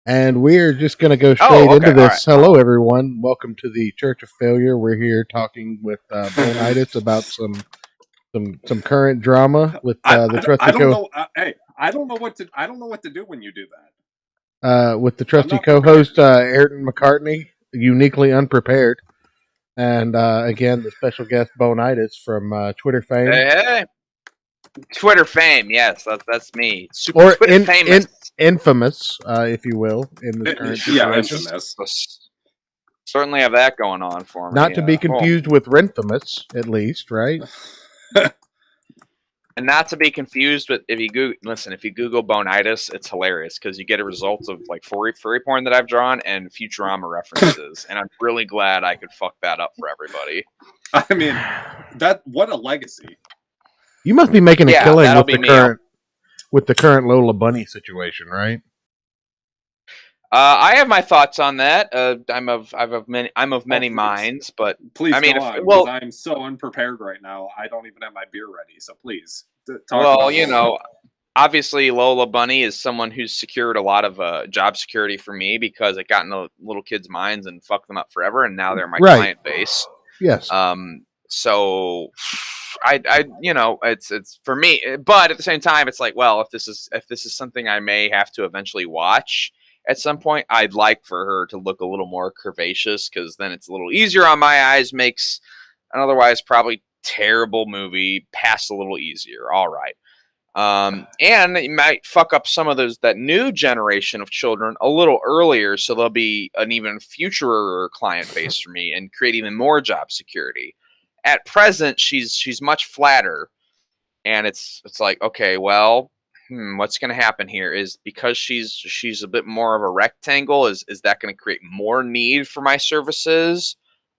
And we're just going to go straight Oh, okay. into All this. right. Hello, everyone. Welcome to the Church of Failure. We're here talking with Boneitis about some current drama with the I trusty don't know. Hey, I don't know what to do when you do that. with the I'm trusty not prepared. co-host Ayrton McCartney, uniquely unprepared, and again the special guest Boneitis from Twitter fame. Hey. Twitter fame, yes, that's me. Or Twitter famous. infamous, if you will, in this current Yeah, situation. infamous. Certainly have that going on for me. Not to be confused with Renfamous, at least, right? And not to be confused with if you Google Boneitis, it's hilarious because you get a result of like furry porn that I've drawn and Futurama references, and I'm really glad I could fuck that up for everybody. I mean, what a legacy. You must be making a killing with the current Lola Bunny situation, right? I have my thoughts on that. I'm of many minds, but please I mean, go on, because I'm so unprepared right now. I don't even have my beer ready, so please talk about it. Obviously Lola Bunny is someone who's secured a lot of job security for me because it got into little kids' minds and fucked them up forever, and now they're my client base. Yes. So it's for me, but at the same time, it's like, well, if this is something I may have to eventually watch at some point, I'd like for her to look a little more curvaceous, because then it's a little easier on my eyes, makes an otherwise probably terrible movie pass a little easier. All right. And it might fuck up some of that new generation of children a little earlier, so there'll be an even future client base for me and create even more job security. At present, she's much flatter, and it's like, okay, well, what's going to happen here is, because she's a bit more of a rectangle, is that going to create more need for my services,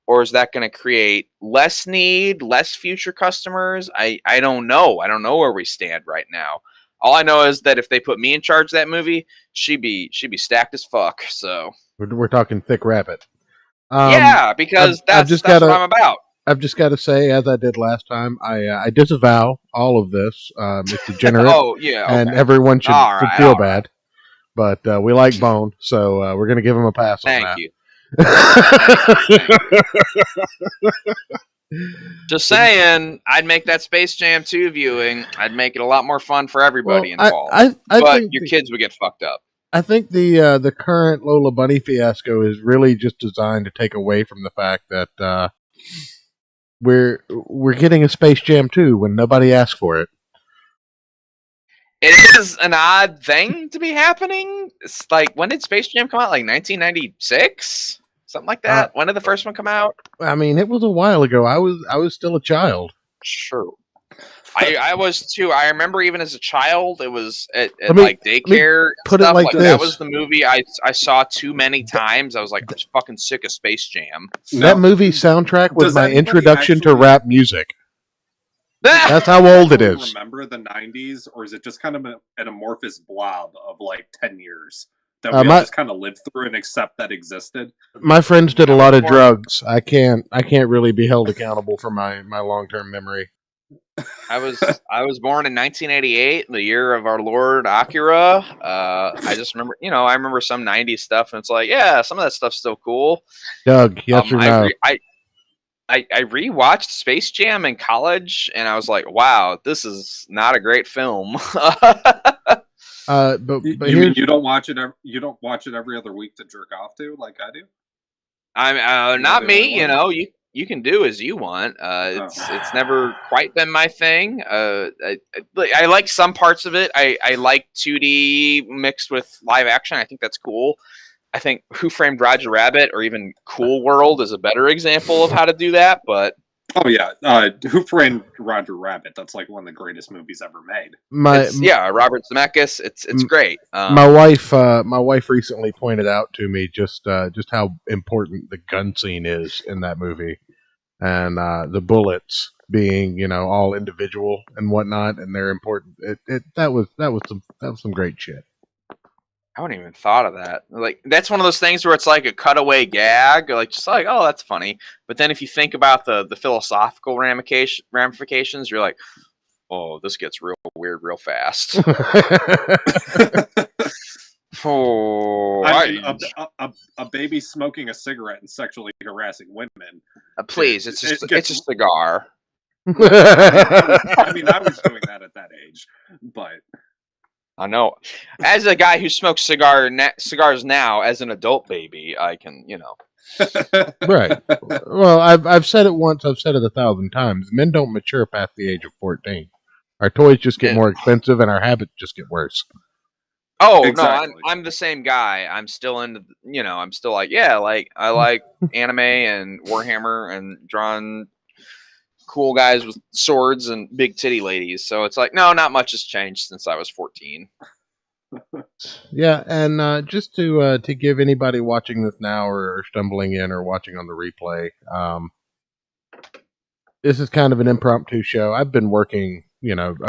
or is that going to create less need, less future customers? I don't know. I don't know where we stand right now. All I know is that if they put me in charge of that movie, she'd be stacked as fuck. So we're talking thick rabbit. Yeah, because that's what I'm about. I've just got to say, as I did last time, I disavow all of this. It's degenerate. Oh, yeah, okay. And everyone should feel bad. But we like Bone, so we're going to give him a pass on that. Thank you. Just saying, I'd make that Space Jam 2 viewing, I'd make it a lot more fun for everybody involved. But your kids would get fucked up. I think the current Lola Bunny fiasco is really just designed to take away from the fact that we're getting a Space Jam 2 when nobody asked for it. It is an odd thing to be happening. It's like, when did Space Jam come out? Like 1996? Something like that? When did the first one come out? I mean, it was a while ago. I was still a child. Sure. I was too. I remember even as a child, it was at like daycare put stuff. It like this. That was the movie I saw too many times. I was like, I'm just fucking sick of Space Jam. That movie soundtrack was my introduction to rap music. That's how old it is. Remember the 90s, or is it just kind of an amorphous blob of like 10 years that we all just kind of lived through and accept that existed? My friends did a lot of drugs. I can't really be held accountable for my long-term memory. I was born in 1988, the year of our Lord Acura. I just remember, I remember some 90s stuff, and it's like, yeah, some of that stuff's still cool. Doug, yes or no? I rewatched Space Jam in college, and I was like, wow, this is not a great film. But you don't watch it. You don't watch it every other week to jerk off to, like I do. I'm not me. You can do as you want. It's never quite been my thing. I like some parts of it. I like 2D mixed with live action. I think that's cool. I think Who Framed Roger Rabbit, or even Cool World, is a better example of how to do that. But yeah, Who Framed Roger Rabbit? That's like one of the greatest movies ever made. Robert Zemeckis. It's great. My wife recently pointed out to me just how important the gun scene is in that movie, and the bullets being all individual and whatnot, and they're important. That was some great shit. I wouldn't even thought of that. Like, that's one of those things where it's like a cutaway gag, like just like, oh, that's funny. But then if you think about the philosophical ramifications, you're like, oh, this gets real weird real fast. Oh, I mean, a baby smoking a cigarette and sexually harassing women. please, it's a cigar. I mean, I was doing that at that age, but I know. As a guy who smokes cigars now, as an adult baby, I can, Right. Well, I've said it once. I've said it 1,000 times. Men don't mature past the age of 14. Our toys just get more expensive, and our habits just get worse. Oh exactly. No, I'm the same guy. I'm still into, I'm still like, I like anime and Warhammer and drawing cool guys with swords and big titty ladies. So it's like, no, not much has changed since I was 14. Yeah, and just to give anybody watching this now or stumbling in or watching on the replay, this is kind of an impromptu show. I've been working,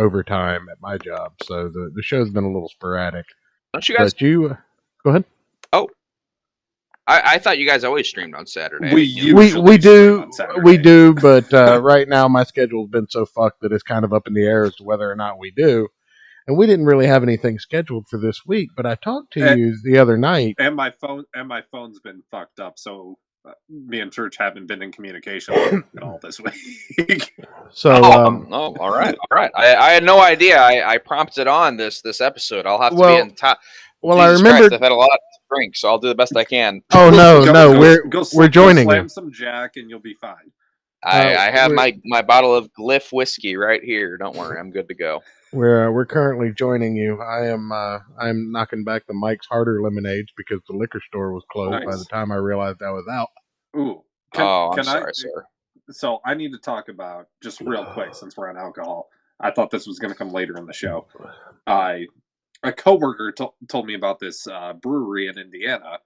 overtime at my job, so the show's been a little sporadic. Don't you guys? But go ahead. Oh, I thought you guys always streamed on Saturday. We do, but right now my schedule's been so fucked that it's kind of up in the air as to whether or not we do. And we didn't really have anything scheduled for this week, but I talked to you the other night, and my phone's been fucked up, so me and Church haven't been in communication at all this week. So, all right. I had no idea. I prompted on this episode. I'll have to be in top. Well, Jesus I remember Christ, I've had a lot to drink, so I'll do the best I can. Oh no, we're joining slam you. Some Jack, and you'll be fine. I have my bottle of Glyph whiskey right here. Don't worry, I'm good to go. We're currently joining you. I'm knocking back the Mike's Harder lemonades because the liquor store was closed by the time I realized I was out. Ooh. I'm sorry, sir. So I need to talk about, just real quick, since we're on alcohol. I thought this was going to come later in the show. A coworker told me about this brewery in Indiana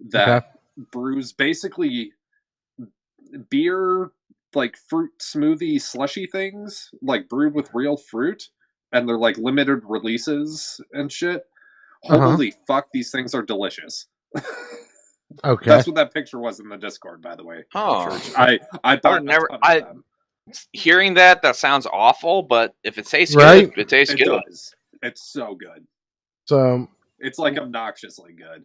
that brews basically beer, like fruit smoothie slushy things, like brewed with real fruit, and they're like limited releases and shit. Holy fuck, these things are delicious. Okay, that's what that picture was in the Discord, by the way. Oh, I bought never. Hearing that sounds awful, but if it tastes good, it tastes good. Does. It's so good. So it's like obnoxiously good.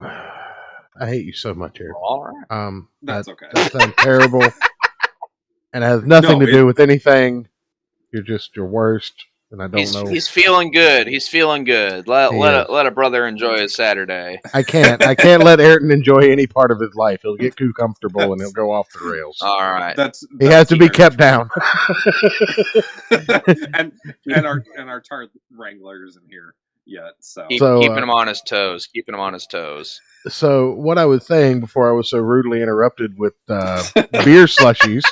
I hate you so much, here. All right. That's okay. That sounds terrible, and it has nothing to do with anything. You're just your worst, and I don't know. He's feeling good. He's feeling good. Let a brother enjoy his Saturday. I can't let Ayrton enjoy any part of his life. He'll get too comfortable and he'll go off the rails. All right. He has to be kept down. and our tart wranglers in here yet. Keeping him on his toes. So what I was saying before I was so rudely interrupted with beer slushies,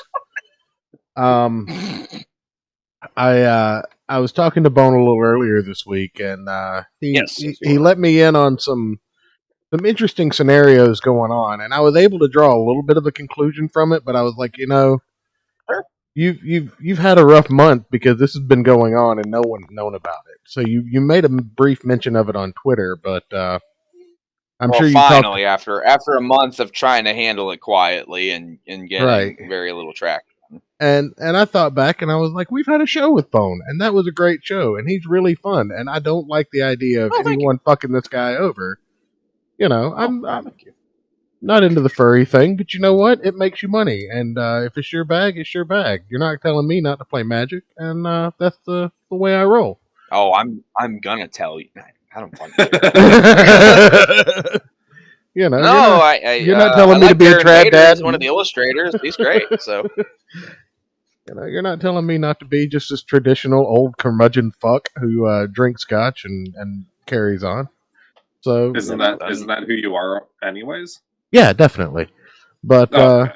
I was talking to Bone a little earlier this week, and he let me in on some interesting scenarios going on, and I was able to draw a little bit of a conclusion from it. But I was like, sure. you've had a rough month because this has been going on and no one's known about it. So you made a brief mention of it on Twitter, but I'm sure you finally after a month of trying to handle it quietly and getting very little traction. And I thought back and I was like, we've had a show with Bone, and that was a great show, and he's really fun, and I don't like the idea of anyone fucking this guy over. I'm not into the furry thing, but you know what? It makes you money, and if it's your bag, it's your bag. You're not telling me not to play Magic, and that's the way I roll. Oh, I'm gonna tell you. I don't fucking care. You're not telling me to be a trad dad. One of the illustrators. He's great. So. You're not telling me not to be just this traditional old curmudgeon fuck who drinks scotch and carries on. So isn't that who you are, anyways? Yeah, definitely. But okay.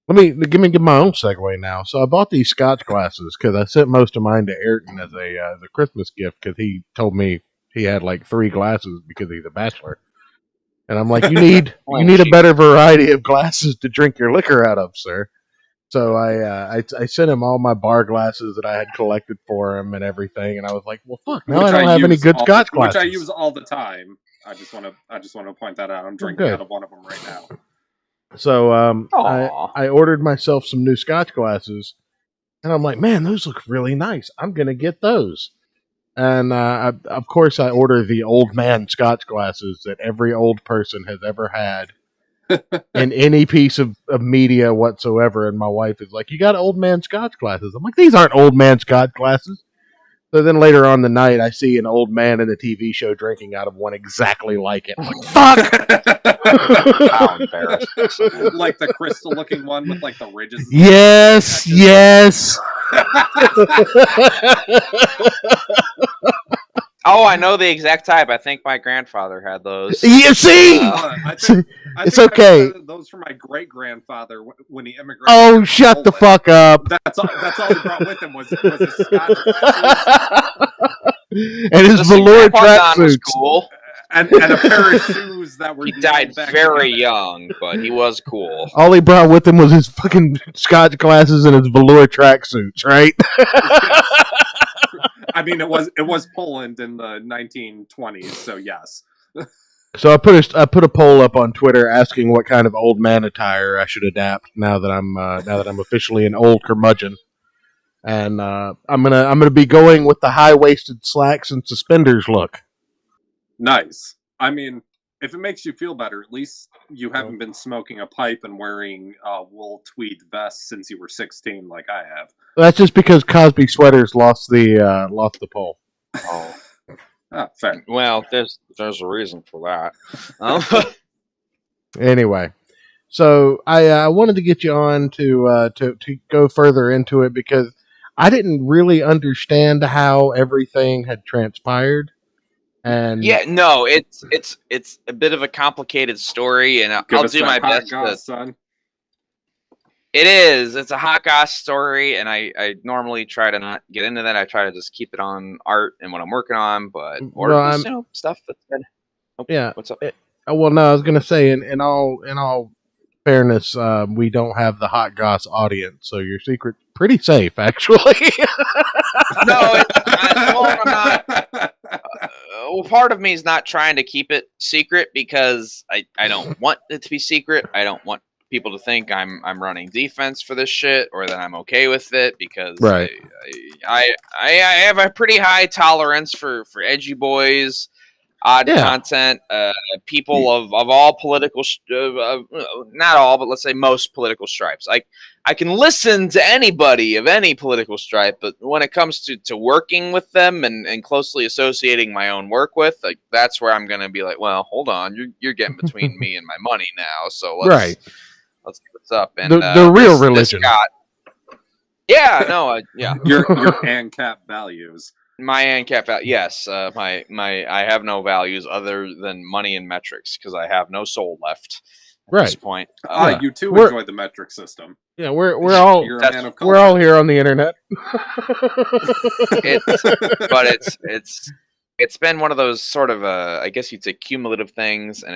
let me give my own segue now. So I bought these scotch glasses because I sent most of mine to Ayrton as a Christmas gift because he told me he had like 3 glasses because he's a bachelor. And I'm like, you need a better variety of glasses to drink your liquor out of, sir. So I sent him all my bar glasses that I had collected for him and everything, and I was like, well, fuck, now I don't have any good Scotch glasses. Which I use all the time. I just want to point that out. I'm drinking out of one of them right now. So I ordered myself some new Scotch glasses, and I'm like, man, those look really nice. I'm gonna get those. And of course, I order the old man Scotch glasses that every old person has ever had in any piece of media whatsoever. And my wife is like, "You got old man Scotch glasses?" I'm like, "These aren't old man Scotch glasses." So then later on the night, I see an old man in the TV show drinking out of one exactly like it. I'm like, fuck! How embarrassing. Like the crystal-looking one with like the ridges. Yes, yes. Oh, I know the exact type. I think my grandfather had those. You see? I think It's I okay. got those for my great-grandfather when he immigrated. Oh, shut the fuck up. That's all he brought with him was his Scotch glasses. And his velour tracksuits. Cool. And a pair of shoes that were. He died very young, but he was cool. All he brought with him was his fucking Scotch glasses and his velour tracksuits, right? Yes. I mean, it was Poland in the 1920s, so yes. So I put a poll up on Twitter asking what kind of old man attire I should adapt now that I'm officially an old curmudgeon, and I'm gonna be going with the high waisted slacks and suspenders look. Nice. I mean, if it makes you feel better, at least you haven't been smoking a pipe and wearing wool tweed vests since you were 16, like I have. That's just because Cosby Sweaters lost the poll. Oh. Fair. Well, there's a reason for that. Anyway, so I wanted to get you on to go further into it because I didn't really understand how everything had transpired. And yeah, no, it's a bit of a complicated story, and I'll do my best. Son. It is. It's a hot goss story, and I normally try to not get into that. I try to just keep it on art and what I'm working on, but stuff that's good. Oh, yeah. What's up? Well, no, I was gonna say in all fairness, we don't have the hot goss audience, so your secret's pretty safe, actually. No, I'm not. Well, part of me is not trying to keep it secret because I don't want it to be secret. I don't want people to think I'm running defense for this shit or that I'm okay with it because right. I have a pretty high tolerance for edgy boys, odd content, people of all political, not all, but let's say most political stripes. I can listen to anybody of any political stripe, but when it comes to working with them and closely associating my own work with, like that's where I'm gonna be like, well, hold on, you're getting between me and my money now, so let's see what's up. And the real religion. Yeah, no, yeah. Your ANCAP values. My ANCAP value, yes. My I have no values other than money and metrics because I have no soul left at this point. You too enjoy the metric system. Yeah, we're all You're a man of culture. We're all here on the internet. It's been one of those sort of I guess you'd say cumulative things, and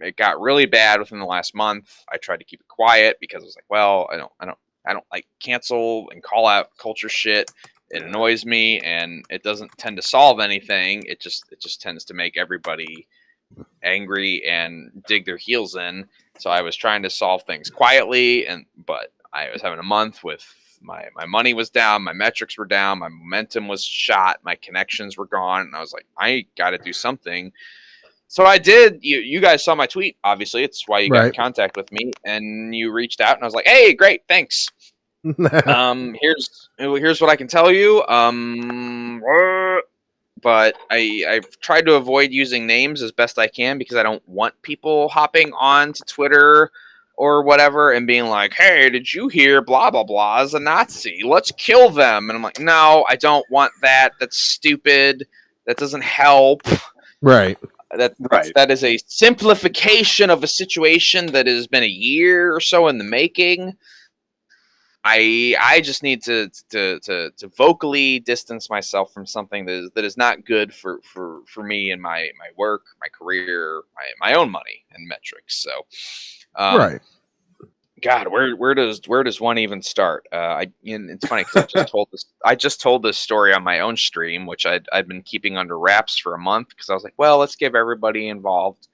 it got really bad within the last month. I tried to keep it quiet because I was like, well, I don't like cancel and call out culture shit. It annoys me, and it doesn't tend to solve anything. It just tends to make everybody angry and dig their heels in. So I was trying to solve things quietly, but I was having a month with my money was down, my metrics were down, my momentum was shot, my connections were gone, and I was like, I got to do something. So I did. You guys saw my tweet, obviously. It's why you got in contact with me, and you reached out, and I was like, hey, great, thanks. Here's what I can tell you. But I've tried to avoid using names as best I can because I don't want people hopping on to Twitter or whatever and being like, hey, did you hear blah, blah, blah is a Nazi? Let's kill them. And I'm like, no, I don't want that. That's stupid. That doesn't help. Right. That is a simplification of a situation that has been a year or so in the making. I just need to vocally distance myself from something that is not good for me and my work, my career, my own money and metrics. So, right. God, where does one even start? It's funny because I just told this story on my own stream, which I'd been keeping under wraps for a month because I was like, well, let's give everybody involved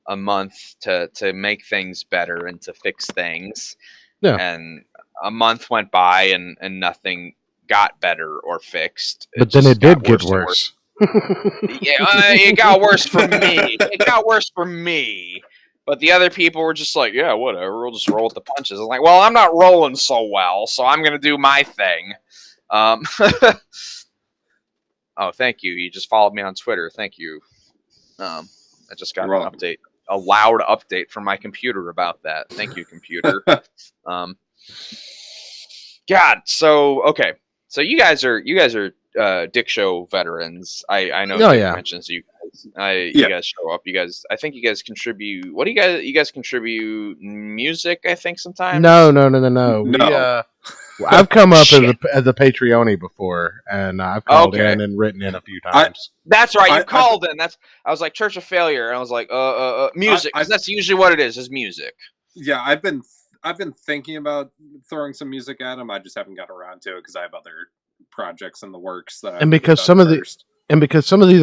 a month to make things better and to fix things. Yeah. And a month went by and nothing got better or fixed. But then it did get worse. Yeah, it got worse for me. It got worse for me. But the other people were just like, yeah, whatever. We'll just roll with the punches. I'm like, well, I'm not rolling so well, so I'm gonna do my thing. Oh, thank you. You just followed me on Twitter. Thank you. I just got an update, a loud update from my computer about that. Thank you, computer. God. So okay. So you guys are Dick Show veterans. I know Dick mentions you guys. You guys show up. I think you guys contribute. What do you guys contribute? Music, I think sometimes. No. I've come up as a Patreon before, and I've called in and written in a few times. That's right. You called in. I was like Church of Failure, and I was like, music, because that's usually what it is music. Yeah, I've been thinking about throwing some music at him. I just haven't got around to it because I have other projects in the works that. And because some of these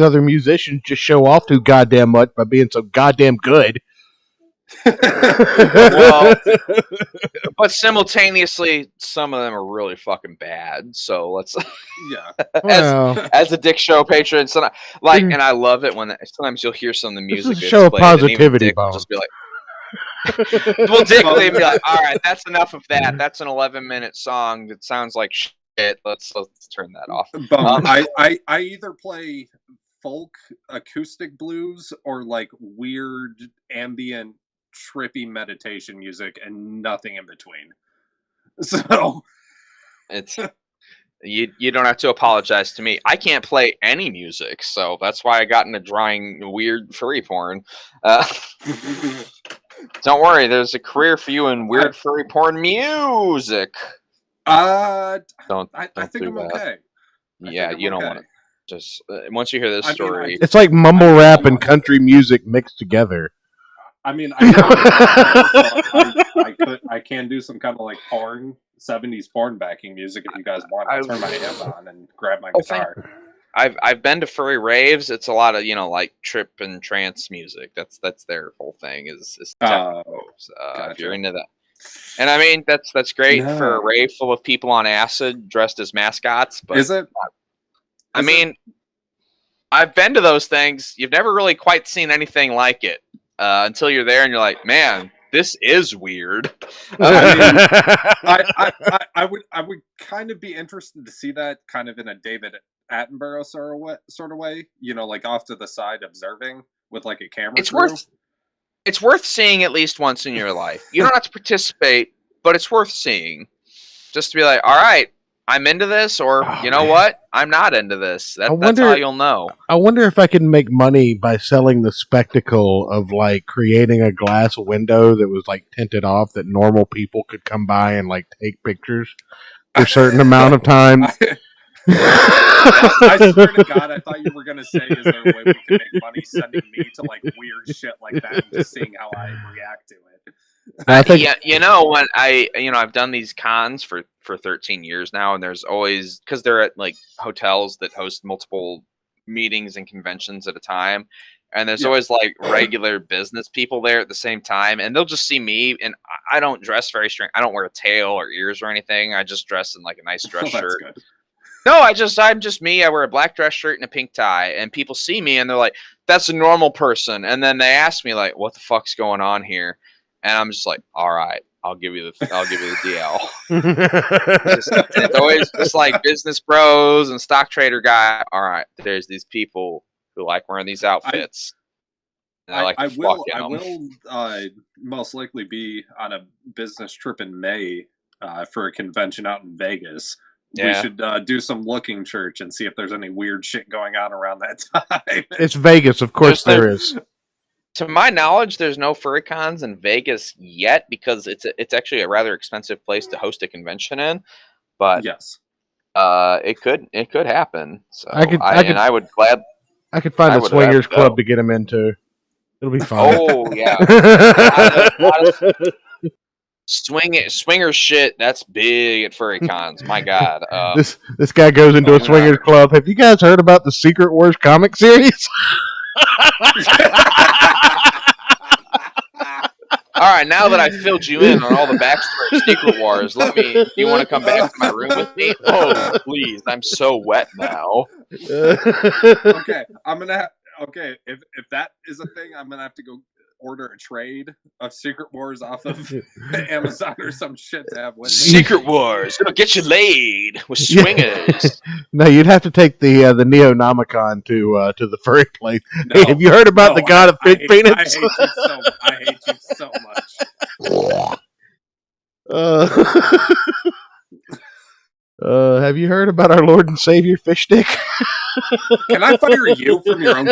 other musicians just show off too goddamn much by being so goddamn good. Well, but simultaneously, some of them are really fucking bad. So let's, as a Dick Show patron, and I love it when sometimes you'll hear some of the music. This is a show of positivity, Dick will just be like, well, Dick will be like, all right, that's enough of that. That's an 11-minute song that sounds like shit. Let's turn that off. I either play folk acoustic blues or like weird ambient trippy meditation music and nothing in between. So it's you don't have to apologize to me. I can't play any music, so that's why I got into drawing weird furry porn. Don't worry, there's a career for you in weird furry porn music. I think do I'm that. okay. You don't want to. Just once you hear this story, it's like mumble rap and country music mixed together. I mean, I can do some kind of like porn, 70s porn backing music if you guys want. I'll turn my amp on and grab my guitar. I've been to furry raves. It's a lot of like trip and trance music. That's their whole thing is techno. Gotcha. If you're into that, and I mean that's great for a rave full of people on acid dressed as mascots. But is it? I mean, I've been to those things. You've never really quite seen anything like it until you're there and you're like, man, this is weird. I would kind of be interested to see that kind of in a David Attenborough sort of way, like off to the side observing with like a camera. It's worth seeing at least once in your life. You don't have to participate, but it's worth seeing. Just to be like, all right, I'm into this, or you know what? I'm not into this. That's how you'll know. I wonder if I can make money by selling the spectacle of like creating a glass window that was like tinted off that normal people could come by and like take pictures for a certain amount of time. I swear to God, I thought you were going to say, is there a way we can make money sending me to like weird shit like that and just seeing how I react to it? When I've done these cons for 13 years now, and there's always, because they're at like hotels that host multiple meetings and conventions at a time, and there's always like regular business people there at the same time, and they'll just see me, and I don't dress very strange. I don't wear a tail or ears or anything. I just dress in like a nice dress shirt. Good. No, I'm just me. I wear a black dress shirt and a pink tie, and people see me and they're like, "That's a normal person." And then they ask me like, "What the fuck's going on here?" And I'm just like, "All right, I'll give you the DL." It's always just like business bros and stock trader guy. All right, there's these people who like wearing these outfits. I will most likely be on a business trip in May for a convention out in Vegas. Yeah. We should do some looking church and see if there's any weird shit going on around that time. It's Vegas, of course there is. To my knowledge, there's no furry cons in Vegas yet because it's actually a rather expensive place to host a convention in. But yes, it could happen. So I could find a swingers club to get him into. It'll be fun. Oh yeah. Swinger shit, that's big at furry cons. My God. This guy goes into a swingers club. Have you guys heard about the Secret Wars comic series? All right, now that I filled you in on all the backstory of Secret Wars, do you want to come back to my room with me? Oh, please, I'm so wet now. Okay, if that is a thing, I'm gonna have to go order a trade of Secret Wars off of Amazon or some shit to have with me. Secret Wars, it'll get you laid with swingers. No, you'd have to take the Neonomicon to the furry place. No, Hey, have you heard about the god of pig peanuts? I hate you so much. Have you heard about our Lord and Savior Fish Stick? Can I fire you from your own?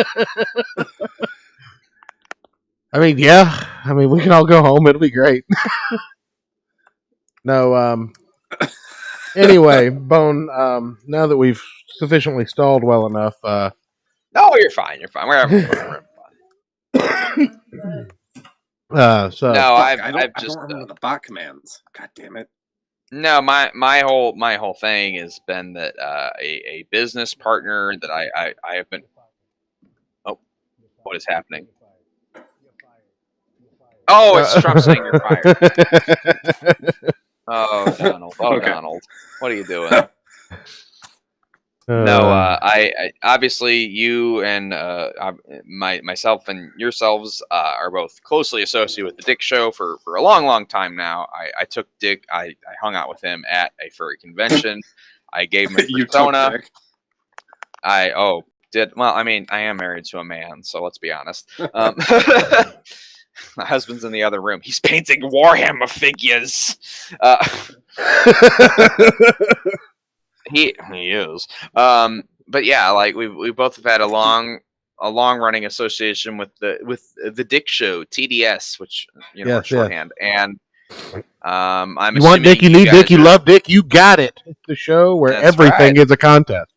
I mean, yeah. I mean, we can all go home. It'll be great. No, anyway, Bone, now that we've sufficiently stalled well enough, No, you're fine. You're fine. We're having fun. So No, I I've just don't remember the bot commands. God damn it. no. My whole thing has been that a business partner that I have been. Oh, what is happening? Oh, it's Trump saying you're fired. Oh, Donald. Oh, Okay. Donald. What are you doing? No, I obviously you and myself and yourselves are both closely associated with the Dick Show for a long time now. I took Dick. I hung out with him at a furry convention. I gave him a You persona. took Dick. Well, I mean, I am married to a man, so let's be honest. My husband's in the other room. He's painting Warhammer figures. He is. But yeah, like we both have had a long running association with the Dick Show, TDS, which Yes, shorthand. And I'm you want Dick, you need Dick, you love Dick, you got it. It's the show where That's everything right. is a contest.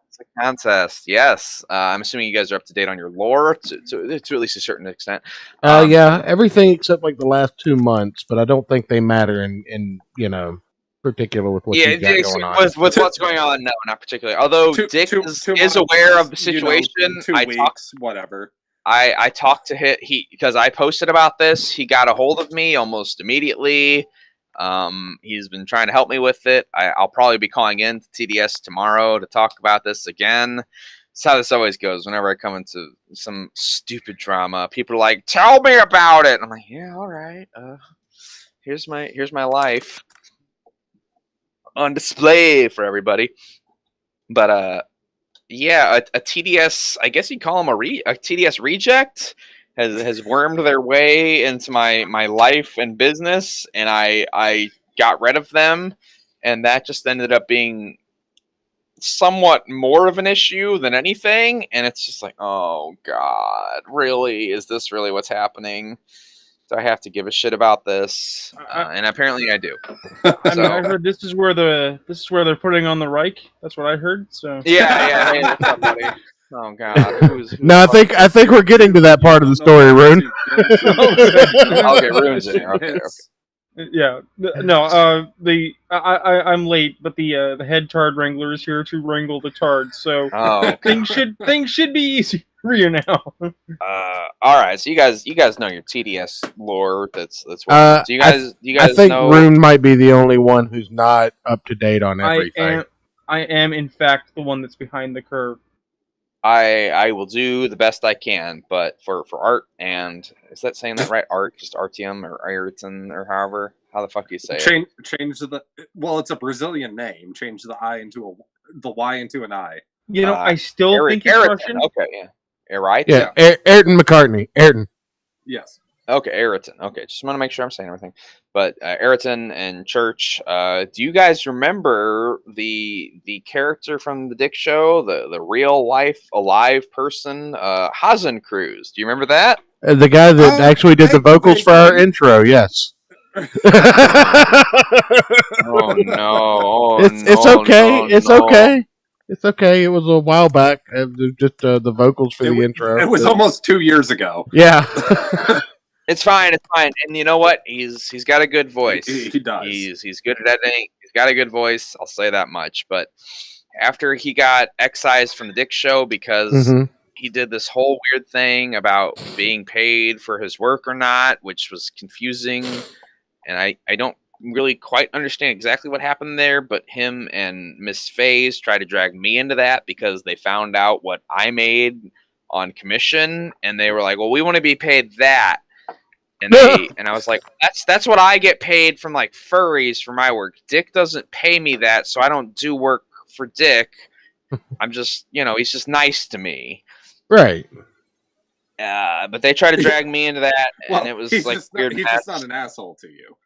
It's a contest, yes. I'm assuming you guys are up to date on your lore to at least a certain extent. Yeah, everything except like the last 2 months, but I don't think they matter in particular with what you got going on. With what's going on, no, not particularly. Although Dick is aware of the situation. 2 weeks, whatever. I talked to him because I posted about this. He got a hold of me almost immediately. He's been trying to help me with it. I'll probably be calling in to TDS tomorrow to talk about this again. That's how this always goes. Whenever I come into some stupid drama, people are like, "Tell me about it." And I'm like, "Yeah, all right. Here's my life on display for everybody." But yeah, a TDS, I guess you'd call him a TDS reject, has wormed their way into my life and business, and I got rid of them, and that just ended up being somewhat more of an issue than anything. And it's just like, oh god, really? Is this really what's happening? Do I have to give a shit about this? And apparently I do. I mean, I heard this is where they're putting on the Reich. That's what I heard. So yeah. Hey, what's up, buddy? Oh god. Who's No, I think we're getting to that part of the story, Rune. Okay, Rune's in here. Okay. yeah, no. I'm late, but the head Tard Wrangler is here to wrangle the Tards. So okay. things should be easy for you now. All right. So you guys know your TDS lore. That's. Do you guys I think know? Rune might be the only one who's not up to date on everything. I am in fact the one that's behind the curve. I will do the best I can, but for art, and is that saying that right? Art, just Artyom or Ayrton or how the fuck do you say it? Change it's a Brazilian name. Change the Y into an I. You know, I still think it's Russian. Okay, yeah. Right? Yeah, Ayrton McCartney. Ayrton. Yes. Okay, Ayrton. Okay, just want to make sure I'm saying everything. But Ayrton and Church, do you guys remember the character from the Dick Show, the real life alive person, Hazen Cruz? Do you remember that? The guy that actually did the vocals for our intro, yes. Oh no! It's okay. It's okay. It's okay. It was a while back. Just the vocals for the intro. It was almost 2 years ago. Yeah. It's fine. It's fine. And you know what? He's got a good voice. He does. He's good at editing. He's got a good voice. I'll say that much. But after he got excised from the Dick Show because he did this whole weird thing about being paid for his work or not, which was confusing, and I don't really quite understand exactly what happened there, but him and Miss Faze tried to drag me into that because they found out what I made on commission, and they were like, well, we want to be paid that. And I was like, that's what I get paid from like furries for my work. Dick doesn't pay me that, so I don't do work for Dick. I'm just, he's just nice to me. Right. But they tried to drag me into that, and it was like weird. He's just not an asshole to you.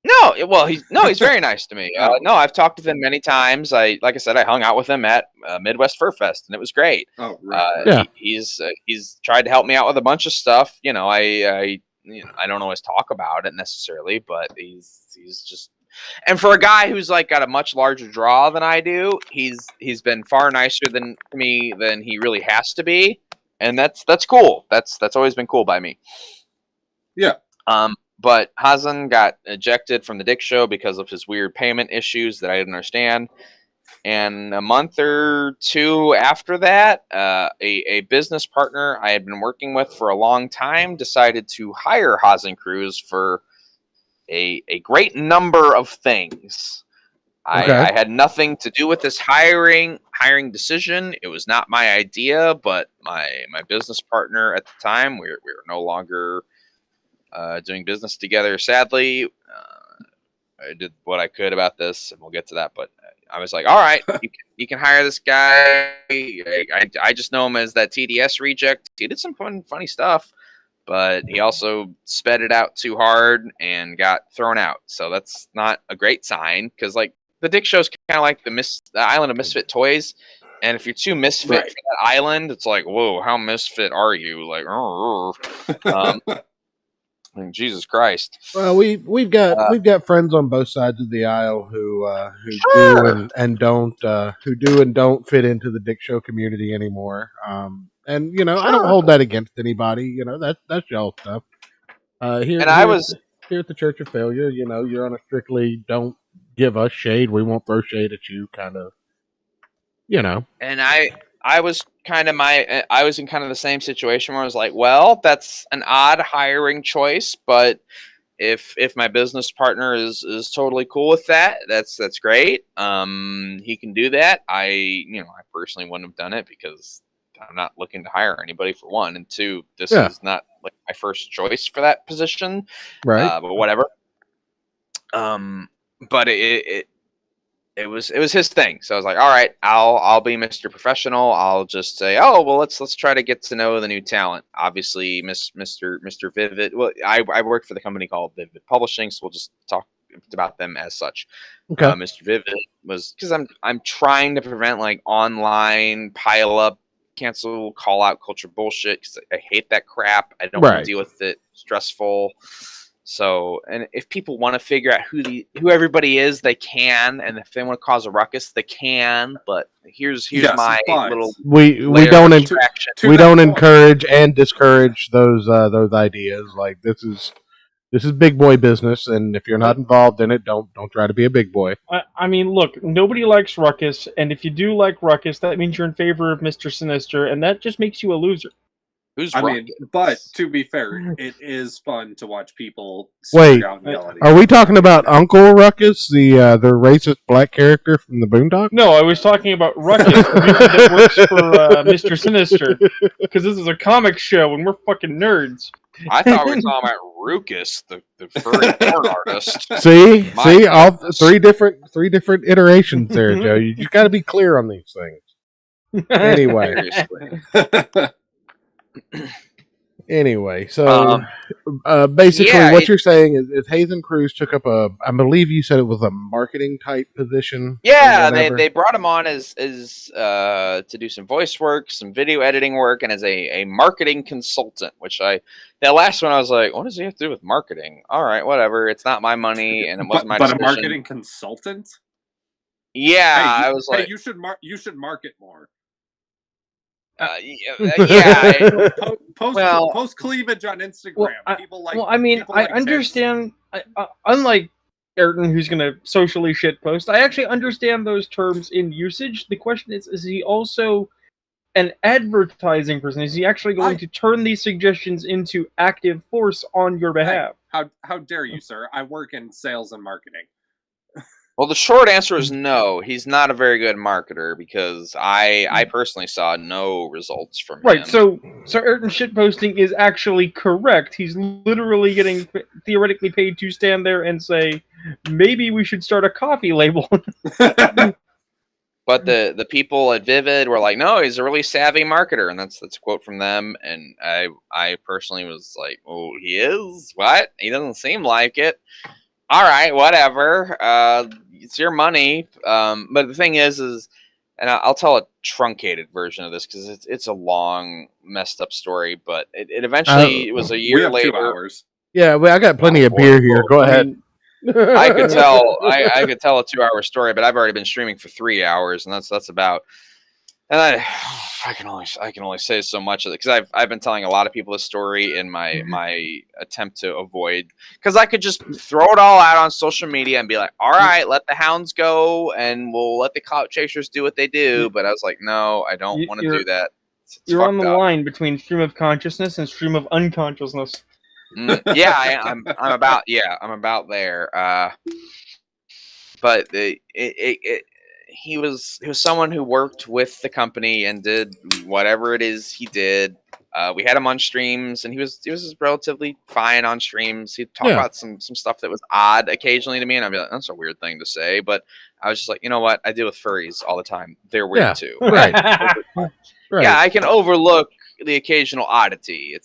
No, well, he's very nice to me. No, I've talked with him many times. Like I said, I hung out with him at Midwest Fur Fest, and it was great. Oh, right. Yeah. He's tried to help me out with a bunch of stuff. I don't always talk about it necessarily, but he's just, and for a guy who's like got a much larger draw than I do, he's been far nicer than me than he really has to be, and that's cool. That's always been cool by me. Yeah. But Hazan got ejected from the Dick Show because of his weird payment issues that I didn't understand. And a month or two after that, a business partner I had been working with for a long time decided to hire Hazan Cruz for a great number of things. Okay. I had nothing to do with this hiring decision. It was not my idea, but my business partner at the time, we were no longer doing business together. Sadly, I did what I could about this, and we'll get to that. But I was like, all right, you can hire this guy. I just know him as that TDS reject. He did some funny stuff, but he also sped it out too hard and got thrown out. So that's not a great sign, because like the Dick Show's kind of like the Island of Misfit Toys. And if you're too misfit for that island, it's like, whoa, how misfit are you? Like, Jesus Christ. Well, we've got friends on both sides of the aisle who Sure. do and don't fit into the Dick Show community anymore. And Sure. I don't hold that against anybody. That's y'all stuff. Here at the Church of Failure, you're on a strictly don't give us shade, we won't throw shade at you kind of. And I was in kind of the same situation where I was like, well, that's an odd hiring choice, but if my business partner is totally cool with that, that's great. He can do that. I personally wouldn't have done it because I'm not looking to hire anybody, for one, and two, this is not like my first choice for that position. Right. But whatever. But it was his thing. So I was like, all right, I'll be Mr. Professional. I'll just say, oh, well, let's try to get to know the new talent. Obviously, Mr. Vivid. Well, I work for the company called Vivid Publishing, so we'll just talk about them as such. Okay. Mr. Vivid was, because I'm trying to prevent like online pile up, cancel, call out culture bullshit, because I hate that crap. I don't want to deal with it. Stressful. So, and if people want to figure out who everybody is, they can, and if they want to cause a ruckus, they can. But here's my little we don't encourage and discourage those ideas. Like this is big boy business, and if you're not involved in it, don't try to be a big boy. I mean, look, nobody likes ruckus, and if you do like ruckus, that means you're in favor of Mr. Sinister, and that just makes you a loser. But to be fair, it is fun to watch people Wait, out and yell at are we talking about Uncle Ruckus, the racist black character from the Boondocks? No, I was talking about Ruckus, the dude that works for Mr. Sinister, because this is a comic show and we're fucking nerds. I thought we were talking about Ruckus, the furry porn artist. See, all three different iterations there, Joe. You just got to be clear on these things. Anyway, so basically, what you're saying is Hazen Cruz took up I believe you said it was a marketing type position. Yeah, they brought him on as to do some voice work, some video editing work, and as a marketing consultant. Which that last one I was like, what does he have to do with marketing? All right, whatever. It's not my money, and it wasn't my decision. But a marketing consultant? Yeah, I was like, you should market more. Post cleavage on Instagram. I understand. Unlike Ayrton, who's going to socially shitpost, I actually understand those terms in usage. The question is he also an advertising person? Is he actually going to turn these suggestions into active force on your behalf? How dare you, sir? I work in sales and marketing. Well, the short answer is no. He's not a very good marketer because I personally saw no results from him. Right, so Ayrton shitposting is actually correct. He's literally getting theoretically paid to stand there and say, maybe we should start a coffee label. But the people at Vivid were like, no, he's a really savvy marketer, and that's a quote from them. And I personally was like, oh, he is? What? He doesn't seem like it. All right, whatever. It's your money. But the thing is, and I'll tell a truncated version of this because it's a long, messed up story. But it eventually was a year later. 2 hours. Yeah, well, I got plenty of beer here. Go ahead. I could tell. I could tell a 2-hour story, but I've already been streaming for 3 hours, and that's about. And I can only say so much of it because I've been telling a lot of people this story in my attempt to avoid, because I could just throw it all out on social media and be like, all right, let the hounds go and we'll let the clout chasers do what they do. But I was like, no, I don't want to do that. You're on the line between stream of consciousnness and stream of unconsciousness. Yeah, I'm about there. But he was someone who worked with the company and did whatever it is he did. We had him on streams, and he was relatively fine on streams. He'd talk about some stuff that was odd occasionally to me, and I'd be like, that's a weird thing to say. But I was just like, you know what? I deal with furries all the time. They're weird too. Right. Yeah, I can overlook the occasional oddity.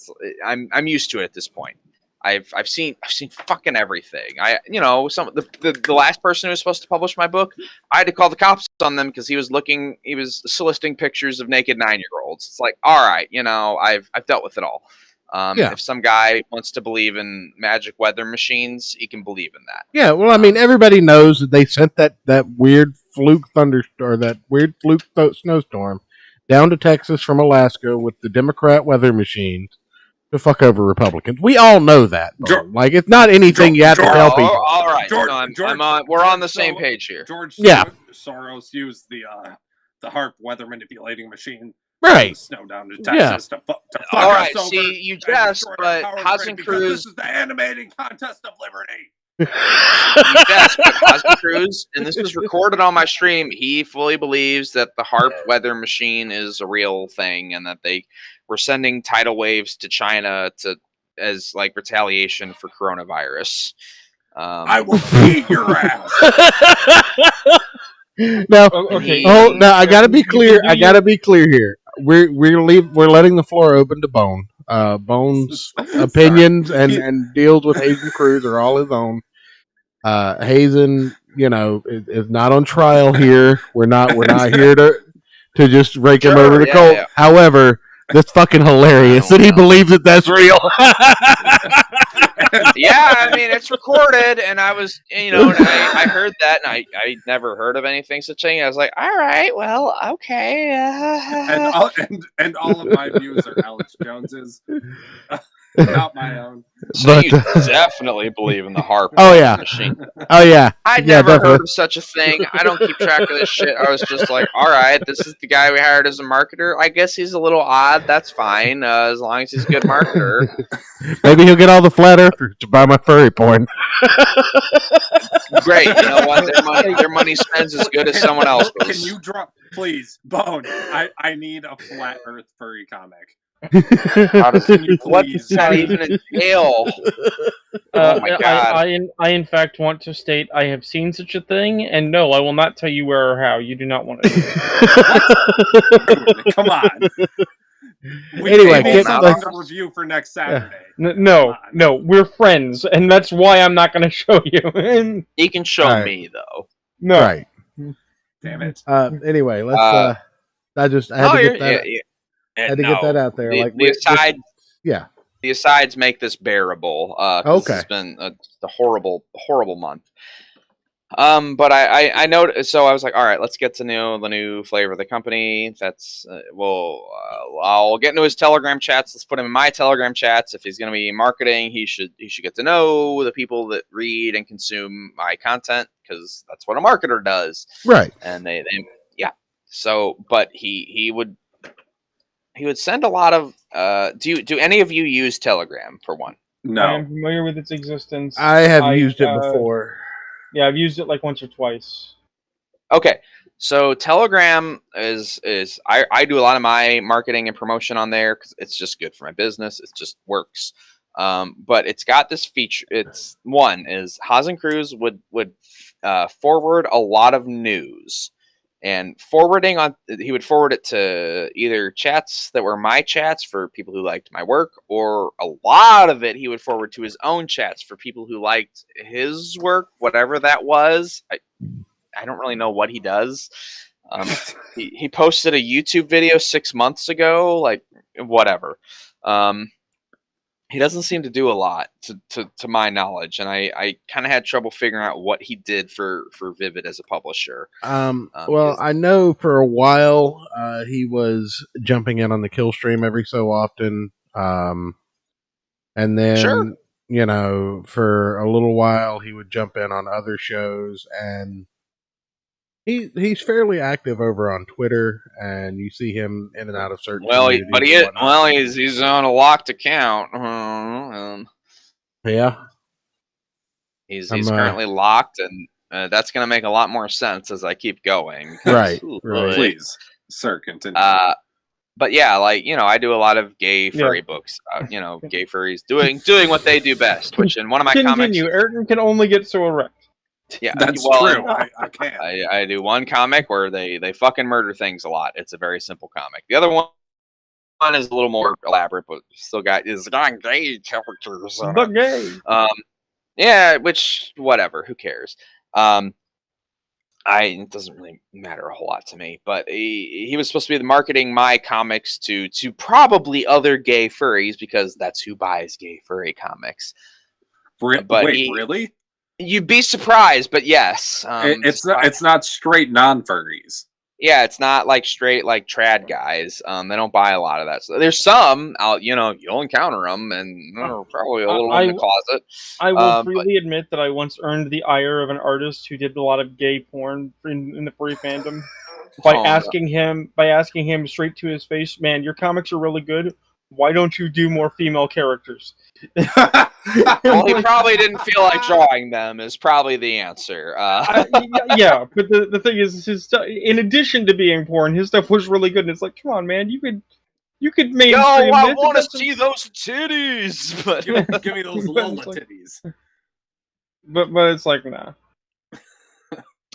I'm used to it at this point. I've seen fucking everything. The last person who was supposed to publish my book, I had to call the cops on them because he was soliciting pictures of naked 9-year-olds. It's like, all right, I've dealt with it all. If some guy wants to believe in magic weather machines, he can believe in that. Yeah, well, I mean, everybody knows that they sent that weird fluke thunderstorm, that weird fluke snowstorm down to Texas from Alaska with the Democrat weather machines to fuck over Republicans. We all know that. Like, it's not anything you have to tell people. All right, we're on the same page here. George Soros used the HARP weather manipulating machine. Right. Snow down to Texas to fuck all right, us see, you just, but Hazen Cruz. This is the animating contest of liberty. Yes, but Hazen Cruz, and this was recorded on my stream, he fully believes that the HARP weather machine is a real thing and that they were sending tidal waves to China as like retaliation for coronavirus. I will beat your ass. Now, okay. Now I gotta be clear. I gotta be clear here. We're letting the floor open to Bone. Bone's opinions and deals with Hazen Cruz are all his own. Hazen, is not on trial here. We're not here to just rake him over the coal. Yeah. However, that's fucking hilarious that he believes that that's real. Yeah, I mean, it's recorded, and I was, I heard that, and I never heard of anything such thing. I was like, all right, well, okay. And all of my views are Alex Jones's, not my own. So you definitely believe in the HARP machine. Oh, yeah. I'd never heard of such a thing. I don't keep track of this shit. I was just like, all right, this is the guy we hired as a marketer. I guess he's a little odd. That's fine, as long as he's a good marketer. Maybe he'll get all the flat earthers to buy my furry porn. Great. You know what? Their money spends as good as someone else's. Can you drop, please, Bone? I need a flat earth furry comic. What does that even entail? Oh my god! I in fact want to state I have seen such a thing, and no, I will not tell you where or how. You do not want it. Come on. Anyway, get a review for next Saturday. No, we're friends, and that's why I'm not going to show you. He can show me though. No, right? Damn it. Anyway, let's. I had to get that. Had to get that out there. The asides make this bearable. Okay. It's been a horrible month. But I noticed, so I was like, all right, let's get to know the new flavor of the company. That's I'll get into his Telegram chats. Let's put him in my Telegram chats. If he's going to be marketing, he should get to know the people that read and consume my content, because that's what a marketer does. Right. And they. So, but he would. he would send a lot of. Do any of you use Telegram for one? I No. am familiar with its existence. I have used it before. Yeah, I've used it like once or twice. Okay, so Telegram is I do a lot of my marketing and promotion on there because it's just good for my business. It just works. But it's got this feature. It's one is Haas and Cruz would forward a lot of news, and he would forward it to either chats that were my chats for people who liked my work, or a lot of it he would forward to his own chats for people who liked his work, whatever that was. I don't really know what he does. He posted a YouTube video 6 months ago, like whatever. He doesn't seem to do a lot to my knowledge, and I kind of had trouble figuring out what he did for Vivid as a publisher. Well, I know for a while he was jumping in on the kill stream every so often, and then Sure. you know, for a little while he would jump in on other shows, and he's fairly active over on Twitter, and you see him in and out of certain. He's on a locked account. Yeah, He's currently locked, and that's going to make a lot more sense as I keep going. Right. Please, sir, continue. But yeah, like, you know, I do a lot of gay furry books. You know, gay furries doing what they do best. Which in one of my comics, Ayrton can only get so erect. Yeah, that's true. I can't. I do one comic where they fucking murder things a lot. It's a very simple comic. The other one is a little more elaborate, but still got gay characters. But gay. Yeah, which whatever. Who cares? It doesn't really matter a whole lot to me. But he was supposed to be marketing my comics to probably other gay furries because that's who buys gay furry comics. Really? You'd be surprised, but yes. It's not straight non-furries. Yeah, it's not like straight like trad guys. They don't buy a lot of that. So there's some out, you know, you'll encounter them, and they're probably a little in the closet. I will freely admit that I once earned the ire of an artist who did a lot of gay porn in the furry fandom by asking him straight to his face, "Man, your comics are really good. Why don't you do more female characters?" Well, he probably didn't feel like drawing them is probably the answer. Yeah, but the thing is, his stuff, in addition to being porn, his stuff was really good, and it's like, come on, man, you could mainstream I want to see those titties! But give me those Lola titties. But it's like, nah.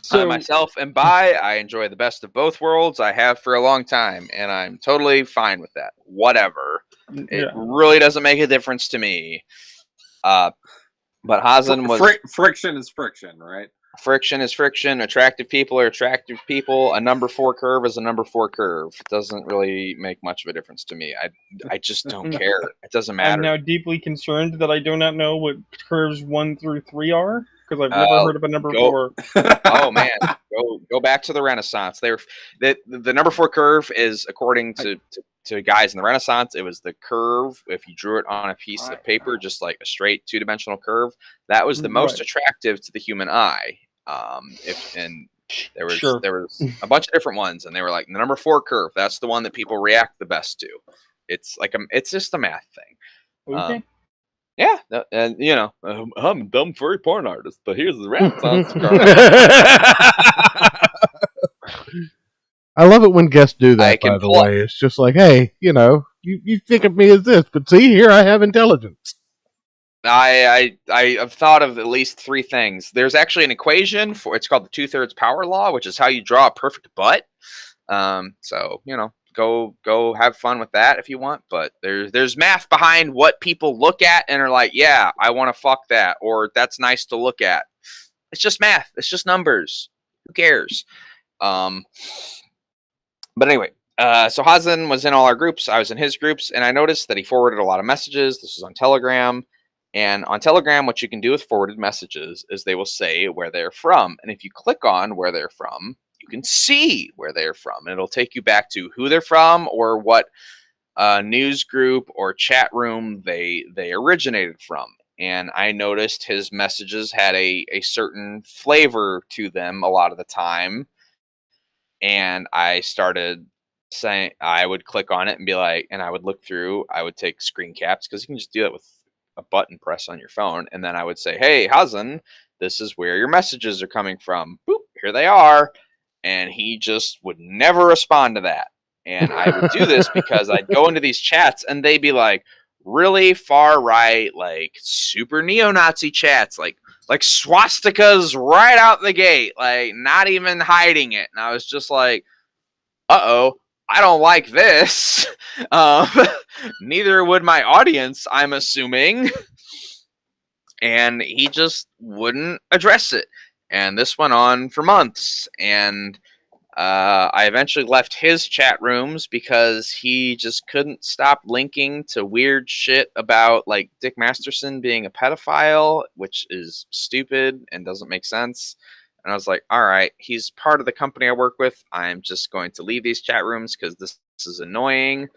So, I enjoy the best of both worlds. I have for a long time, and I'm totally fine with that. Whatever. It really doesn't make a difference to me. But Hazen was... friction is friction, right? Friction is friction. Attractive people are attractive people. A number 4 curve is a number 4 curve. It doesn't really make much of a difference to me. I just don't care. It doesn't matter. I'm now deeply concerned that I do not know what curves 1 through 3 are, because I've never heard of a number 4. Oh man, go back to the Renaissance. The number 4 curve is, according to guys in the Renaissance, it was the curve. If you drew it on a piece of paper, just like a straight 2-dimensional curve, that was the most attractive to the human eye. There was a bunch of different ones, and they were like, the number 4 curve. That's the one that people react the best to. It's like it's just a math thing. Okay. Yeah, and you know, I'm a dumb furry porn artist, but here's the Renaissance. I love it when guests do that, by the way. It's just like, hey, you know, you think of me as this, but see, here I have intelligence. I've thought of at least 3 things. There's actually an equation it's called the 2/3 power law, which is how you draw a perfect butt. So, you know, go have fun with that if you want, but there's math behind what people look at and are like, yeah, I want to fuck that, or that's nice to look at. It's just math. It's just numbers. Who cares? But anyway, so Hazen was in all our groups. I was in his groups, and I noticed that he forwarded a lot of messages. This was on Telegram. And on Telegram, what you can do with forwarded messages is they will say where they're from. And if you click on where they're from, you can see where they're from. And it'll take you back to who they're from or what news group or chat room they originated from. And I noticed his messages had a certain flavor to them a lot of the time. And I started saying, I would click on it and be like, and I would look through. I would take screen caps because you can just do that with a button press on your phone, and then I would say, "Hey, Hazen, this is where your messages are coming from. Boop, here they are." And he just would never respond to that. And I would do this because I'd go into these chats and they'd be like really far right, like super neo-Nazi chats, like swastikas right out the gate, like not even hiding it. And I was just like, uh-oh, I don't like this. Neither would my audience, I'm assuming. And he just wouldn't address it. And this went on for months. And I eventually left his chat rooms because he just couldn't stop linking to weird shit about like Dick Masterson being a pedophile, which is stupid and doesn't make sense. And I was like, all right, he's part of the company I work with. I'm just going to leave these chat rooms because this is annoying.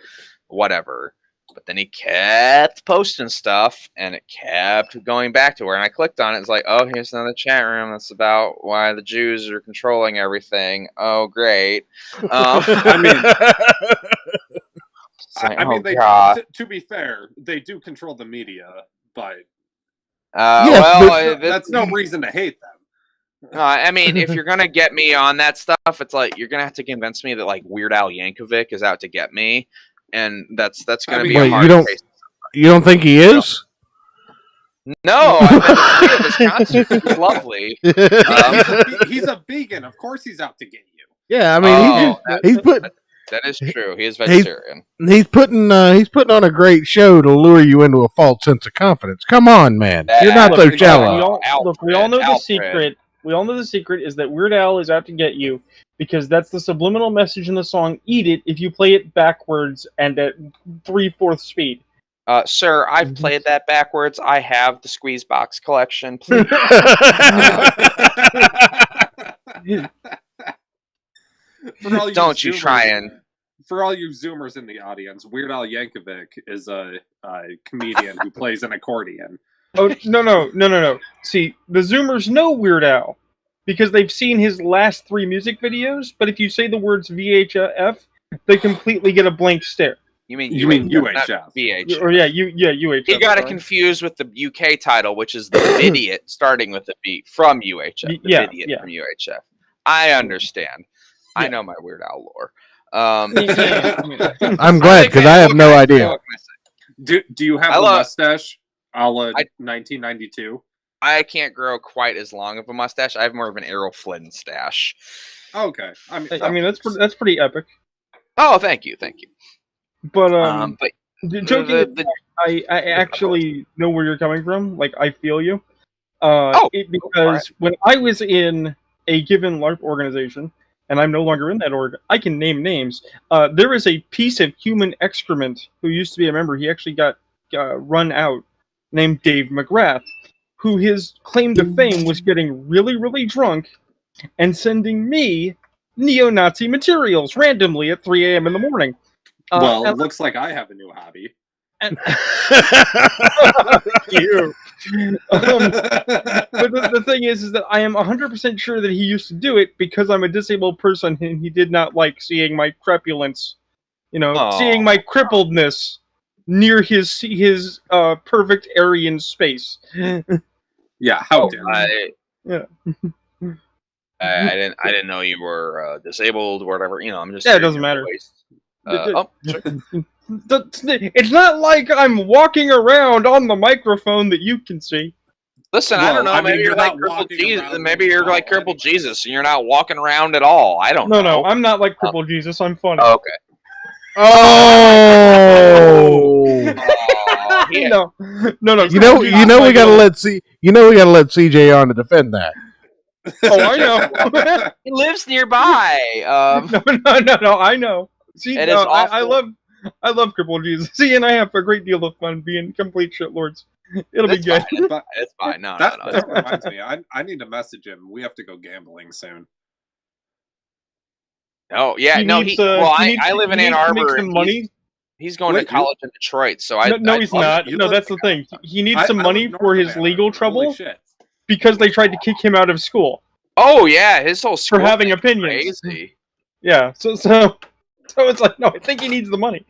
Whatever. But then he kept posting stuff, and it kept going back to where. And I clicked on it. It's like, oh, here's another chat room that's about why the Jews are controlling everything. Oh, great. I mean, like, I mean, God. to be fair, they do control the media, but that's no reason to hate them. I mean, if you're gonna get me on that stuff, it's like you're gonna have to convince me that like Weird Al Yankovic is out to get me, and that's gonna be a hard case. You don't think he is? No, I've been to 3 of his concerts. It's lovely. He's a vegan. Of course, he's out to get you. Yeah, I mean, he's put. That is true. He is vegetarian. He's putting on a great show to lure you into a false sense of confidence. Come on, man, you're not so shallow. We all know the secret. We all know the secret is that Weird Al is out to get you because that's the subliminal message in the song "Eat It" if you play it backwards and at 3/4 speed. Sir, I've played that backwards. I have the Squeeze Box collection. Please. Don't you try and... For all you Zoomers in the audience, Weird Al Yankovic is a comedian who plays an accordion. Oh, no. See, the Zoomers know Weird Al because they've seen his last 3 music videos, but if you say the words VHF, they completely get a blank stare. You mean UHF? VHF. Or UHF. He got it confused with the UK title, which is the Vidiot, starting with the V from UHF. Vidiot from UHF. I understand. Yeah. I know my Weird Al lore. I'm glad because I have no idea. Do you have a mustache, a la 1992? I can't grow quite as long of a mustache. I have more of an Errol Flynn stash. Okay, I mean that's pretty epic. Oh, thank you. But I actually know where you're coming from. Like I feel you. Because when I was in a given LARP organization, and I'm no longer in that org, I can name names. There is a piece of human excrement who used to be a member. He actually got run out, named Dave McGrath, who his claim to fame was getting really, really drunk and sending me neo-Nazi materials randomly at 3 a.m. in the morning. Well, it looks like I have a new hobby. You. But the thing is that I am 100% sure that he used to do it because I'm a disabled person and he did not like seeing my crepulence, seeing my crippledness near his perfect Aryan space. Yeah, how dare you? I didn't know you were disabled or whatever. I'm just it doesn't matter. Sure. It's not like I'm walking around on the microphone that you can see. Listen, I don't know. Maybe you're like crippled Jesus. Maybe you're like crippled Jesus, and you're not walking around at all. I don't know. No, I'm not like crippled Jesus. I'm funny. Oh, okay. Oh. Yeah. No. We gotta let CJ on to defend that. Oh, I know. He lives nearby. No, I know. See, it is awful. I love crippled Jesus. See, and I have a great deal of fun being complete shitlords. It'll be good. It's fine. No. That reminds me. I need to message him. We have to go gambling soon. Oh yeah, I live in Ann Arbor. He's going to college in Detroit, so he's not. No, that's the thing. He needs some money for his legal trouble because they tried to kick him out of school. Oh yeah, his whole school for having opinions. Crazy. Yeah, so So it's like, no, I think he needs the money.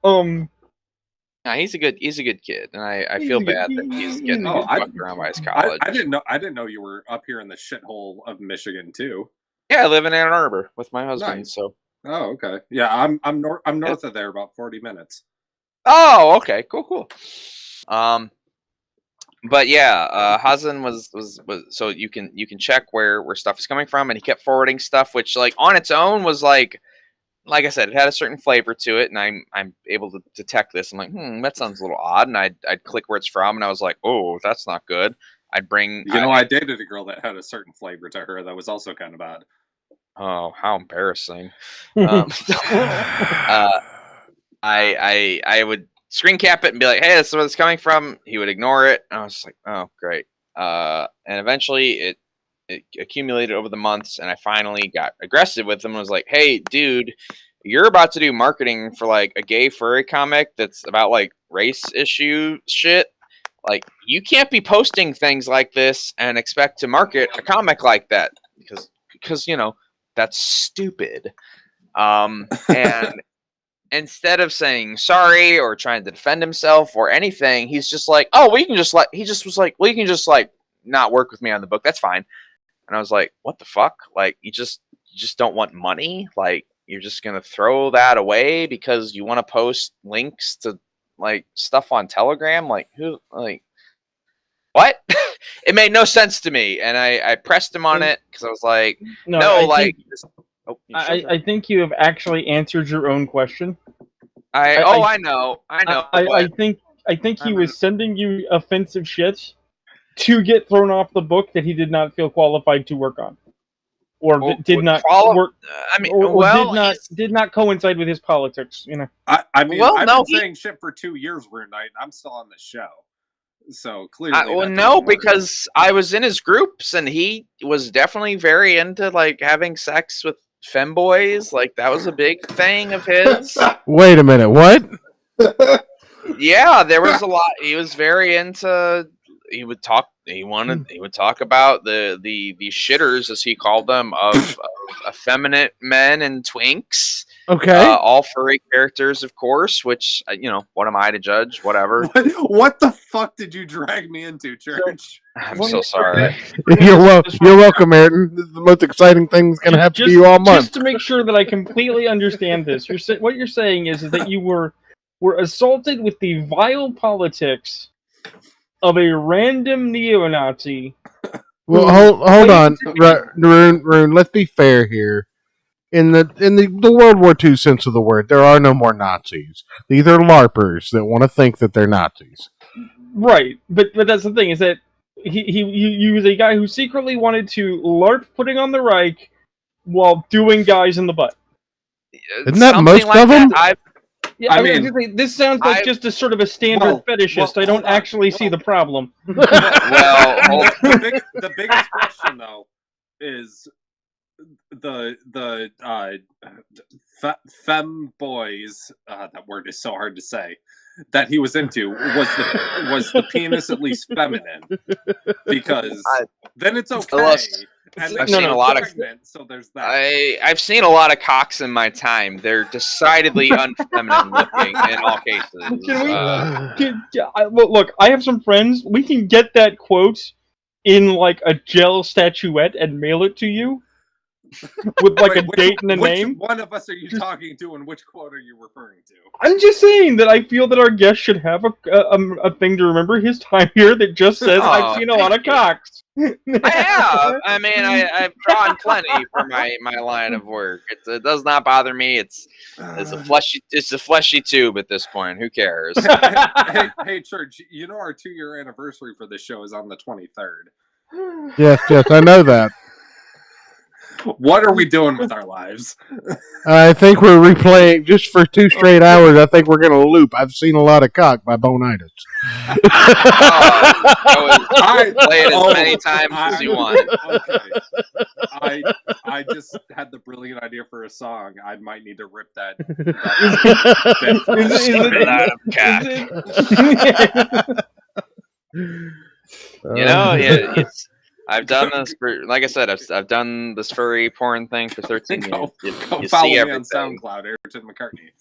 Nah, he's a good kid, and I He's feel a good- bad that he's getting Oh, fucked around by his college. I didn't know you were up here in the shithole of Michigan too. Yeah, I live in Ann Arbor with my husband. Nice. So. Oh, okay. Yeah, I'm north of there, about 40 minutes. Oh, okay, cool. But yeah, Hazen was so you can check where stuff is coming from, and he kept forwarding stuff, which like on its own was like I said, it had a certain flavor to it, and I'm able to detect this. I'm like, that sounds a little odd, and I'd click where it's from, and I was like, oh, that's not good. I'd bring. I dated a girl that had a certain flavor to her that was also kind of odd. Oh, how embarrassing! I would screen cap it and be like, hey, this is where it's coming from. He would ignore it, and I was just like, oh, great. And eventually it accumulated over the months, and I finally got aggressive with him and was like, hey, dude, you're about to do marketing for like a gay furry comic that's about like race issue shit. Like, you can't be posting things like this and expect to market a comic like that because that's stupid. And instead of saying sorry or trying to defend himself or anything, he's just like, oh, well, you can just like, he just was like, well, you can just like not work with me on the book. That's fine. And I was like, what the fuck? Like, you just don't want money? Like, you're just going to throw that away because you want to post links to like stuff on Telegram? Like, who, like, what? It made no sense to me. And I pressed him on it because I was like, I think you have actually answered your own question. I know. I think he was sending you offensive shit to get thrown off the book that he did not feel qualified to work on, or did not work. I mean, or did not coincide with his politics. I've been saying shit for 2 years, RuneKnight, and I'm still on the show. So clearly, because I was in his groups, and he was definitely very into like having sex with femboys. Like, that was a big thing of his. Wait a minute, what? Yeah, there was a lot. He was very into. He would talk. He would talk about the shitters, as he called them, of effeminate men and twinks. Okay. All furry characters, of course. Which what am I to judge? Whatever. What the fuck did you drag me into, Church? I'm so sorry. You're welcome, Ayrton. This is the most exciting thing that's going to happen to you all month. Just to make sure that I completely understand this, what you're saying is that you were assaulted with the vile politics of a random neo-Nazi. Well, hold on, Rune. Let's be fair here. In the World War II sense of the word, there are no more Nazis. These are LARPers that want to think that they're Nazis. Right, but that's the thing, is that he was a guy who secretly wanted to LARP putting on the Reich while doing guys in the butt. Isn't that most of them? Yeah, I mean, this sounds like just a sort of a standard fetishist. I don't actually see the problem. The biggest question though is the femboys. That word is so hard to say. That he was into was the penis at least feminine? Because then it's okay. I've seen a lot of. So there's that. I've seen a lot of cocks in my time. They're decidedly unfeminine looking in all cases. Look, I have some friends. We can get that quote in like a gel statuette and mail it to you with like a date and a name. Which one of us are you talking to, and which quote are you referring to? I'm just saying that I feel that our guest should have a thing to remember his time here that just says, I've seen a lot of cocks. I have. I mean, I've drawn plenty for my line of work. It does not bother me. It's a fleshy tube at this point. Who cares? Hey, Church. Our 2-year anniversary for this show is on the 23rd. Yes, I know that. What are we doing with our lives? I think we're replaying just for 2 straight hours. I think we're going to loop I've Seen a Lot of Cock by Boneitis. Play it as many times as you want. Okay. I just had the brilliant idea for a song. I might need to rip that. I've done this for, like I said, I've done this furry porn thing for 13 years. Go You follow see me everything. on SoundCloud, Ayrton McCartney.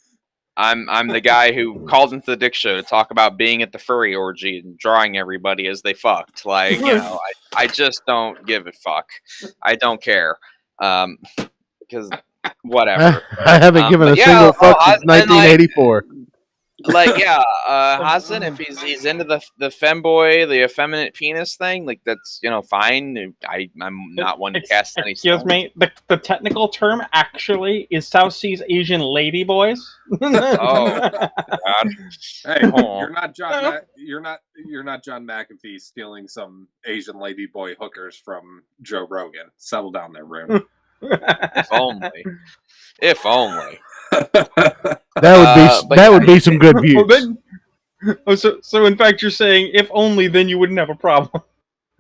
I'm the guy who called into the Dick Show to talk about being at the furry orgy and drawing everybody as they fucked. Like, you know, I just don't give a fuck. I don't care. Because whatever. I haven't given a single fuck since 1984. Like, yeah, Hasan, if he's into the femboy, the effeminate penis thing, like, that's, you know, fine. I'm not one to cast any stones. Excuse me, the technical term actually is South Seas Asian lady boys. Oh, God. Hey, you're not John. You're not John McAfee stealing some Asian lady boy hookers from Joe Rogan. Settle down there, Rune. If only. If only. That would be some good views. So in fact, you're saying if only, then you wouldn't have a problem.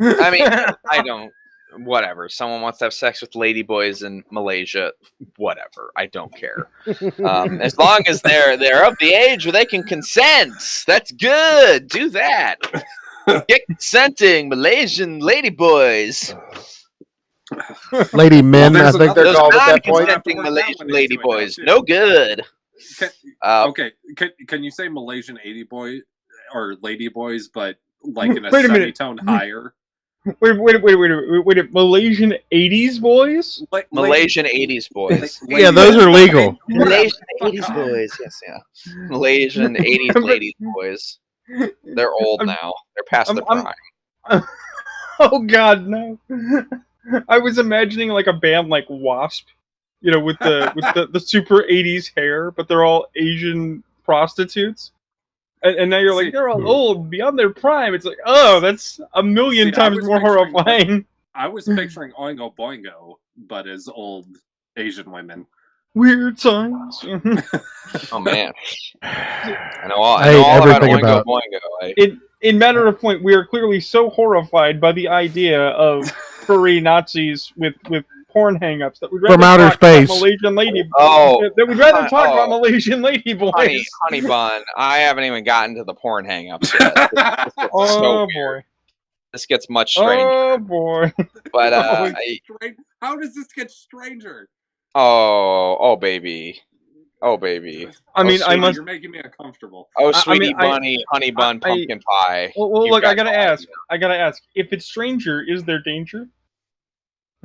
I mean, I don't. Whatever. Someone wants to have sex with ladyboys in Malaysia. Whatever. I don't care. As long as they're of the age where they can consent, that's good. Do that. Get consenting Malaysian ladyboys. Lady men, I think they're called at that point. Non-consenting Malaysian ladyboys. No good. Okay, can you say Malaysian 80 boy or lady boys, but like in a Wait a minute. semitone higher? Wait! Malaysian 80s boys? Malaysian 80s boys. Yeah, those are legal. Malaysian 80s boys. Yes, yeah. Malaysian 80s ladies boys. They're old now. They're past their prime. Oh God, no! I was imagining like a band like Wasp, you know, with the super 80s hair, but they're all Asian prostitutes. And now you're like, they're all old, beyond their prime. It's like, oh, that's a million times more horrifying. I was picturing Oingo Boingo, but as old Asian women. Weird times. Oh, man. I know all about Oingo Boingo. In matter of point, we are clearly so horrified by the idea of furry Nazis with porn hang-ups that we'd rather from outer space. Malaysian lady. That we'd rather talk about Malaysian lady boys. Honey bun, I haven't even gotten to the porn hang-ups yet. This Oh boy, this gets much stranger. Oh boy, but how does this get stranger? Oh baby. Oh baby. I mean, I must. You're making me uncomfortable. Oh, sweetie bunny, honey bun, pumpkin pie. Well, look, I gotta ask. If it's stranger, is there danger?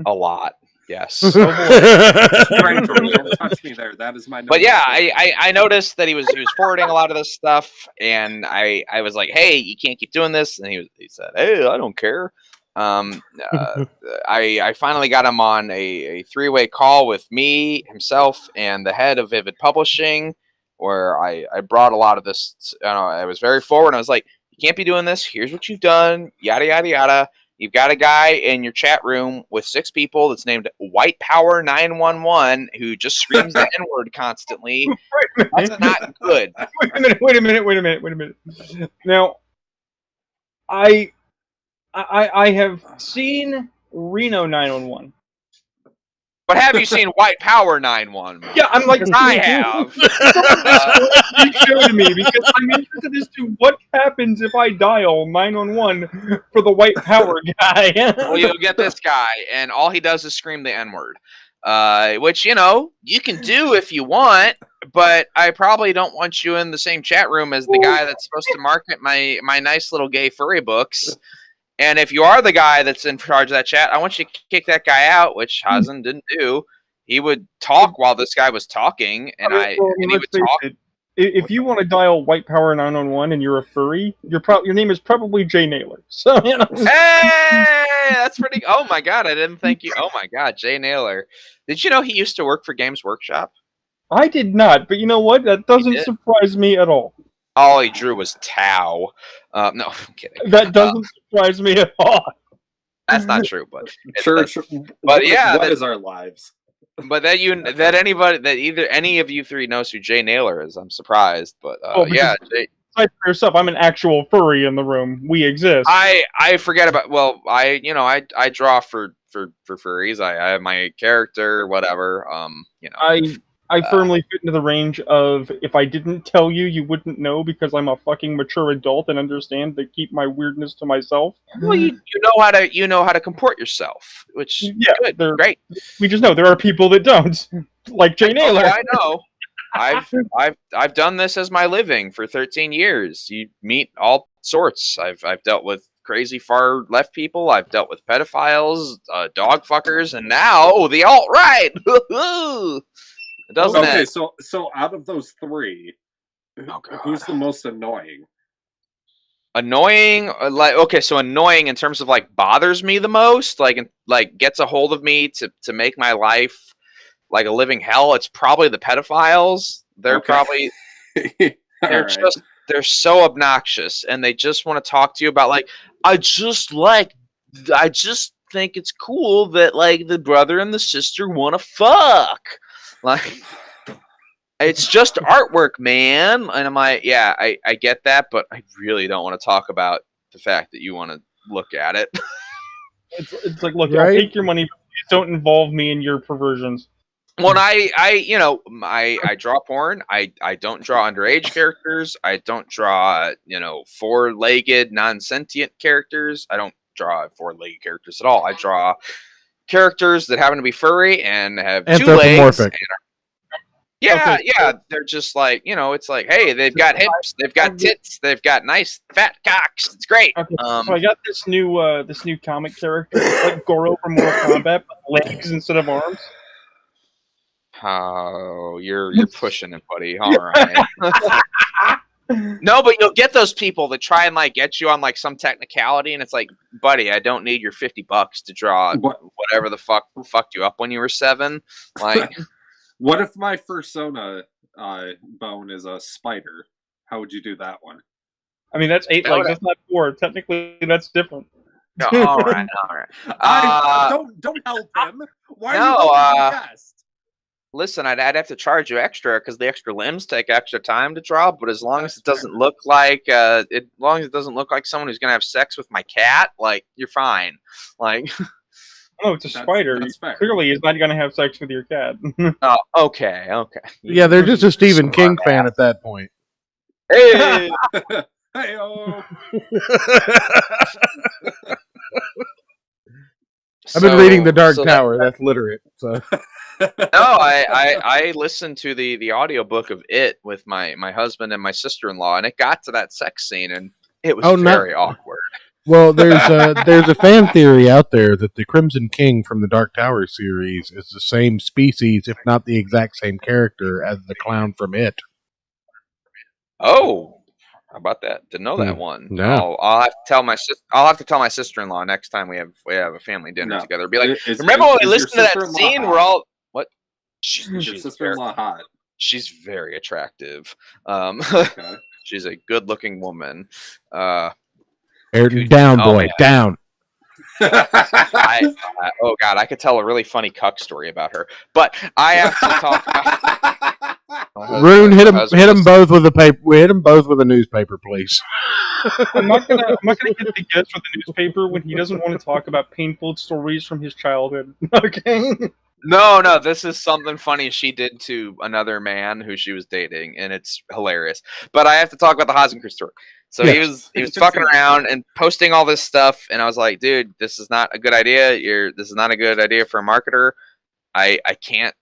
A lot. Yes. Oh boy. Don't touch me there. That is my. But yeah, I noticed that he was forwarding a lot of this stuff, and I was like, hey, you can't keep doing this, and he said, hey, I don't care. I finally got him on a 3-way call with me, himself, and the head of Vivid Publishing, where I brought a lot of this. I was very forward. And I was like, you can't be doing this. Here's what you've done. Yada yada yada. You've got a guy in your chat room with 6 people that's named White Power 911 who just screams the N-word constantly. That's not good. Wait a minute. Now, I have seen Reno 911. But have you seen White Power 911? Yeah, I'm like, I have. Show to me because I'm interested as to what happens if I dial 911 for the White Power guy. Well, you'll get this guy, and all he does is scream the N-word, which you can do if you want. But I probably don't want you in the same chat room as the guy that's supposed to market my nice little gay furry books. And if you are the guy that's in charge of that chat, I want you to kick that guy out, which Hasan didn't do. He would talk while this guy was talking, and he would talk. If you want to dial White Power 911 and you're a furry, your name is probably Jay Naylor. So Hey, that's pretty. Oh my God, I didn't think you. Oh my God, Jay Naylor. Did you know he used to work for Games Workshop? I did not, but you know what? That doesn't surprise me at all. All he drew was Tau. No, I'm kidding. That doesn't surprise me at all. That's not true, but sure. But yeah, what is our lives? But either any of you three knows who Jay Naylor is, I'm surprised. But yeah, Jay. For yourself, I'm an actual furry in the room. We exist. I forget about. Well, I draw for furries. I have my character, whatever. I firmly fit into the range of if I didn't tell you, you wouldn't know because I'm a fucking mature adult and understand to keep my weirdness to myself. Well, you know how to comport yourself, which Yeah, good, great. We just know there are people that don't, like Jay Naylor. I know. I've done this as my living for 13 years. You meet all sorts. I've dealt with crazy far left people. I've dealt with pedophiles, dog fuckers, and now the alt right. It doesn't Okay, end. so out of those three, who's the most annoying? Annoying, so annoying in terms of like bothers me the most, like gets a hold of me to make my life like a living hell. It's probably the pedophiles. They're probably they're so obnoxious, and they just want to talk to you about like I just think it's cool that like the brother and the sister want to fuck. Like, it's just artwork, man. And I'm like, yeah, I get that, but I really don't want to talk about the fact that you want to look at it. It's like, look, I'll take your money, but please don't involve me in your perversions. When I draw porn, I don't draw underage characters. I don't draw, four-legged, non-sentient characters. I don't draw four-legged characters at all. I draw characters that happen to be furry and have two legs. Yeah, they're just like, it's like, hey, they've got hips, they've got tits, they've got nice fat cocks. It's great. Okay, so I got this new comic character, like Goro from Mortal Kombat, with legs instead of arms. Oh, you're pushing it, buddy. All right. No, but you'll get those people that try and like get you on like some technicality, and it's like, buddy, I don't need your $50 to draw whatever the fuck fucked you up when you were 7. Like, what if my fursona bone is a spider? How would you do that one? I mean, that's 8 legs. That's not 4. Technically, that's different. All right. Don't help him. Why no, are you helping the guest? Listen, I'd have to charge you extra because the extra limbs take extra time to draw. But as long as it doesn't look like someone who's gonna have sex with my cat, like you're fine. Like, oh, it's a spider. Clearly, he's not gonna have sex with your cat. Oh, okay. Yeah, they're just a Stephen King fan at that point. Hey, hey-o. I've been reading The Dark Tower. That's literate. So. No, I listened to the audiobook of It with my husband and my sister-in-law, and it got to that sex scene, and it was very awkward. Well, there's a fan theory out there that the Crimson King from the Dark Tower series is the same species, if not the exact same character, as the clown from It. Oh, how about that? Didn't know that one. No. I'll have to tell my sister-in-law next time we have a family dinner together. Be like, remember when we listened to that scene? We're all what? She's sister-in-law hot. She's very attractive. Okay. She's a good-looking woman. Ayrton, down, boy, down. Oh God, I could tell a really funny cuck story about her, but I have to talk about. Rune, hit them both with a paper. Hit them both with a newspaper, please. I'm not gonna hit the guest with a newspaper when he doesn't want to talk about painful stories from his childhood. Okay. No, this is something funny she did to another man who she was dating, and it's hilarious. But I have to talk about the Hasenkreuz story. So he was fucking around and posting all this stuff, and I was like, dude, this is not a good idea. This is not a good idea for a marketer. I can't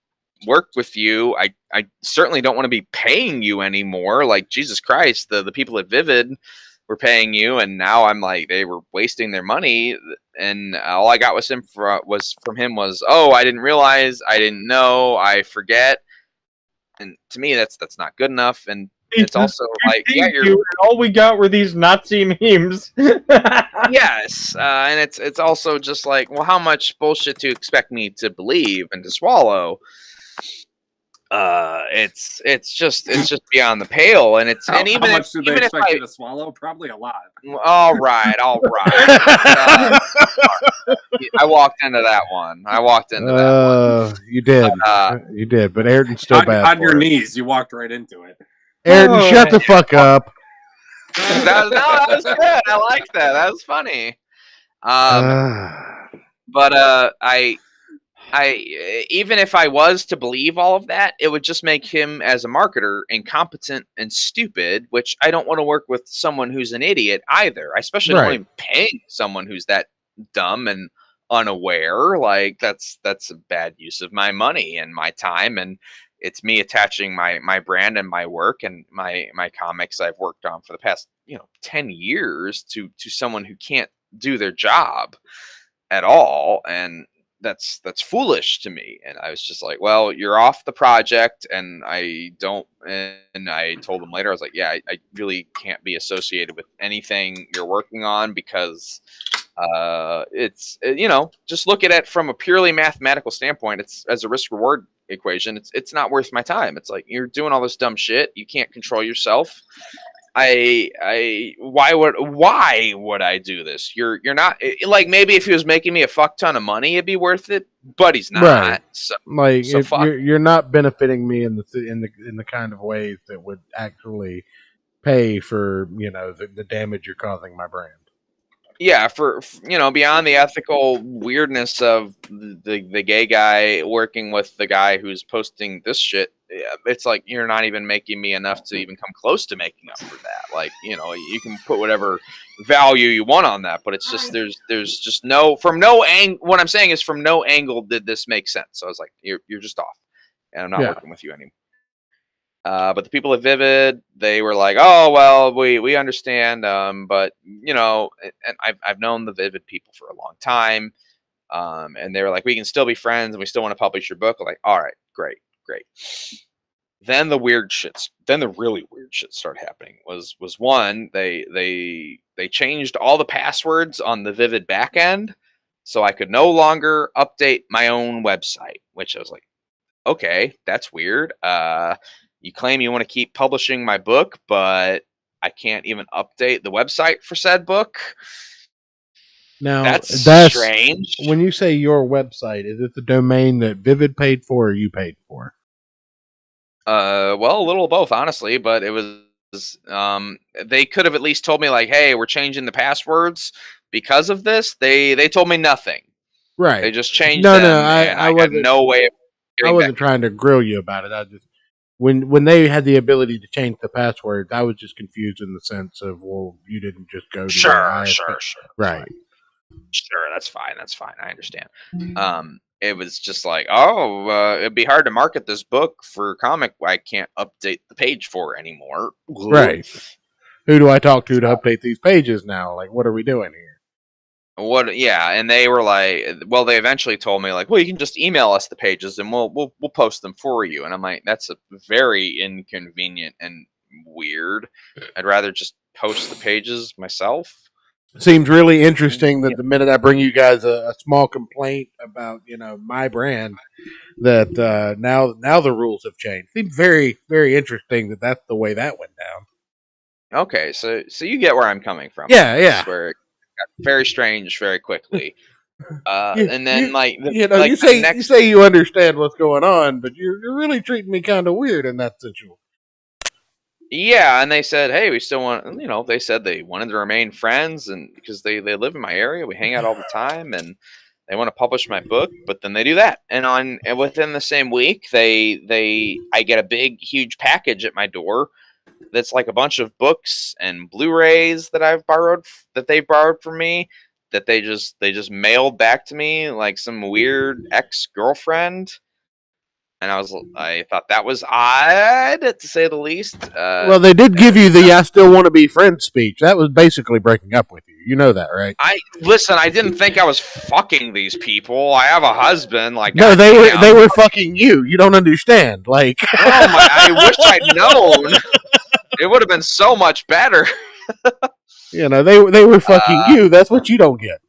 work with you. I certainly don't want to be paying you anymore. Like, Jesus Christ, the people at Vivid were paying you, and now I'm like, they were wasting their money, and all I got from him was, oh, I didn't realize, I didn't know, I forget. And to me, that's not good enough. And it's also like, yeah, all we got were these Nazi memes. Yes, and it's also just like, well, how much bullshit do you expect me to believe and to swallow? It's just beyond the pale, and it's how if much do they expect you to swallow? Probably a lot. All right. I walked into that one. You did, but Ayrton's still bad. On your knees, you walked right into it. Ayrton, shut the fuck up. That was good. I like that. That was funny. But even if I was to believe all of that, it would just make him as a marketer incompetent and stupid, which I don't want to work with someone who's an idiot either. I especially don't want Right. to be paying someone who's that dumb and unaware. Like that's a bad use of my money and my time, and it's me attaching my brand and my work and my comics I've worked on for the past 10 years to someone who can't do their job at all, and that's foolish to me. And I was just like, well, you're off the project, and I don't. And I told him later, I was like, yeah, I really can't be associated with anything you're working on because it's just look at it from a purely mathematical standpoint. It's as a risk reward equation. It's not worth my time. It's like you're doing all this dumb shit. You can't control yourself. Why would I do this? You're not like, maybe if he was making me a fuck ton of money, it'd be worth it, but he's not. Right. So, Like so fuck. you're not benefiting me in the kind of ways that would actually pay for the damage you're causing my brand. Yeah, for beyond the ethical weirdness of the gay guy working with the guy who's posting this shit, it's like you're not even making me enough to even come close to making up for that. Like, you can put whatever value you want on that, but it's just there's just from no angle. What I'm saying is, from no angle did this make sense. So I was like, you're just off, and I'm not working with you anymore. But the people at Vivid, they were like, "Oh well, we understand." But and I've known the Vivid people for a long time, and they were like, "We can still be friends, and we still want to publish your book." I'm like, all right, great. Then the really weird shit started happening. Was one, they changed all the passwords on the Vivid backend, so I could no longer update my own website. Which I was like, okay, that's weird. You claim you want to keep publishing my book, but I can't even update the website for said book. Now, that's strange. When you say your website, is it the domain that Vivid paid for or you paid for? Well, a little of both, honestly, but it was they could have at least told me, like, hey, we're changing the passwords because of this. They told me nothing. Right. They just changed them, and I had no way of I wasn't trying to grill you about it. I just when they had the ability to change the passwords, I was just confused in the sense of, well, you didn't just go to sure. Right. Sure, that's fine. I understand. It was just like, it'd be hard to market this book for comic I can't update the page for anymore. Right. Who do I talk to update these pages now? Like, what are we doing here? What? Yeah, and they were like, well, they eventually told me, like, well, you can just email us the pages and we'll post them for you. And I'm like, that's a very inconvenient and weird. I'd rather just post the pages myself. Seems really interesting that the minute I bring you guys a small complaint about my brand, that now the rules have changed. Seems very, very interesting that that's the way that went down. Okay, so you get where I'm coming from. Yeah. Where it got very strange very quickly. And then you say you understand what's going on, but you're really treating me kind of weird in that situation. Yeah, and they said, hey, we still want, they said they wanted to remain friends, and because they live in my area, we hang out all the time, and they want to publish my book, but then they do that. And within the same week, I get a big, huge package at my door that's like a bunch of books and Blu-rays that they've borrowed from me, that they just mailed back to me like some weird ex-girlfriend. And I thought that was odd, to say the least. Well, they did give you the "I still want to be friends" speech. That was basically breaking up with you. You know that, right? I didn't think I was fucking these people. I have a husband. Like, no, they were fucking you. You don't understand. Like, I wish I'd known. It would have been so much better. They were fucking you. That's what you don't get.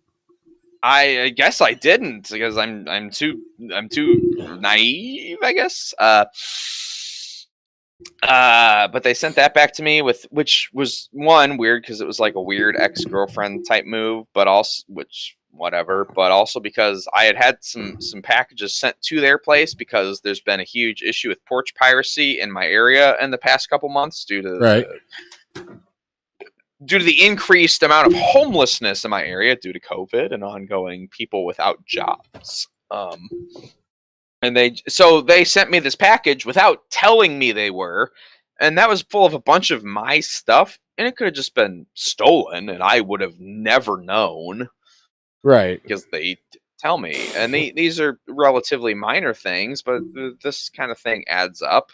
I guess I didn't, because I'm too naive, I guess. But they sent that back to me, which was one weird because it was like a weird ex-girlfriend type move, but also but also because I had some packages sent to their place, because there's been a huge issue with porch piracy in my area in the past couple months due to the increased amount of homelessness in my area due to COVID and ongoing people without jobs. And they sent me this package without telling me they were, and that was full of a bunch of my stuff, and it could have just been stolen, and I would have never known. Right. Because they tell me, and these are relatively minor things, but this kind of thing adds up.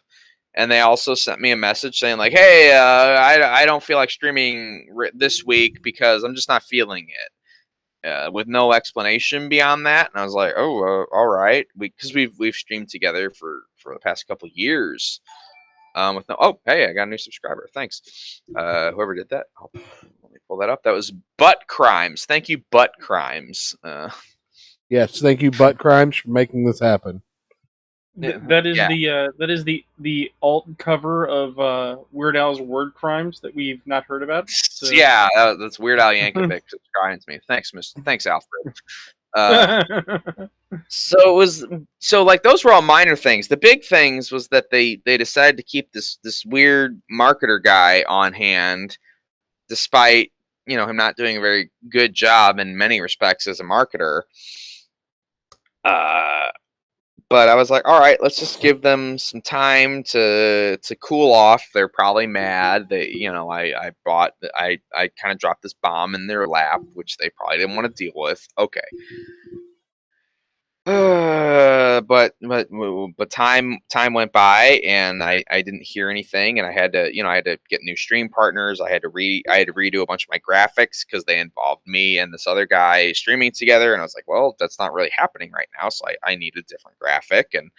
And they also sent me a message saying like, "Hey, I don't feel like streaming this week because I'm just not feeling it," with no explanation beyond that. And I was like, "Oh, all right," because we've streamed together for the past couple of years. With no, oh, hey, I got a new subscriber. Thanks, whoever did that. Oh, let me pull that up. That was Butt Crimes. Thank you, Butt Crimes. Yes, thank you, Butt Crimes, for making this happen. That is the alt cover of Weird Al's Word Crimes that we've not heard about. So. Yeah, that's Weird Al Yankovic subscribing to me. Thanks, Alfred. So like those were all minor things. The big things was that they decided to keep this weird marketer guy on hand, despite him not doing a very good job in many respects as a marketer. But I was like, all right, let's just give them some time to cool off. They're probably mad. I kind of dropped this bomb in their lap, which they probably didn't want to deal with. Okay. But time went by, and I didn't hear anything, and I had to get new stream partners. I had to redo a bunch of my graphics because they involved me and this other guy streaming together, and I was like, well, that's not really happening right now, so I need a different graphic, and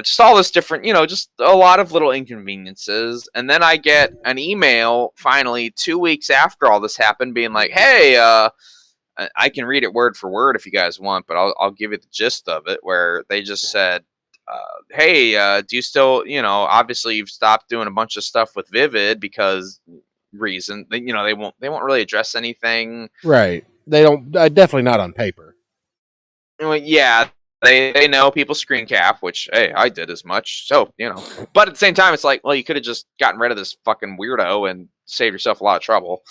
just all this different, just a lot of little inconveniences. And then I get an email finally 2 weeks after all this happened, being like, hey, I can read it word for word if you guys want, but I'll give you the gist of it, where they just said, hey, do you still, obviously you've stopped doing a bunch of stuff with Vivid because reason, they won't really address anything. Right. They don't, definitely not on paper. Yeah, they know people screen cap, which, hey, I did as much. So, but at the same time, it's like, well, you could have just gotten rid of this fucking weirdo and saved yourself a lot of trouble.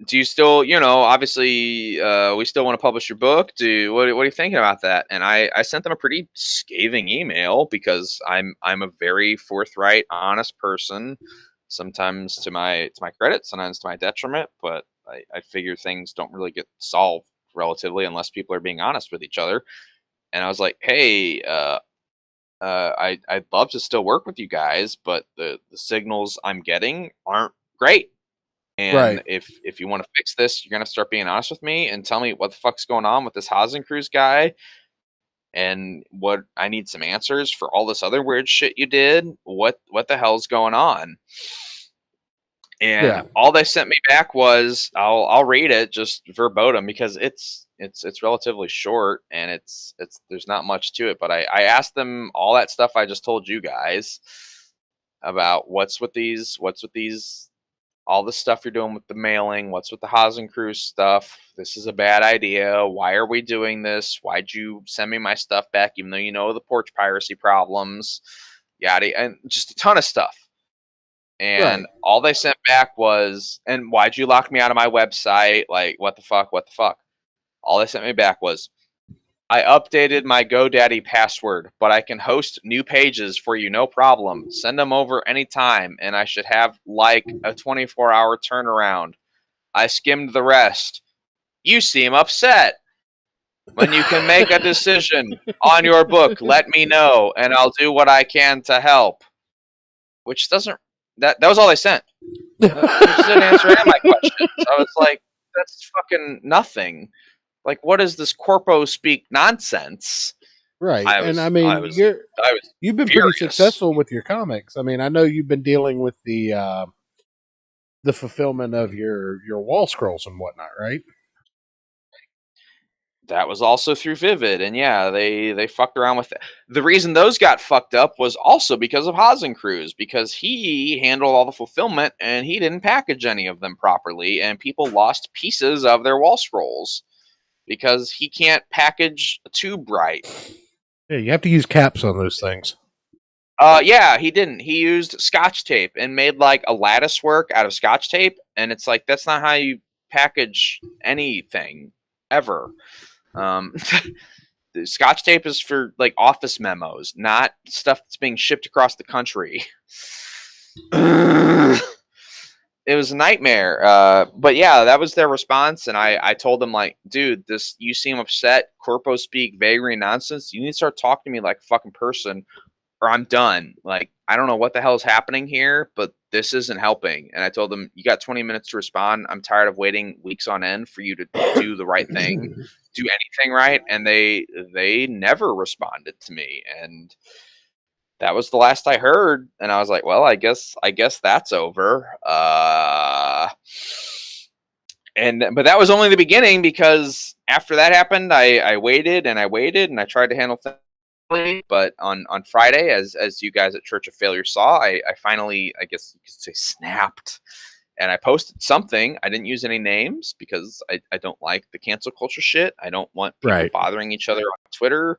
Do you still, obviously, we still want to publish your book. What are you thinking about that? And I sent them a pretty scathing email because I'm a very forthright, honest person. Sometimes to my credit, sometimes to my detriment. But I figure things don't really get solved relatively unless people are being honest with each other. And I was like, hey, I'd love to still work with you guys, but the signals I'm getting aren't great. And right. if you want to fix this, you're going to start being honest with me and tell me what the fuck's going on with this Hasencrews guy, and what I need some answers for all this other weird shit you did. What the hell's going on? And all they sent me back was, I'll read it just verbatim because it's relatively short, and it's there's not much to it. But I asked them all that stuff I just told you guys about what's with these all the stuff you're doing with the mailing, what's with the Hasencrews stuff. This is a bad idea. Why are we doing this? Why'd you send me my stuff back, even though you know the porch piracy problems? Yada, and just a ton of stuff. And all they sent back was, and why'd you lock me out of my website? Like, what the fuck? All they sent me back was, I updated my GoDaddy password, but I can host new pages for you, no problem. Send them over anytime, and I should have like a 24-hour turnaround. I skimmed the rest. You seem upset. When you can make a decision on your book, let me know, and I'll do what I can to help. Which doesn't... That was all they sent. Which didn't answer any of my questions. I was like, that's fucking nothing. Like, what is this corpo speak nonsense? Right. You've been pretty successful with your comics. I mean, I know you've been dealing with the fulfillment of your wall scrolls and whatnot, right? That was also through Vivid, and yeah, they fucked around with it. The reason those got fucked up was also because of Hasencrews, because he handled all the fulfillment and he didn't package any of them properly, and people lost pieces of their wall scrolls because he can't package a tube right. Yeah, you have to use caps on those things. Yeah, he didn't. He used Scotch tape and made like a lattice work out of Scotch tape, and it's like, that's not how you package anything. ever. The Scotch tape is for like office memos, not stuff that's being shipped across the country. It was a nightmare. But yeah, that was their response, and I told them like, dude, this you seem upset, corpo speak, vagary nonsense. You need to start talking to me like a fucking person, or I'm done. Like, I don't know what the hell is happening here, but this isn't helping. And I told them, you got 20 minutes to respond. I'm tired of waiting weeks on end for you to do the right thing, do anything right. And they never responded to me. And that was the last I heard. And I was like, well, I guess that's over. But that was only the beginning, because after that happened, I waited and I waited and I tried to handle things. But on Friday, as you guys at Church of Failure saw, I finally, I guess you could say, snapped, and I posted something. I didn't use any names because I don't like the cancel culture shit. I don't want people bothering each other on Twitter.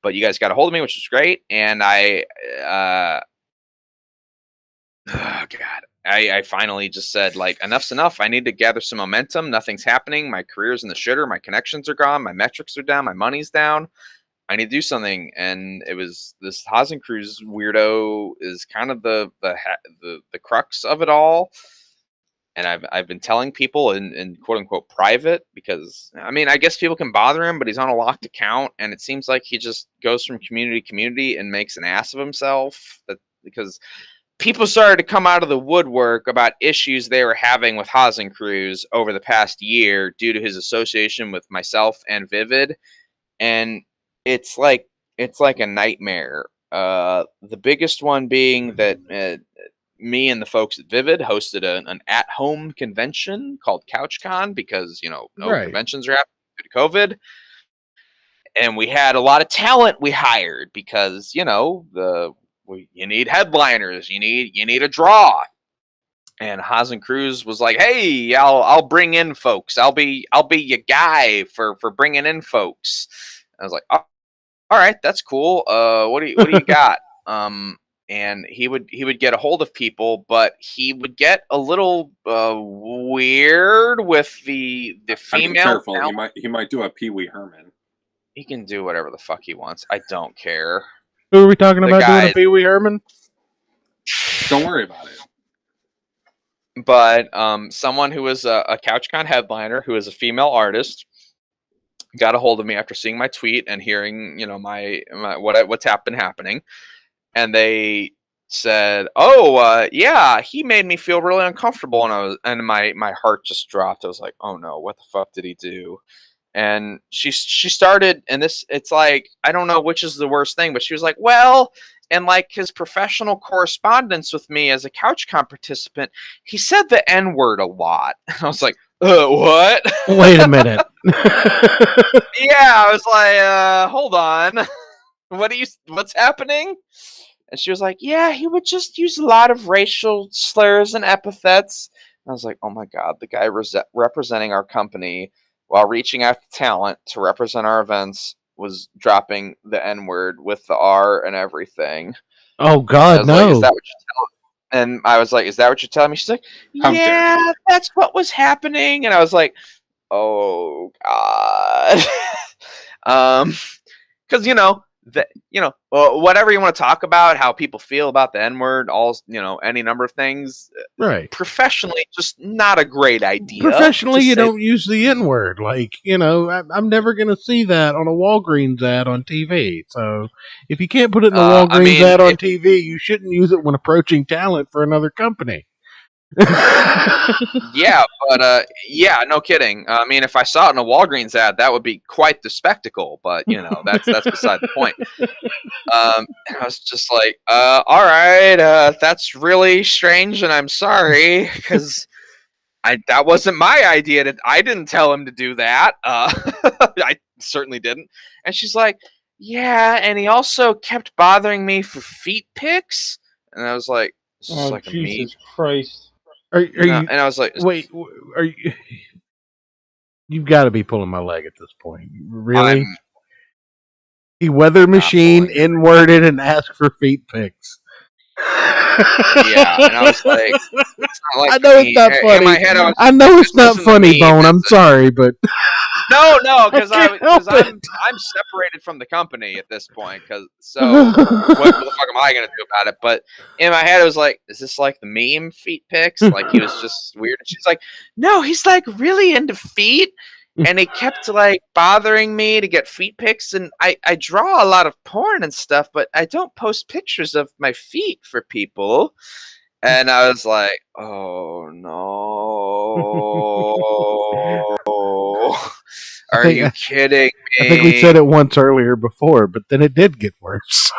But you guys got a hold of me, which was great, and I finally just said, like, enough's enough. I need to gather some momentum. Nothing's happening. My career's in the shitter. My connections are gone. My metrics are down. My money's down. I need to do something. And it was this Hasencruz weirdo is kind of the crux of it all. And I've been telling people in quote unquote private, because I mean, I guess people can bother him, but he's on a locked account, and it seems like he just goes from community to community and makes an ass of himself. Because people started to come out of the woodwork about issues they were having with Hasencruz over the past year due to his association with myself and Vivid, and it's like a nightmare. The biggest one being that me and the folks at Vivid hosted an at-home convention called CouchCon, because no conventions are happening due to COVID, and we had a lot of talent we hired because you need headliners, you need a draw. And Hasencruz was like, "Hey, I'll bring in folks. I'll be your guy for bringing in folks." I was like, "Oh, all right, that's cool. What do you got?" And he would get a hold of people, but he would get a little weird with the female. Be careful. He might do a Pee Wee Herman. He can do whatever the fuck he wants. I don't care. Who are we talking about doing a Pee Wee Herman? Don't worry about it. But someone who was a CouchCon headliner, who is a female artist, got a hold of me after seeing my tweet and hearing my what's happening, and they said, "Oh, yeah, he made me feel really uncomfortable," and my heart just dropped. I was like, "Oh no, what the fuck did he do?" And she started, and it's like, I don't know which is the worst thing, but she was like, "Well, and like his professional correspondence with me as a CouchCon participant, he said the N-word a lot." And I was like, what? Wait a minute. Yeah, I was like, hold on. What's happening? And she was like, yeah, he would just use a lot of racial slurs and epithets. And I was like, oh my God, the guy representing our company while reaching out to talent to represent our events was dropping the N-word with the R and everything. Oh God, no. Like, is that what you're telling me? And I was like, is that what you're telling me? She's like, yeah, that's what was happening. And I was like, oh God. Because whatever you want to talk about, how people feel about the N-word, any number of things. Right. Professionally, just not a great idea. Professionally, you don't use the N-word. Like, I'm never going to see that on a Walgreens ad on TV. So if you can't put it in a Walgreens ad on TV, you shouldn't use it when approaching talent for another company. Yeah, but no kidding. I mean, if I saw it in a Walgreens ad, that would be quite the spectacle. But that's beside the point. I was just like, all right, that's really strange, and I'm sorry, because that wasn't my idea. I didn't tell him to do that. I certainly didn't. And she's like, yeah, and he also kept bothering me for feet pics. And I was like, this is like Jesus Christ. Are you? And I was like, wait, are you? You've got to be pulling my leg at this point. Really? He weather machine N-worded and asked for feet pics. Yeah, and I was like, it's not like I know it's not funny. I know it's not funny, Bone. I'm sorry, but No, because can't help I'm separated from the company at this point. So what the fuck am I gonna do about it? But in my head, it was like, is this like the meme feet pics? Like he was just weird. And she's like, no, he's like really into feet, and he kept like bothering me to get feet pics. And I draw a lot of porn and stuff, but I don't post pictures of my feet for people. And I was like, oh no. Are you kidding me? I think we said it once earlier before, but then it did get worse.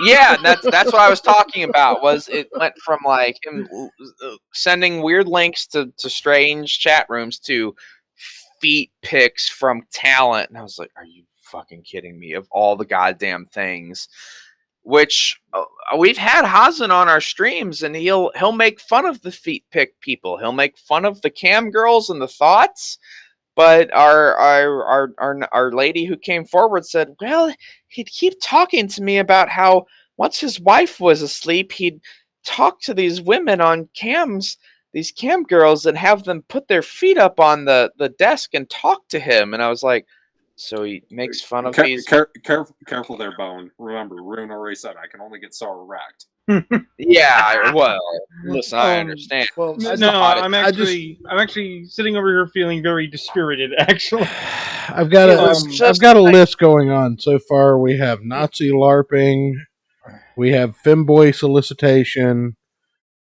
Yeah, that's what I was talking about. Was it went from like him sending weird links to strange chat rooms to feet pics from talent, and I was like, are you fucking kidding me? Of all the goddamn things, which we've had Hazen on our streams, and he'll make fun of the feet pic people. He'll make fun of the cam girls and the thoughts. But our lady who came forward said, well, he'd keep talking to me about how once his wife was asleep, he'd talk to these women on cams, these cam girls, and have them put their feet up on the desk and talk to him. And I was like, so he makes fun of these. Careful there, Bone. Remember, Rune already said I can only get so erect. Yeah, well, listen, I understand. Well, I'm actually sitting over here feeling very dispirited. Actually, I've got a list going on so far. We have Nazi LARPing, we have femboy solicitation,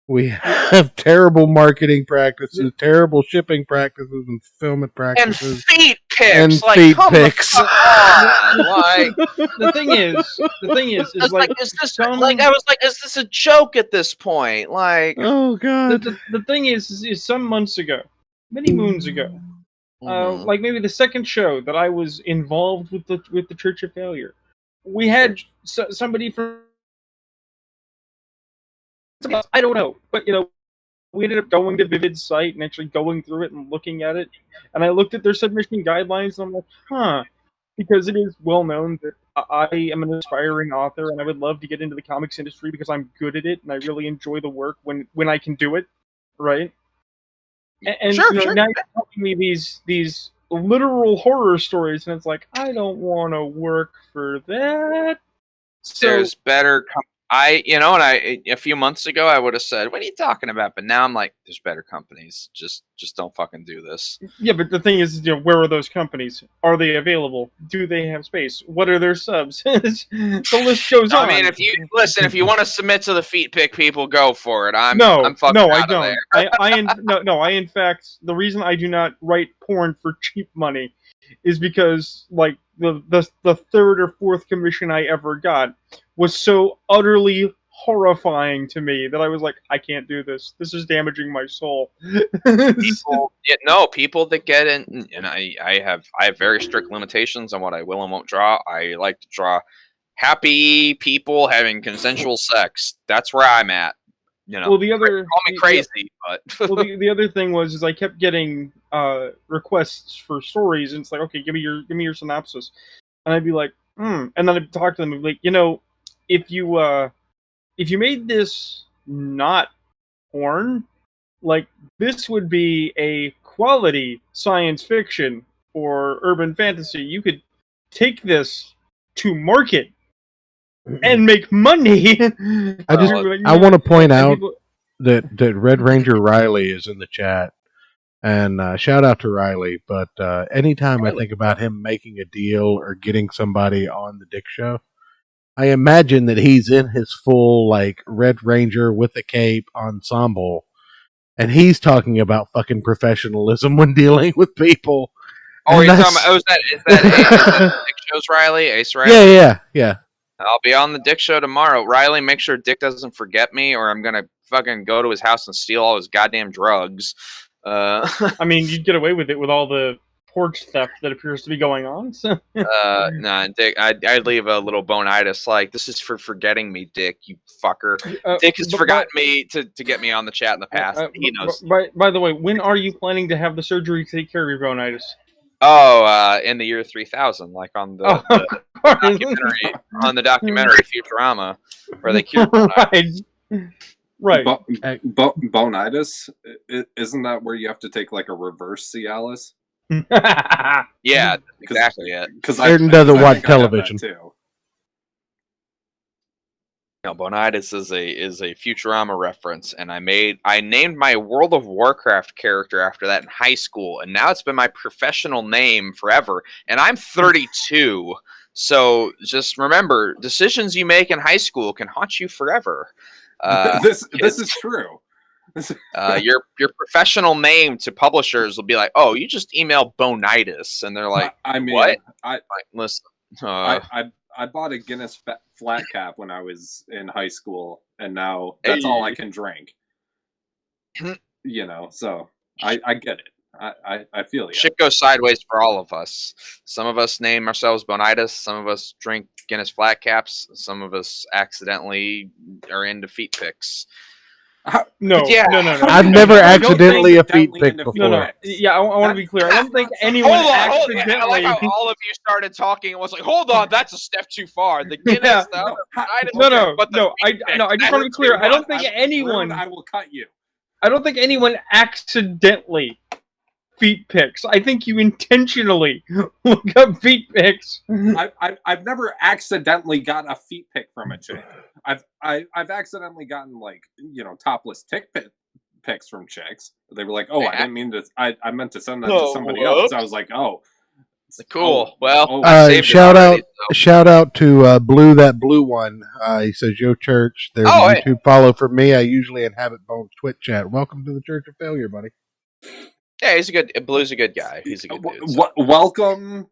we have terrible marketing practices, terrible shipping practices, and fulfillment practices, and feet pics, and like, feet come pics. The fuck on. Like, the thing is like, is this like, I was like, is this a joke at this point? Like, oh god. The thing is some months ago, many moons ago, like maybe the second show that I was involved with the Church of Failure, we had somebody from, I don't know, but we ended up going to Vivid's site and actually going through it and looking at it, and I looked at their submission guidelines and I'm like, huh, because it is well known that I am an aspiring author and I would love to get into the comics industry because I'm good at it and I really enjoy the work when I can do it, right? And sure. Now you're telling me these literal horror stories, and it's like, I don't want to work for that. So, there's better. A few months ago I would have said, "What are you talking about?" But now I'm like, "There's better companies. Just don't fucking do this." Yeah, but the thing is, where are those companies? Are they available? Do they have space? What are their subs? The list goes on. I mean, if you want to submit to the feet pick people, go for it. I'm fucking no, out I don't. I in fact, the reason I do not write porn for cheap money is because, like, the third or fourth commission I ever got was so utterly horrifying to me that I was like, I can't do this. This is damaging my soul. People that get in, and I have very strict limitations on what I will and won't draw. I like to draw happy people having consensual sex. That's where I'm at. Well, the other call me crazy, but the other thing was I kept getting requests for stories, and it's like, okay, give me your synopsis, and I'd be like, and then I'd talk to them and be like, if you made this not porn, like, this would be a quality science fiction or urban fantasy. You could take this to market and make money. I want to point out that Red Ranger Riley is in the chat, and shout out to Riley. But anytime I think about him making a deal or getting somebody on the Dick Show, I imagine that he's in his full, like, Red Ranger with a cape ensemble, and he's talking about fucking professionalism when dealing with people. Oh, you're talking about, is that Dick Show's Riley? Ace Riley? Yeah. I'll be on the Dick Show tomorrow. Riley, make sure Dick doesn't forget me, or I'm gonna fucking go to his house and steal all his goddamn drugs. I mean, you'd get away with it with all the porch theft that appears to be going on. So. Nah, Dick, I'd leave a little Boneitis like, this is for forgetting me, Dick, you fucker. Dick has forgotten me to get me on the chat in the past. He knows. By the way, when are you planning to have the surgery to take care of your Boneitis? Oh, in the year 3000, like on the documentary Futurama, where they cured Right. Boneitis, isn't that where you have to take like a reverse Cialis? Yeah, exactly it. Because Ayrton doesn't watch television. Too. Boneitis is a Futurama reference, and I named my World of Warcraft character after that in high school, and now it's been my professional name forever. And I'm 32, so just remember, decisions you make in high school can haunt you forever. This is true. Your professional name to publishers will be like, "Oh, you just emailed Boneitis," and they're like, "What?" Listen, I bought a Guinness flat cap when I was in high school, and now that's all I can drink. So I get it. I feel you. Shit goes sideways for all of us. Some of us name ourselves Boneitis. Some of us drink Guinness flat caps. Some of us accidentally are into feet pics. No. I've never accidentally a feet pic before. No. Yeah, I want to be clear. I don't think anyone accidentally. I like how all of you started talking and was like, "Hold on, that's a step too far." The Guinness, No. I just want to be clear. I don't think anyone. I will cut you. I don't think anyone accidentally feet pics. I think you intentionally look up feet pics. I've never accidentally gotten a feet pic from a chick. I've accidentally gotten topless pics from chicks. They were like, "Oh, I didn't mean to. I meant to send that to somebody else." I was like, "Oh, cool." Well, shout out to Blue, that blue one. He says, "Yo, church." There's a YouTube follow for me. I usually inhabit Bones Twitch chat. Welcome to the Church of Failure, buddy. Yeah, he's a good. Blue's a good guy. He's a good dude. So. Welcome.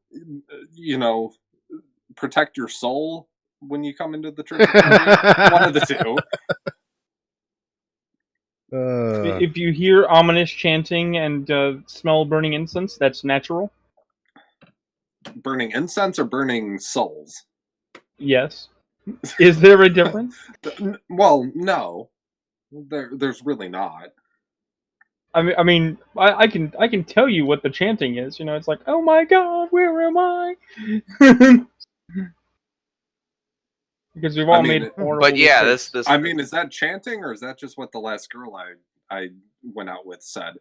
Protect your soul when you come into the Church of Failure. One of the two. If you hear ominous chanting and smell burning incense, that's natural. Burning incense or burning souls? Yes. Is there a difference? Well, no. There's really not. I mean, I can tell you what the chanting is. It's like, "Oh my God, where am I?" Because we've all made horrible mistakes. this. I mean, is that chanting or is that just what the last girl I went out with said?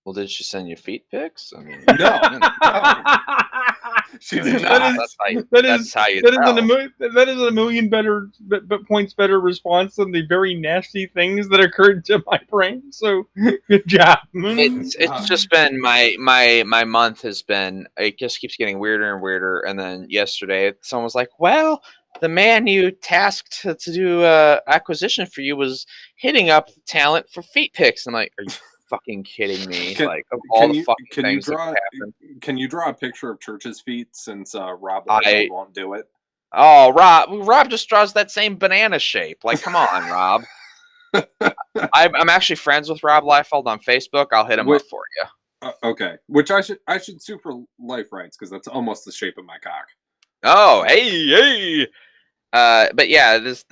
Well, did she send you feet pics? I mean, no. She did not. That is a million points better response than the very nasty things that occurred to my brain. So good job. It's just been my month has been, it just keeps getting weirder and weirder. And then yesterday, someone was like, "Well, the man you tasked to do acquisition for you was hitting up talent for feet pics." I'm like, "Are you fucking kidding me?" Can you draw a picture of Church's feet since Rob won't do it? Oh, Rob just draws that same banana shape. Like, come on, Rob. I'm actually friends with Rob Liefeld on Facebook. I'll hit him up for you. Okay, which I should sue for life rights because that's almost the shape of my cock. Oh, hey. But yeah, this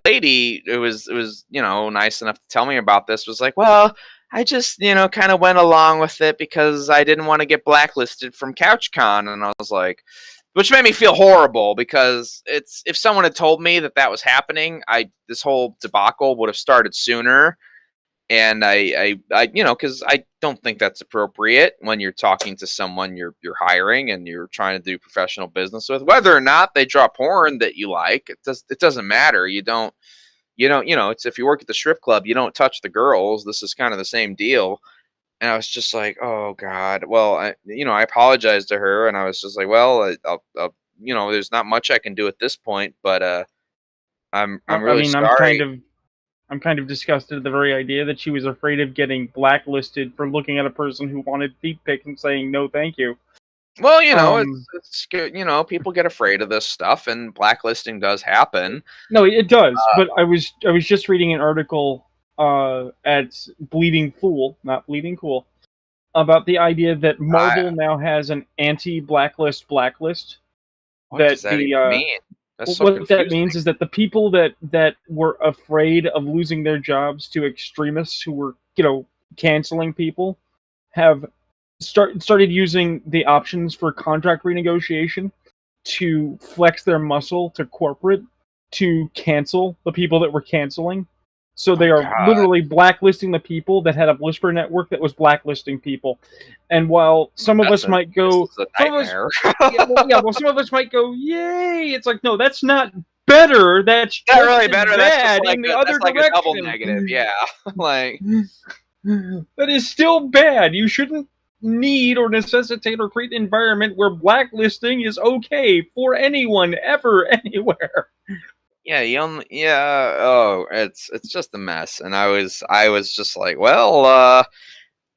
lady who was nice enough to tell me about this was like, "Well, I just, kind of went along with it because I didn't want to get blacklisted from CouchCon." And I was like, which made me feel horrible because if someone had told me that was happening, this whole debacle would have started sooner. And I because I don't think that's appropriate when you're talking to someone you're hiring and you're trying to do professional business with, whether or not they draw porn that you like. It doesn't matter. You don't, it's if you work at the strip club, you don't touch the girls. This is kind of the same deal. And I was just like, oh God. Well, I apologized to her, and I was just like, well, I'll there's not much I can do at this point, but I'm really sorry. I'm kind of disgusted at the very idea that she was afraid of getting blacklisted for looking at a person who wanted feet pics and saying no, thank you. Well, it's good. People get afraid of this stuff, and blacklisting does happen. No, it does. But I was just reading an article at Bleeding Fool, not Bleeding Cool, about the idea that Marvel now has an anti-blacklist. What does that even mean? What that means is that the people that were afraid of losing their jobs to extremists who were, canceling people have started using the options for contract renegotiation to flex their muscle to corporate to cancel the people that were canceling. So they Oh are God, literally blacklisting the people that had a whisper network that was blacklisting people. And while some of us might this go, is a some of us, nightmare. well, some of us might go, yay! It's like, no, that's not better. That's Not just really as better. bad in the other That's like a double direction. negative. Yeah, like That is still bad. You shouldn't need or necessitate or create an environment where blacklisting is okay for anyone ever anywhere. yeah, you only yeah. Oh, it's just a mess. And I was just like, well,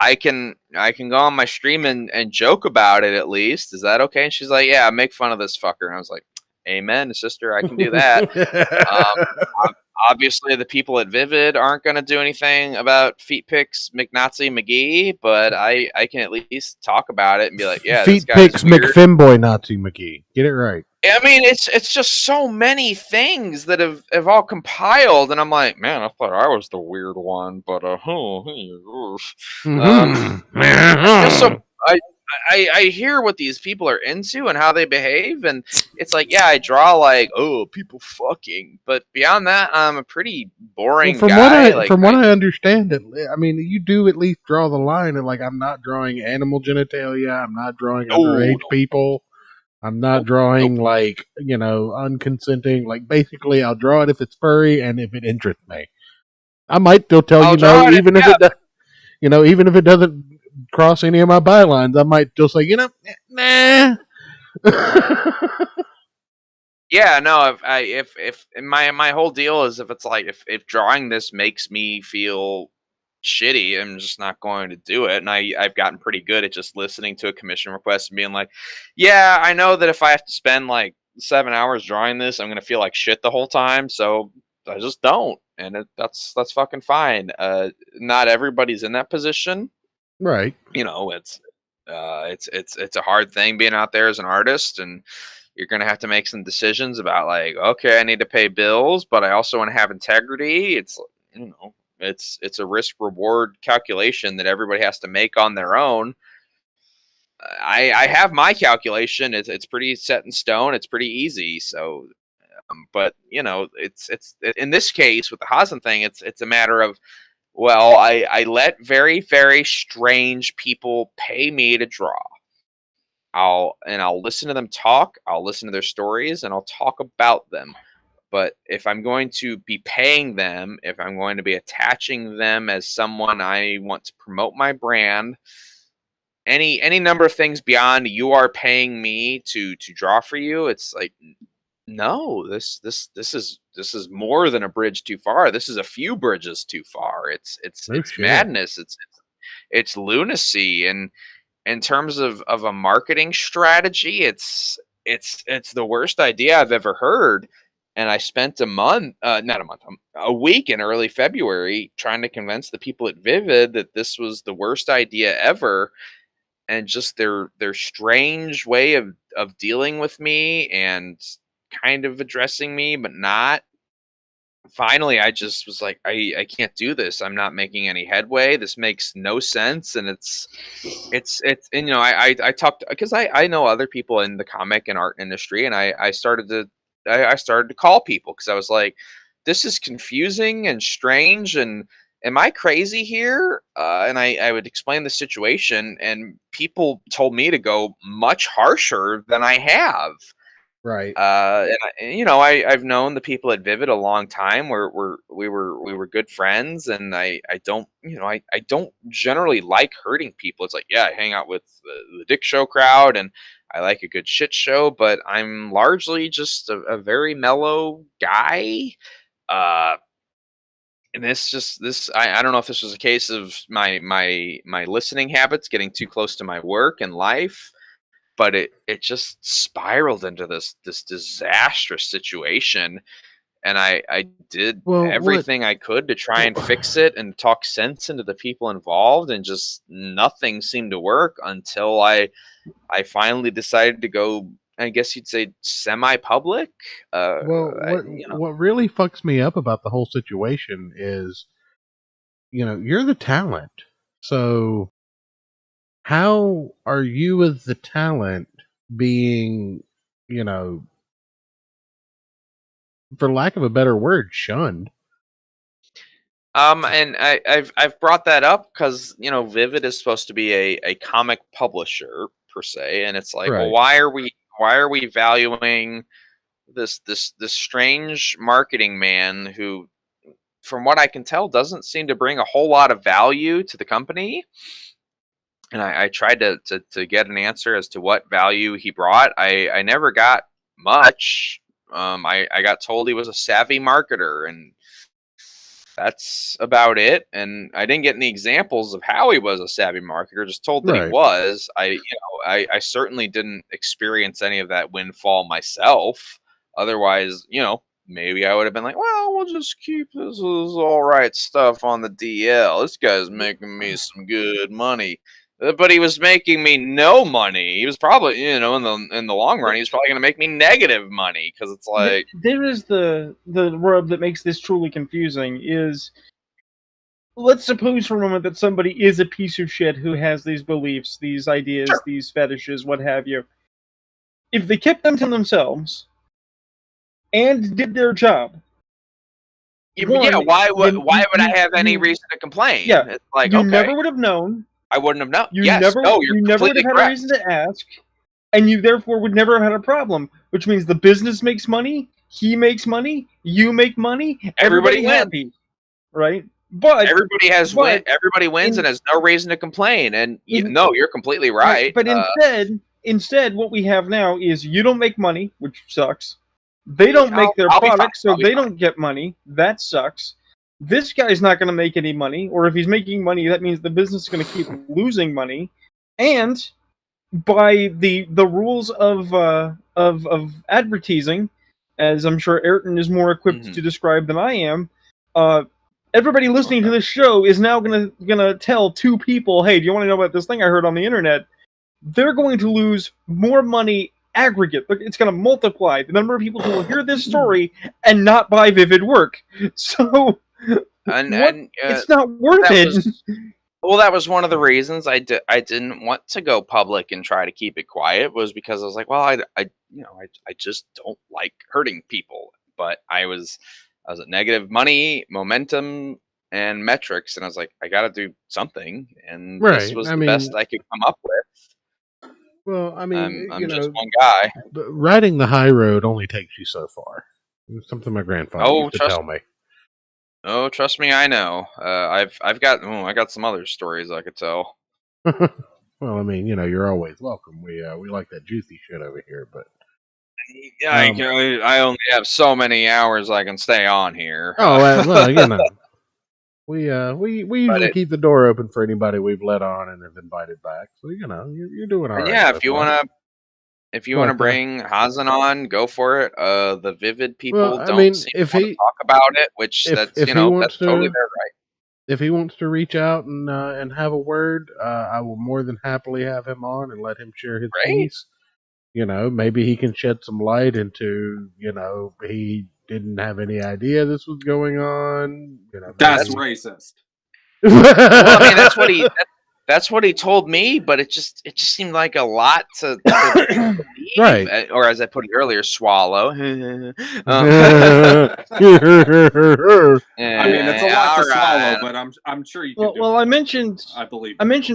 I can go on my stream and joke about it at least. Is that okay? And she's like, yeah, make fun of this fucker. And I was like, amen, sister. I can do that. Um, obviously, the people at Vivid aren't going to do anything about Feet Picks McNazi McGee, but I can at least talk about it and be like, yeah, this Feet guy is picks weird. McFimboy Nazi McGee. Get it right. I mean, it's just so many things that have all compiled, and I'm like, man, I thought I was the weird one, but it's just so I hear what these people are into and how they behave, and it's like, yeah, I draw like, oh, people fucking, but beyond that, I'm a pretty Well, boring from what guy. I from what I understand, I mean, you do at least draw the line, and like, I'm not drawing animal genitalia. I'm not drawing underage no, people. I'm not nope, nope. drawing like unconsenting. Like, basically, I'll draw it if it's furry and if it interests me. I might still tell I'll draw it. even if Yeah, even if it doesn't cross any of my bylines, I might still say, nah. yeah. No, if my whole deal is if it's like if drawing this makes me feel shitty, I'm just not going to do it. And I've gotten pretty good at just listening to a commission request and being like, yeah, I know that if I have to spend like 7 hours drawing this, I'm gonna feel like shit the whole time. So I just don't, and that's fucking fine. Not everybody's in that position. Right. It's a hard thing being out there as an artist, and you're gonna have to make some decisions about like, okay, I need to pay bills, but I also want to have integrity. It's a risk reward calculation that everybody has to make on their own. I have my calculation. It's pretty set in stone. It's pretty easy. So, but it's in this case with the Hazen thing, it's a matter of, well, I let very, very strange people pay me to draw. I'll listen to them talk, I'll listen to their stories, and I'll talk about them. But if I'm going to be paying them, if I'm going to be attaching them as someone I want to promote my brand, any number of things beyond you are paying me to draw for you, it's like, no, this is more than a bridge too far. This is a few bridges too far. No It's shit. madness. It's lunacy. And in terms of a marketing strategy, it's the worst idea I've ever heard. And I spent not a month, a week in early February trying to convince the people at Vivid that this was the worst idea ever, and just their strange way of dealing with me and kind of addressing me, but not. Finally, I just was like, I can't do this. I'm not making any headway. This makes no sense, and it's and I talked because I know other people in the comic and art industry, and I started to call people because I was like, this is confusing and strange, and am I crazy here? And I would explain the situation, and people told me to go much harsher than I have. Right. I've known the people at Vivid a long time. We were good friends, and I don't I don't generally like hurting people. It's like, yeah, I hang out with the Dick Show crowd, and I like a good shit show, but I'm largely just a very mellow guy. Uh, and I don't know if this was a case of my listening habits getting too close to my work and life, but it just spiraled into this disastrous situation, and I did Well, what? everything I could to try and fix it and talk sense into the people involved, and just nothing seemed to work until I finally decided to go, I guess you'd say, semi-public. Well, I, what really fucks me up about the whole situation is, you're the talent. So how are you as the talent being, you know, for lack of a better word, shunned? And I've brought that up because Vivid is supposed to be a comic publisher per se, and it's like, well, Right. why are we valuing this strange marketing man who, from what I can tell, doesn't seem to bring a whole lot of value to the company? And I tried to get an answer as to what value he brought. I never got much. I got told he was a savvy marketer, and that's about it. And I didn't get any examples of how he was a savvy marketer. Just told that he Right. was. I certainly didn't experience any of that windfall myself. Otherwise, maybe I would have been like, well, we'll just keep this as all right stuff on the DL. This guy's making me some good money. But he was making me no money. He was probably, in the long run, he was probably going to make me negative money because it's like, there is the rub that makes this truly confusing. Is, let's suppose for a moment that somebody is a piece of shit who has these beliefs, these ideas, Sure. these fetishes, what have you. If they kept them to themselves and did their job, why would I have any reason to complain? Yeah, it's like, you okay, never would have known. I wouldn't have known. You Yes, never, no, you're you never would completely have had a correct. reason to ask, and you therefore would never have had a problem. Which means the business makes money, he makes money, you make money, Everybody wins. happy, right? But everybody wins and has no reason to complain. And you're completely right. But instead, what we have now is you don't make money, which sucks. They don't make their product, so they don't get money. That sucks. This guy's not going to make any money, or if he's making money, that means the business is going to keep losing money. And by the rules of advertising, as I'm sure Ayrton is more equipped to describe than I am, everybody listening to this show is now gonna tell two people, hey, do you want to know about this thing I heard on the internet? They're going to lose more money aggregate. It's going to multiply the number of people who will hear this story and not buy Vivid work. So it's not worth it. Well, that was one of the reasons I didn't want to go public and try to keep it quiet, was because I was like, well, I just don't like hurting people. But I was at negative money, momentum, and metrics, and I was like, I got to do something, and this was the best I could come up with. Well, I mean, I'm just one guy. Riding the high road only takes you so far. It's something my grandfather used to tell me. Oh, trust me, I know. I got some other stories I could tell. Well, I mean, you're always welcome. We like that juicy shit over here, but yeah, I only have so many hours I can stay on here. Oh, well, we usually keep the door open for anybody we've let on and have invited back. So you're doing all right. Yeah, if you wanna bring Hazen on, go for it. The Vivid people don't seem to want to talk about it, which that's totally their right. If he wants to reach out and have a word, I will more than happily have him on and let him share his piece. Maybe he can shed some light into, he didn't have any idea this was going on. That's racist. Well, I mean, that's what he told me, but it just seemed like a lot to believe, right? Or as I put it earlier, swallow. I mean, it's a lot to swallow, but I'm sure you can. Well, I mentioned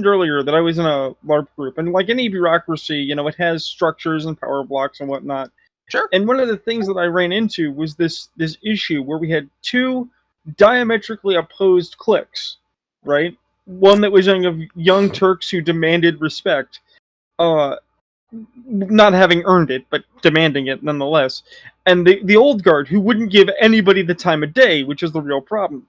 earlier that I was in a LARP group, and like any bureaucracy, it has structures and power blocks and whatnot. Sure. And one of the things that I ran into was this issue where we had two diametrically opposed cliques, right? One that was young Turks who demanded respect, not having earned it, but demanding it nonetheless. And the old guard who wouldn't give anybody the time of day, which is the real problem.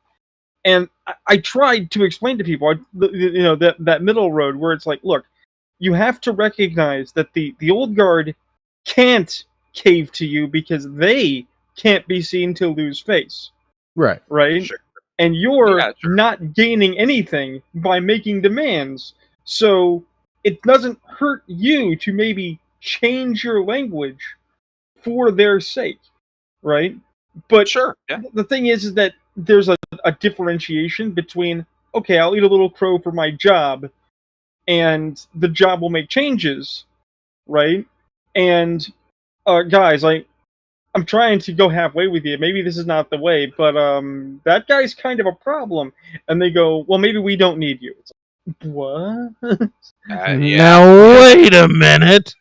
And I tried to explain to people, that middle road where it's like, look, you have to recognize that the old guard can't cave to you because they can't be seen to lose face. Right. Right? Sure. And you're not gaining anything by making demands. So it doesn't hurt you to maybe change your language for their sake. Right? But sure, yeah. The thing is that there's a differentiation between, okay, I'll eat a little crow for my job, and the job will make changes, right? And guys, I'm trying to go halfway with you. Maybe this is not the way, but that guy's kind of a problem. And they go, well, maybe we don't need you. It's like, what? Yeah. Now wait a minute.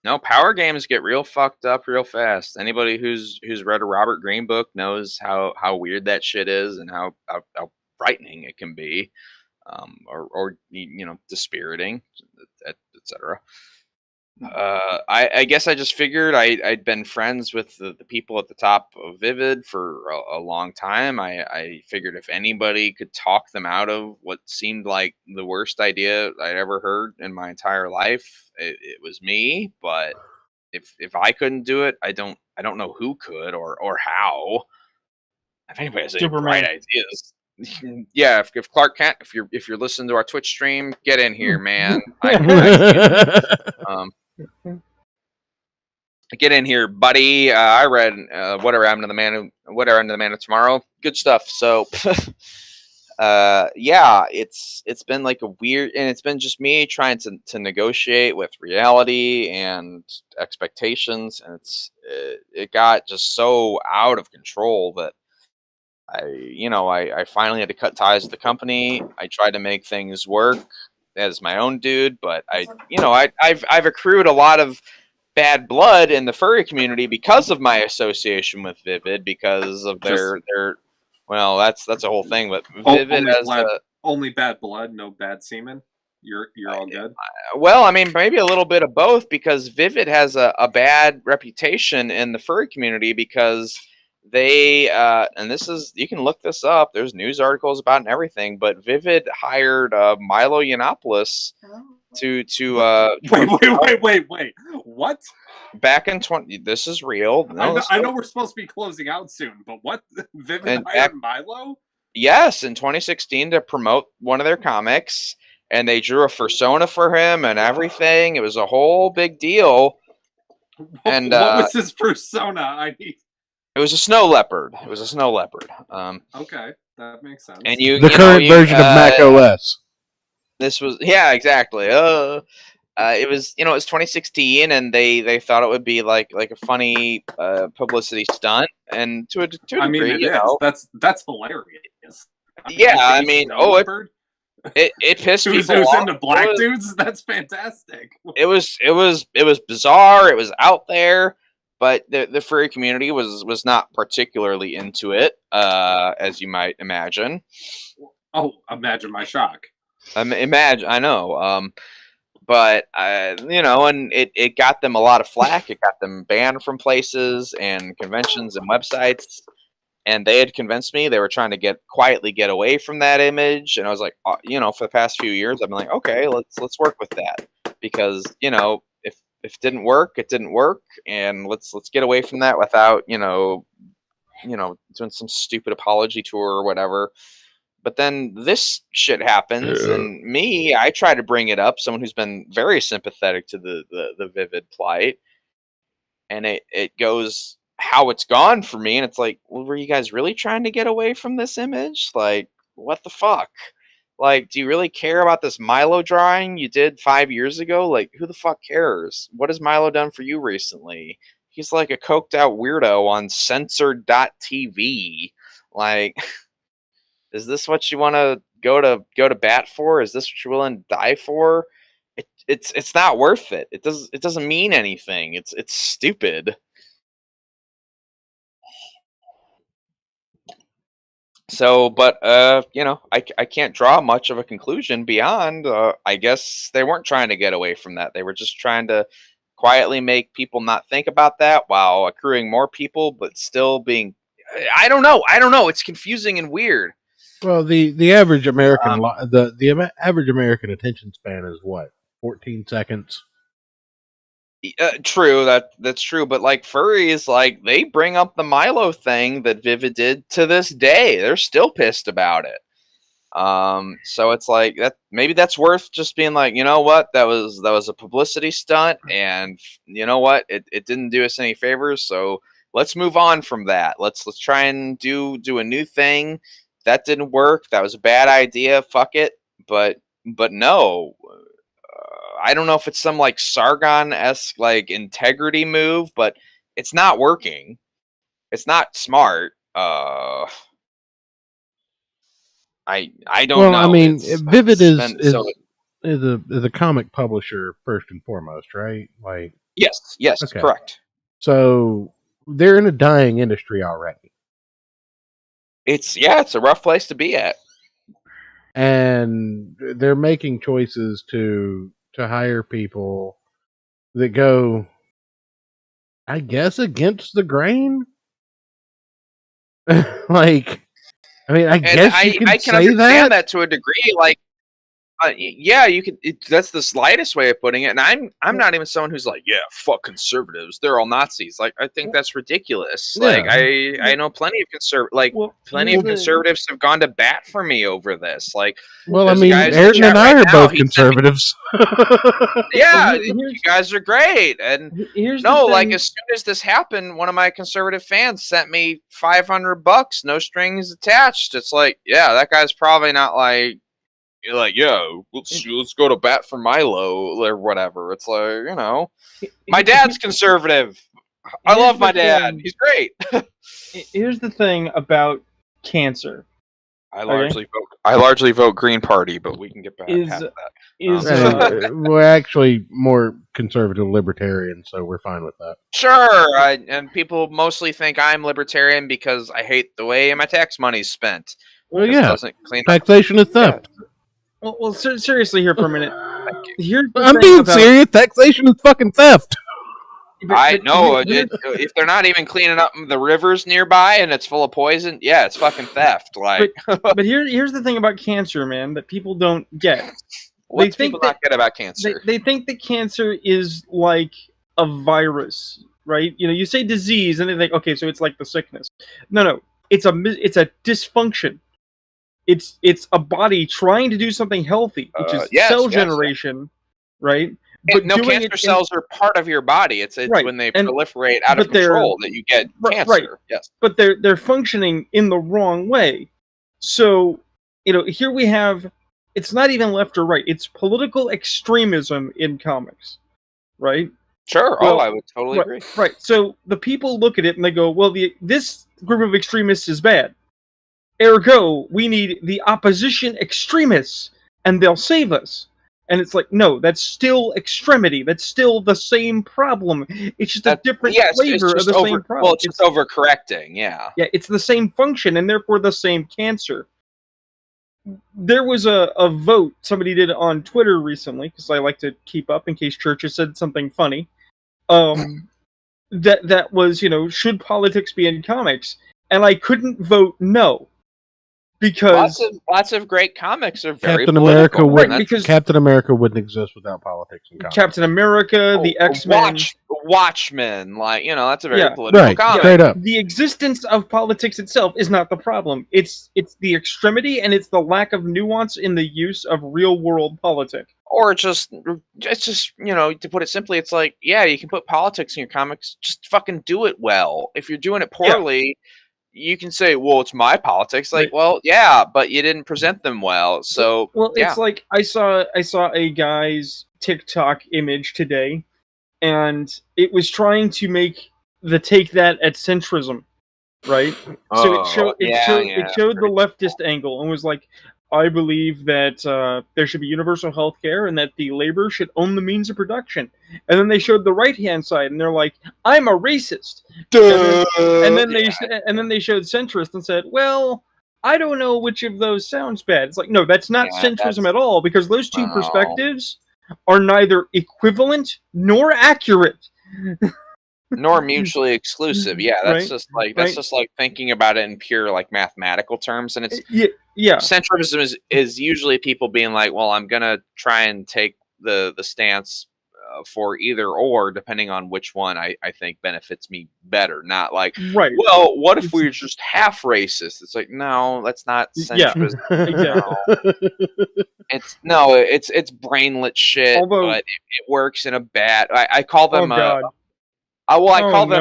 No, power games get real fucked up real fast. Anybody who's read a Robert Greene book knows how weird that shit is and how frightening it can be, or dispiriting, etc. I guess I just figured I'd been friends with the people at the top of Vivid for a long time. I figured if anybody could talk them out of what seemed like the worst idea I'd ever heard in my entire life, it was me. But if I couldn't do it, I don't know who could or how. If anybody has any bright Superman. ideas, yeah. If Clark Kent, if you're listening to our Twitch stream, get in here, man. Get in here, buddy. I read Whatever Happened to the Man of Tomorrow. Good stuff. So, yeah, it's been like a weird, and it's been just me trying to negotiate with reality and expectations, and it got just so out of control that I finally had to cut ties with the company. I tried to make things work as my own dude, but I've accrued a lot of bad blood in the furry community because of my association with Vivid, because of their well, that's a whole thing, but Vivid only bad blood, no bad semen. You're all good. Well, I mean, maybe a little bit of both, because Vivid has a bad reputation in the furry community because they and this is, you can look this up. There's news articles about it and everything, but Vivid hired Milo Yiannopoulos to wait. What? Back in this is real. No, I know we're supposed to be closing out soon, but what? Vivid hired Milo? Yes, in 2016 to promote one of their comics, and they drew a persona for him and everything. It was a whole big deal. And what was his persona? It was a snow leopard. Okay, that makes sense. And the current version of Mac OS. This was, yeah, exactly. It was 2016, and they thought it would be like a funny publicity stunt, and to a degree, I mean, it is. That's hilarious. Yeah, I mean, it pissed people off. Who's into black dudes? That's fantastic. It was bizarre. It was out there, but the furry community was not particularly into it, as you might imagine. Oh, imagine my shock. Imagine, I know. But and it got them a lot of flack. It got them banned from places and conventions and websites. And they had convinced me they were trying to quietly get away from that image. And I was like, for the past few years, I've been like, okay, let's work with that, because if it didn't work, it didn't work, and let's get away from that without doing some stupid apology tour or whatever. But then this shit happens, and I try to bring it up, someone who's been very sympathetic to the Vivid plight, and it goes how it's gone for me, and it's like, well, were you guys really trying to get away from this image? Like, what the fuck? Like, do you really care about this Milo drawing you did 5 years ago? Like, who the fuck cares? What has Milo done for you recently? He's like a coked out weirdo on censored.tv. Like, is this what you want to go to bat for? Is this what you're willing to die for? It's not worth it. It doesn't mean anything. It's stupid. So, but I can't draw much of a conclusion beyond. I guess they weren't trying to get away from that. They were just trying to quietly make people not think about that while accruing more people, but still being. I don't know. It's confusing and weird. Well, the average American the average American attention span is what, 14 seconds. True, that's true, but like furries, like they bring up the Milo thing that Vivid did to this day. They're still pissed about it. So it's like that. Maybe that's worth just being like, you know what, that was a publicity stunt, and you know what, it didn't do us any favors. So let's move on from that. Let's try and do a new thing. That didn't work. That was a bad idea. Fuck it. But no. I don't know if it's some like Sargon-esque like integrity move, but it's not working. It's not smart. I don't know. I mean, Vivid It's is been so. is a comic publisher first and foremost, right? Like, Yes, okay. correct. So they're in a dying industry already, It's a rough place to be at. and they're making choices to hire people that go, I guess, against the grain. Like, I mean, I And guess you can I can say understand that. that to a degree. Like, yeah, you can. That's the slightest way of putting it. And I'm not even someone who's like, yeah, fuck conservatives. They're all Nazis. Like, I think that's ridiculous. Yeah. Like, I know plenty of conservatives have gone to bat for me over this. Like, Well, I there's mean, guys in the Ayrton chat and I right are now, both he sent me- conservatives. Yeah, Here's- you guys are great. And Here's no, the like thing. as soon as this happened, one of my conservative fans sent me $500, no strings attached. It's like, yeah, that guy's probably not like, you're like, yeah, let's go to bat for Milo or whatever. It's like, you know, my dad's conservative. I Here's love my the dad. thing. He's great. Here's the thing about cancer. I largely vote Green Party, but we can get back Is- past that. Is We're actually more conservative libertarian, so we're fine with that. Sure, and people mostly think I'm libertarian because I hate the way my tax money's spent. Well, Because it yeah, doesn't clean up. taxation is theft. well, seriously here for a minute. Here's the I'm thing being about- serious. Taxation is fucking theft. I know. here's- If they're not even cleaning up the rivers nearby and it's full of poison, yeah, it's fucking theft. Like, But here's the thing about cancer, man, that people don't get. what's think people that- not get about cancer? They think that cancer is like a virus, right? You know, you say disease, and they think, okay, so it's like the sickness. No, it's a dysfunction. It's a body trying to do something healthy, which is cell generation, right? But no, doing cancer it in- cells are part of your body. It's Right, when they and- proliferate out of but they're- control that you get cancer. Right. Yes. But they're functioning in the wrong way. So, you know, here we have, it's not even left or right. It's political extremism in comics, right? Sure. Well, I would totally agree. Right. So the people look at it and they go, well, this group of extremists is bad. Ergo, we need the opposition extremists, and they'll save us. And it's like, no, that's still extremity. That's still the same problem. It's just a different flavor of the same problem. Well, it's just overcorrecting. Yeah. Yeah, it's the same function and therefore the same cancer. There was a vote somebody did on Twitter recently, because I like to keep up in case Church has said something funny. That was, you know, should politics be in comics? And I couldn't vote no. Because lots of great comics are very Captain political. America would Right, because Captain America wouldn't exist without politics and comics. Captain America, the X-Men, Watchmen, like, you know, that's a very Yeah. political Right, comic. straight up. the existence of politics itself is not the problem. It's the extremity and it's the lack of nuance in the use of real world politics. Or it's just, you know, to put it simply, it's like, yeah, you can put politics in your comics, just fucking do it well. If you're doing it poorly, you can say, well, it's my politics. Like, well, yeah, but you didn't present them well. So, well, yeah. it's like I saw a guy's TikTok image today, and it was trying to take that at centrism, right? So it showed the leftist angle and was like, I believe that there should be universal health care and that the labor should own the means of production. And then they showed the right-hand side, and they're like, I'm a racist. And then they showed centrist and said, well, I don't know which of those sounds bad. It's like, no, that's not centrism at all, because those two perspectives are neither equivalent nor accurate. Nor mutually exclusive. Yeah, that's Right, just like thinking about it in pure like mathematical terms, and it's Yeah. centrism is usually people being like, well, I'm gonna try and take the stance for either or, depending on which one I think benefits me better. Not like, Right. well, what if we're just half racist? It's like, no, that's not centrism. Exactly. It's brainlet shit, Although- but it works in a bad. I call them. Oh God. I call them.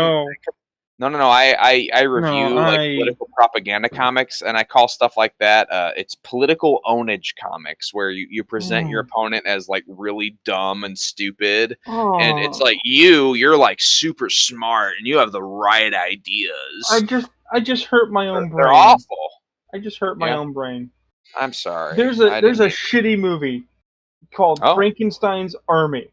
no. No. I review like I political propaganda comics, and I call stuff like that. It's political ownage comics, where you present your opponent as like really dumb and stupid, and it's like you're like super smart and you have the right ideas. I just hurt my own They're brain. awful. I just hurt my own brain. I'm sorry. There's a shitty movie called Frankenstein's Army.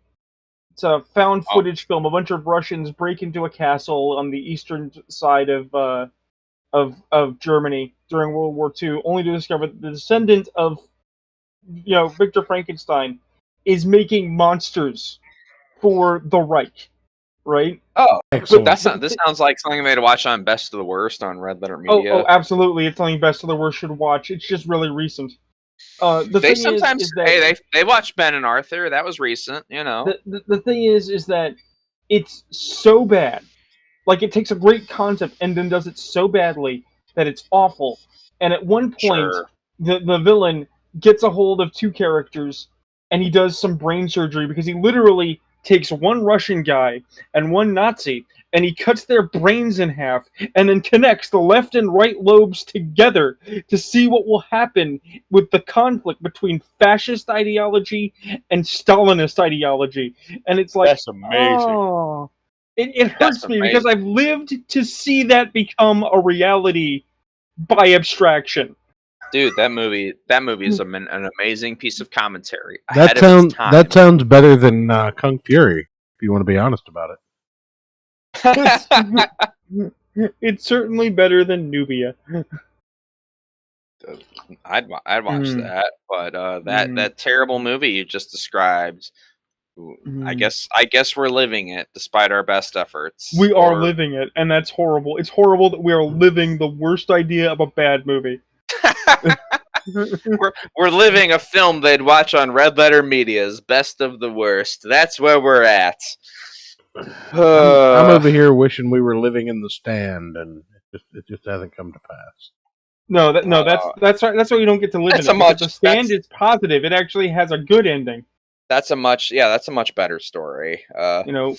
It's a found footage film. A bunch of Russians break into a castle on the eastern side of Germany during World War II, only to discover that the descendant of Victor Frankenstein is making monsters for the Reich, right? Oh, excellent. This sounds like something I made to watch on Best of the Worst on Red Letter Media. Oh, absolutely! It's something Best of the Worst should watch. It's just really recent. They sometimes they watch Ben and Arthur. That was recent, you know. The thing is that it's so bad. Like, it takes a great concept and then does it so badly that it's awful. And at one point, the villain gets a hold of two characters and he does some brain surgery because he literally takes one Russian guy and one Nazi and he cuts their brains in half and then connects the left and right lobes together to see what will happen with the conflict between fascist ideology and Stalinist ideology. And it's like, that's amazing. Oh, it hurts me because I've lived to see that become a reality by abstraction. Dude, that movie is an amazing pice of commentary. That sounds better than Kung Fury, if you want to be honest about it. It's certainly better than Nubia. I'd watch that, but that terrible movie you just described. I guess we're living it despite our best efforts. We are living it, and that's horrible. It's horrible that we are living the worst idea of a bad movie. we're living a film they'd watch on Red Letter Media's Best of the Worst. That's where we're at. I'm over here wishing we were living in The Stand, and it just hasn't come to pass. That's right. That's why you don't get to live in it. The Stand is positive. It actually has a good ending. That's a much better story. The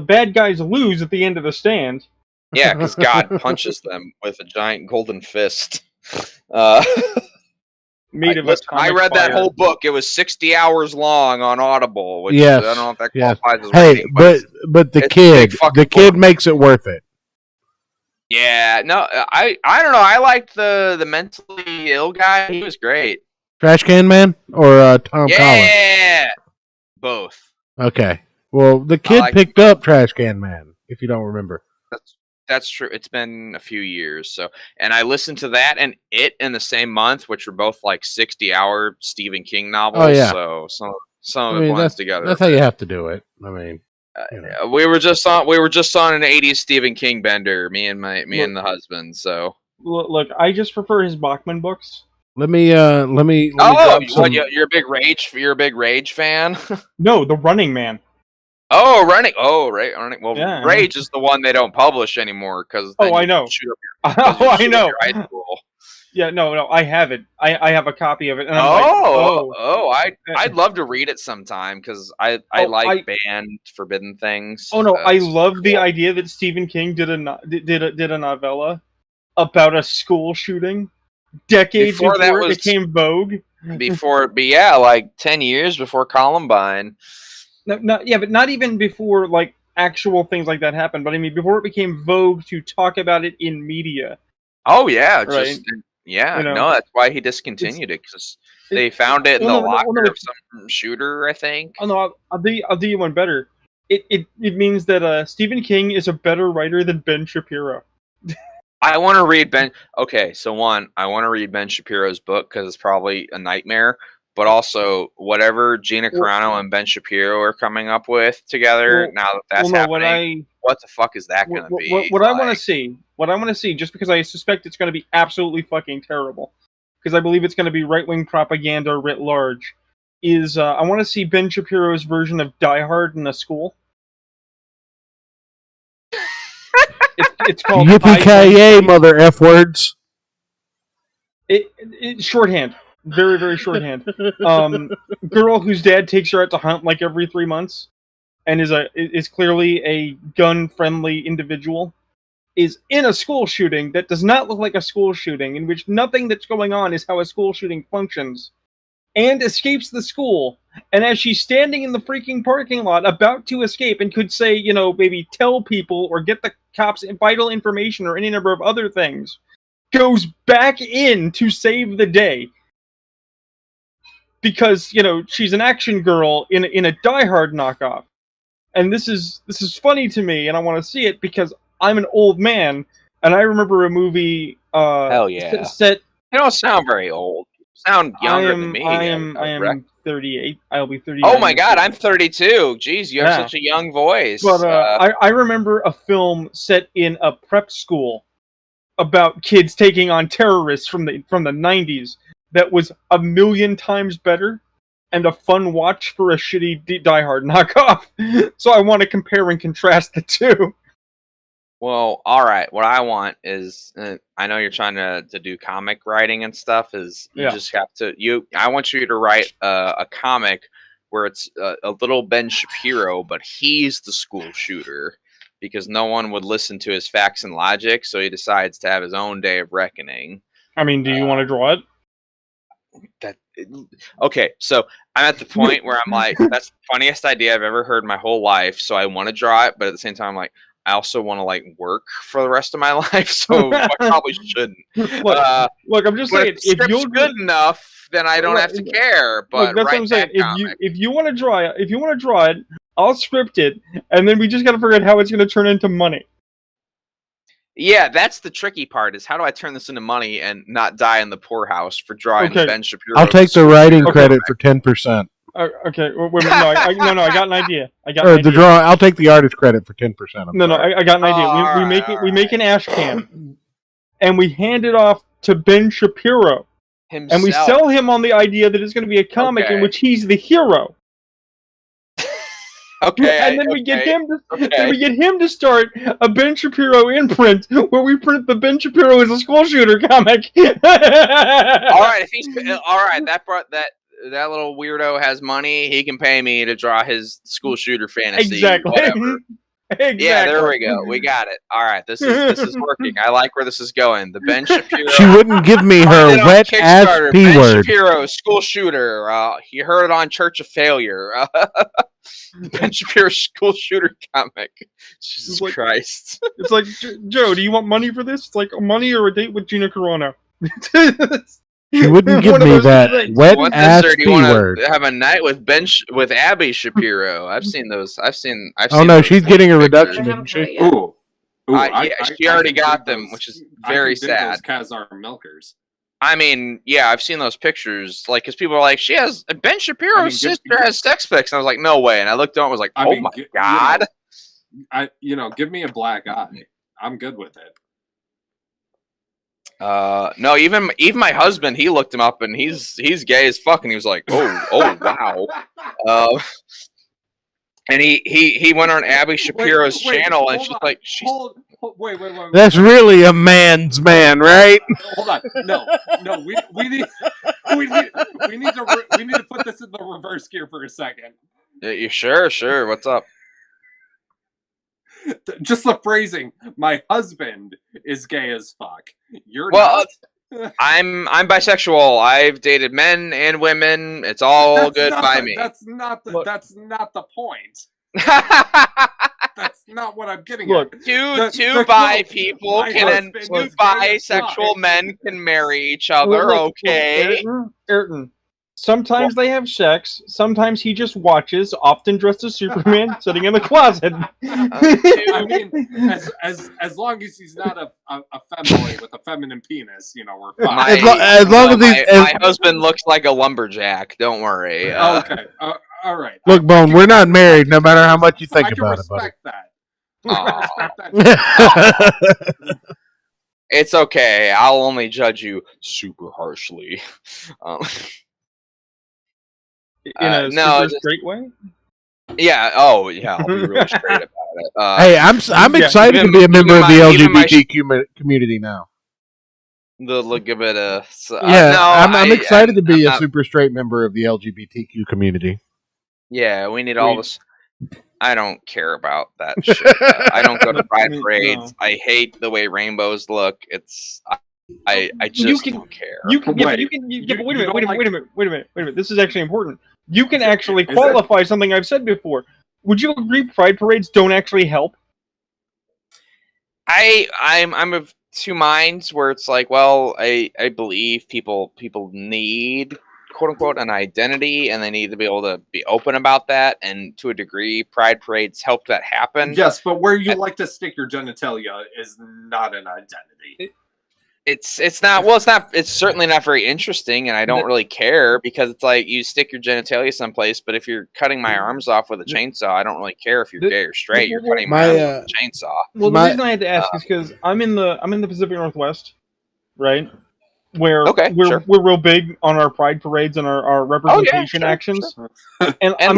bad guys lose at the end of The Stand. Yeah, because God punches them with a giant golden fist. I read that whole book. It was 60 hours long on Audible. Which I don't know if that qualifies as reading. But the kid makes it worth it. Yeah, no, I don't know. I liked the mentally ill guy. He was great. Trash Can Man or Tom Collins? Yeah, both. Okay. Well, the kid picked up Trash Can Man, if you don't remember. That's true. It's been a few years, and I listened to that and It in the same month, which were both like 60-hour Stephen King novels. Oh, yeah. So some of it blends together. That's how you have to do it. I mean, we were just on an 80s Stephen King bender, me and the husband. So look, I just prefer his Bachman books. Let me. You're a big Rage fan? No, The Running Man. Oh, Running. Oh, right. Running. Well, yeah. Rage is the one they don't publish anymore because. I know. I know. Your high school. Yeah, no, I have it. I have a copy of it. And I'd love to read it sometime because I like banned forbidden things. Oh no, I love the idea that Stephen King did a novella about a school shooting decades before it became vogue. Like 10 years before Columbine. But not even before like actual things like that happened. But I mean, before it became vogue to talk about it in media. Oh yeah, right? No, that's why he discontinued it because they found it in the locker of some shooter, I think. Oh no, I'll do you one better. It means that Stephen King is a better writer than Ben Shapiro. I want to read Ben. Okay, so I want to read Ben Shapiro's book because it's probably a nightmare. But also, whatever Gina Carano and Ben Shapiro are coming up with together, now that's happening, what the fuck is that going to be? What I want to see, just because I suspect it's going to be absolutely fucking terrible, because I believe it's going to be right-wing propaganda writ large, is I want to see Ben Shapiro's version of Die Hard in a school. It's called Yippee-ki-yay, mother F-words. It's shorthand. Very, very shorthand. Girl whose dad takes her out to hunt like every 3 months, and is clearly a gun-friendly individual, is in a school shooting that does not look like a school shooting, in which nothing that's going on is how a school shooting functions, and escapes the school. And as she's standing in the freaking parking lot about to escape and could say, maybe tell people or get the cops vital information or any number of other things, goes back in to save the day. Because, she's an action girl in a Die Hard knockoff. And this is funny to me, and I want to see it because I'm an old man, and I remember a movie Hell yeah. set... You don't sound very old. You sound younger than me. I am 38. I'll be 38. Oh my god, I'm 32. Jeez, you have such a young voice. But I remember a film set in a prep school about kids taking on terrorists from the 90s that was a million times better and a fun watch for a shitty Die Hard knockoff. So I want to compare and contrast the two. Well, all right. What I want is, I know you're trying to do comic writing and stuff. Is you just have to I want you to write a comic where it's a little Ben Shapiro, but he's the school shooter because no one would listen to his facts and logic, so he decides to have his own day of reckoning. I mean, do you want to draw it? Okay, so I'm at the point where I'm like, that's the funniest idea I've ever heard in my whole life. So I want to draw it, but at the same time, I'm like, I also want to work for the rest of my life, so I probably shouldn't. Look, I'm just saying, if you're good enough, then I don't have to care. But that's what I'm saying. If you want to draw it, I'll script it, and then we just got to figure out how it's going to turn into money. Yeah, that's the tricky part, is how do I turn this into money and not die in the poorhouse for drawing Ben Shapiro? I'll take the writing credit for 10%. Okay, wait, no, I got an idea. I'll take the artist credit for 10%. I got an idea. We make an ash can, and we hand it off to Ben Shapiro, himself. And we sell him on the idea that it's going to be a comic in which he's the hero. Okay, and then we get him to start a Ben Shapiro imprint where we print the Ben Shapiro as a school shooter comic. All right, if he's all right, that little weirdo has money. He can pay me to draw his school shooter fantasy. Exactly. Exactly. Yeah, there we go. We got it. All right, this is working. I like where this is going. The Ben Shapiro. She wouldn't give me her wet ass P word. Ben Shapiro, school shooter. He heard it on Church of Failure. Ben Shapiro school shooter comic. Jesus Christ. It's like, Joe, do you want money for this? It's like money or a date with Gina Carano. She wouldn't give me that wet ass P word. Have a night with with Abby Shapiro. I've seen those. I've seen. Oh no, she's getting a reduction, didn't she? Ooh. She already got them, which is very sad. Kazar milkers. I mean, yeah, I've seen those pictures, because people are like, Ben Shapiro's sister has sex pics, and I was like, no way, and I looked on, and was like, oh my god. Give me a black eye. I'm good with it. No, even my husband, he looked him up, and he's gay as fuck, and he was like, oh wow. And he went on Abby Shapiro's channel, and she's like, wait. That's really a man's man, right? Hold on. No. We need to put this in the reverse gear for a second. You sure? What's up? Just the phrasing. My husband is gay as fuck. You're not. I'm bisexual. I've dated men and women. It's all good by me. That's not the point. That's not what I'm getting at. Two bi people can, two bisexual men can marry each other. Okay. Ayrton. Sometimes they have sex. Sometimes he just watches, often dressed as Superman, sitting in the closet. I mean, as long as he's not a femboy with a feminine penis, we're fine. My husband looks like a lumberjack. Don't worry. Okay. All right. Look, Bone, we're not married, no matter how much you think about it, buddy. I can respect that. It's okay. I'll only judge you super harshly. In a super straight way? Yeah. Oh, yeah. I'll be real straight about it. Hey, I'm excited to be a member of the LGBT community now. The LGBT. I'm excited to be a super straight member of the LGBTQ community. Yeah, we need all this. I don't care about that shit. I don't go to pride parades. No. I hate the way rainbows look. I just don't care. You can, Wait, but wait a you minute, wait a minute. This is actually important. You can actually Is it? qualify something I've said before. Would you agree pride parades don't actually help? I'm of two minds where it's like, well, I believe people need quote unquote an identity, and they need to be able to be open about that, and to a degree pride parades help that happen. Yes, but where you like to stick your genitalia is not an identity. It's not, well, it's certainly not very interesting, and I don't really care, because it's like, you stick your genitalia someplace, but if you're cutting my arms off with a chainsaw, I don't really care if you're gay or straight. You're cutting my arms with a chainsaw. Well, the reason I had to ask is because I'm in the Pacific Northwest, right? Where we're real big on our pride parades and our representation actions. Sure. And I'm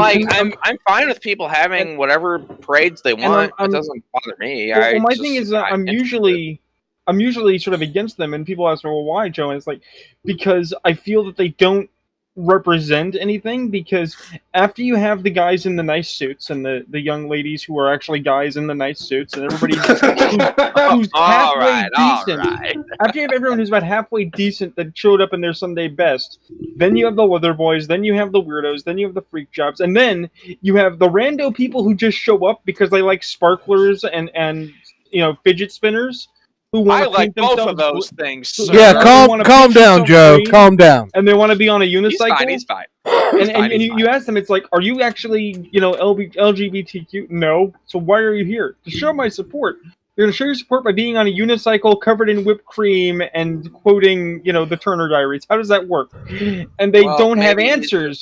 fine with people having whatever parades they want. It doesn't bother me. Well, my thing is that I'm usually sort of against them, and people ask me, well, why, Joe? And it's like, because I feel that they don't represent anything, because after you have the guys in the nice suits and the young ladies who are actually guys in the nice suits, and everybody who's halfway decent, after you have everyone who's about halfway decent that showed up in their Sunday best, then you have the leather boys, then you have the weirdos, then you have the freak jobs, and then you have the rando people who just show up because they like sparklers and fidget spinners. I like both of those things. Yeah, calm down, Joe. Calm down. And they want to be on a unicycle. He's fine. And you ask them, it's like, are you actually, LGBTQ? No. So why are you here? To show my support. You're going to show your support by being on a unicycle covered in whipped cream and quoting, the Turner Diaries. How does that work? And they don't have answers.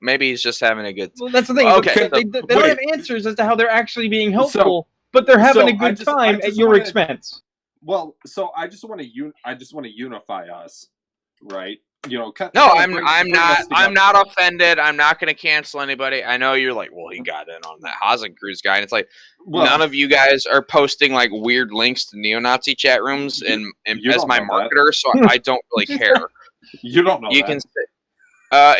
Maybe he's just having a good time. Well, that's the thing. Okay. They don't have answers as to how they're actually being helpful, but they're having a good time at your expense. Well, so I just want to unify us, right? No, I'm not offended. I'm not going to cancel anybody. I know you're like, well, he got in on that Hazen Cruise guy, and it's like, none of you guys are posting like weird links to neo-Nazi chat rooms and as my marketer, so I don't really care. You don't know. You can say,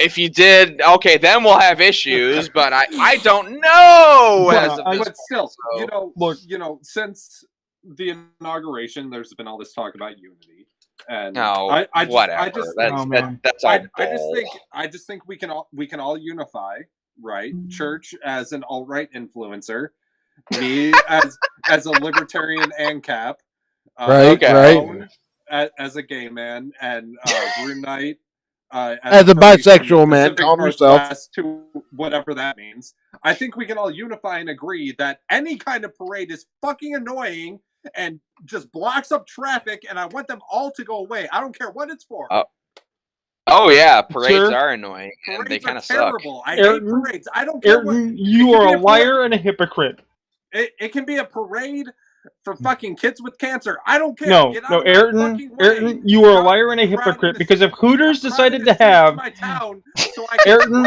if you did, okay, then we'll have issues. But I don't know. But still, so. Since the inauguration, there's been all this talk about unity, and that's all. I just think we can all unify, right? Church as an alt-right influencer, me as a libertarian ANCAP, right, as a gay man, and RuneKnight as a bisexual man. Calm yourself. To whatever that means. I think we can all unify and agree that any kind of parade is fucking annoying and just blocks up traffic, and I want them all to go away. I don't care what it's for. Oh yeah, parades are annoying, and they kind of suck. I hate parades. I don't care. Ayrton, you are a liar and a hypocrite. It can be a parade for fucking kids with cancer. I don't care. No, Ayrton, you are a liar and a hypocrite, because if Hooters decided to have my town, so Ayrton,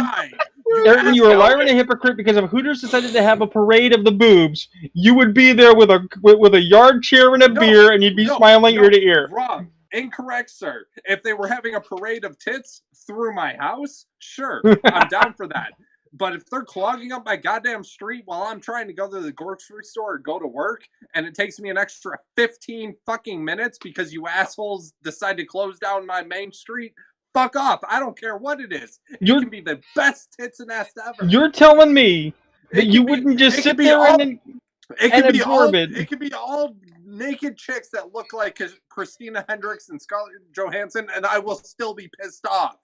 you are a liar and a hypocrite, because if Hooters decided to have a parade of the boobs, you would be there with a yard chair and a beer, and you'd be smiling ear to ear. Wrong. Incorrect, sir. If they were having a parade of tits through my house, sure, I'm down for that. But if they're clogging up my goddamn street while I'm trying to go to the grocery store or go to work, and it takes me an extra 15 fucking minutes because you assholes decide to close down my main street, fuck off. I don't care what it is. It can be the best tits and ass ever. You're telling me that you wouldn't just sit there and absorb it. It could be all naked chicks that look like Christina Hendricks and Scarlett Johansson, and I will still be pissed off.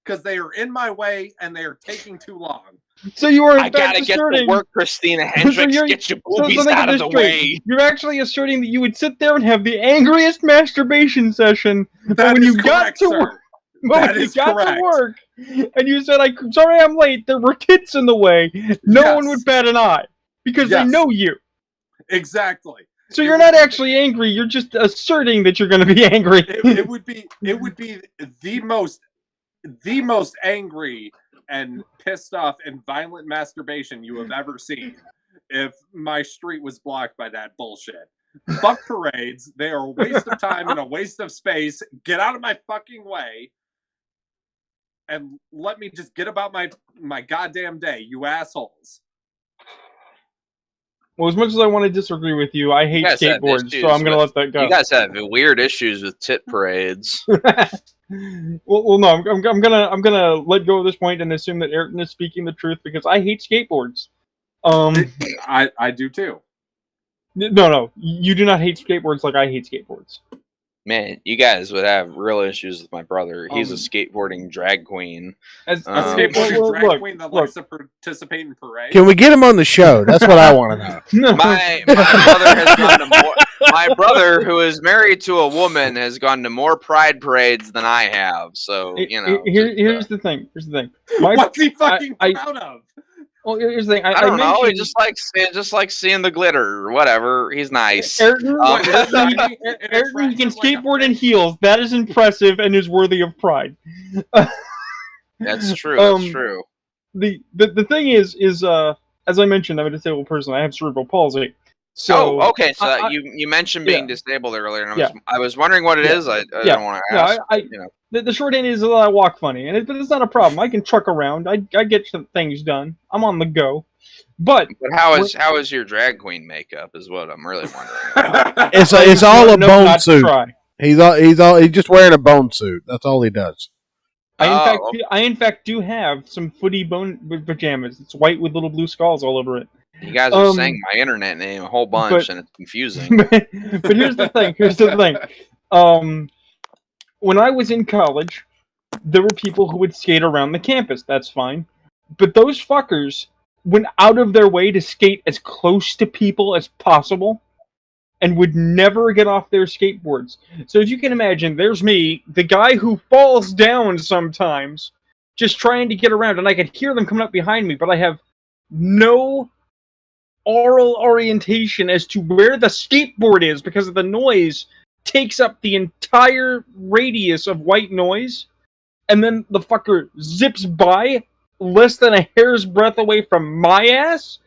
Because they are in my way and they are taking too long. So you are. I gotta get to work, Christina Hendricks. Get your boobies out of the way. You're actually asserting that you would sit there and have the angriest masturbation session. But when you got to work, and you said, "I'm sorry, I'm late. There were tits in the way." No one would bat an eye because they know you. Exactly. So you're not actually angry. You're just asserting that you're going to be angry. It would be the most angry and pissed off and violent masturbation you have ever seen if my street was blocked by that bullshit. Fuck parades. They are a waste of time and a waste of space. Get out of my fucking way and let me just get about my goddamn day, you assholes. Well, as much as I want to disagree with you, I hate guys have skateboards, so issues I'm gonna with- let that go. You guys have weird issues with tit parades. well, no, I'm gonna let go at this point and assume that Ayrton is speaking the truth because I hate skateboards. I do too. No, you do not hate skateboards like I hate skateboards. Man, you guys would have real issues with my brother. He's a Um, skateboarding drag queen. A skateboarding well, drag look, queen that look. likes to participate in parades. Can we get him on the show? That's what I want to know. My brother has gone to more. My brother, who is married to a woman, has gone to more pride parades than I have. So you know. Here's the thing. What's he fucking I- proud of? Well, here's the thing. I don't know. He mentioned- just likes seeing the glitter or whatever. He's nice. Ayrton, Um, Ayrton, he can skateboard in heels. That is impressive and is worthy of pride. That's true. That's Um, true. The thing is as I mentioned, I'm a disabled person. I have cerebral palsy. So okay. So I- you mentioned being yeah. disabled earlier, and Yeah. I was wondering what it Yeah. is. I Yeah. don't want to ask. Yeah, the short end is that I walk funny, but it's not a problem. I can truck around. I get some things done. I'm on the go. But how is your drag queen makeup? Is what I'm really wondering. It's all a no, bone not to suit. try. He's just wearing a bone suit. That's all he does. I in fact do have some footy bone pajamas. It's white with little blue skulls all over it. You guys are saying my internet name a whole bunch, and it's confusing. But here's the thing. When I was in college, there were people who would skate around the campus. That's fine. But those fuckers went out of their way to skate as close to people as possible and would never get off their skateboards. So as you can imagine, there's me, the guy who falls down sometimes, just trying to get around, and I could hear them coming up behind me, but I have no oral orientation as to where the skateboard is because of the noise takes up the entire radius of white noise, and then the fucker zips by less than a hair's breadth away from my ass.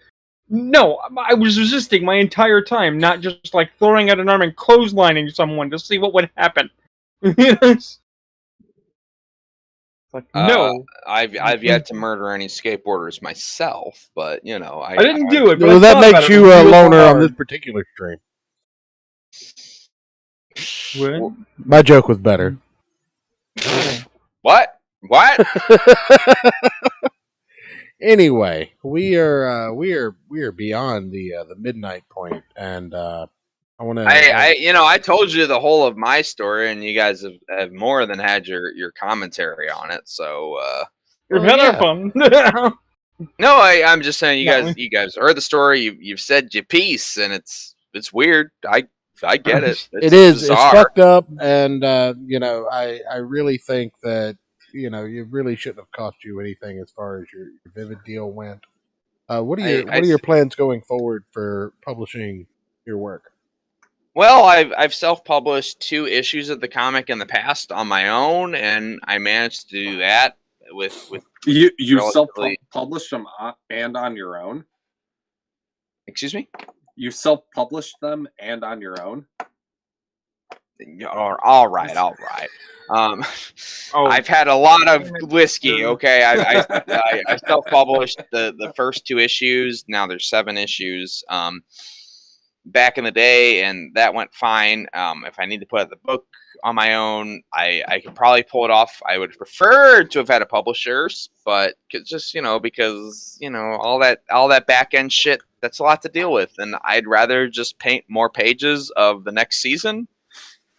No, I was resisting my entire time, not just like throwing out an arm and clotheslining someone to see what would happen. Like, no, I've yet to murder any skateboarders myself, but you know, I didn't do it. But Well, I that thought about makes it. you It a was real loner on hard. this particular stream. What? My joke was better. What? Anyway, we are beyond the midnight point, and I want to. I told you the whole of my story, and you guys have more than had your commentary on it. So You've Well, had yeah. our fun. no, I'm just saying No. you guys heard the story. You've said your piece, and it's weird. I get it. It is. It's bizarre. fucked up, and I really think that it really shouldn't have cost you anything as far as your Vivid deal went. What are your plans going forward for publishing your work? Well, I've self-published 2 issues of the comic in the past on my own, and I managed to do that with You relatively- self-published them and on your own? Excuse me? You self-published them and on your own? All right. I've had a lot of whiskey. Okay, I self-published the first 2 issues. Now there's 7 issues. Back in the day, and that went fine. If I need to put out the book on my own, I could probably pull it off. I would prefer to have had a publisher, but just because all that back end shit, that's a lot to deal with, and I'd rather just paint more pages of the next season.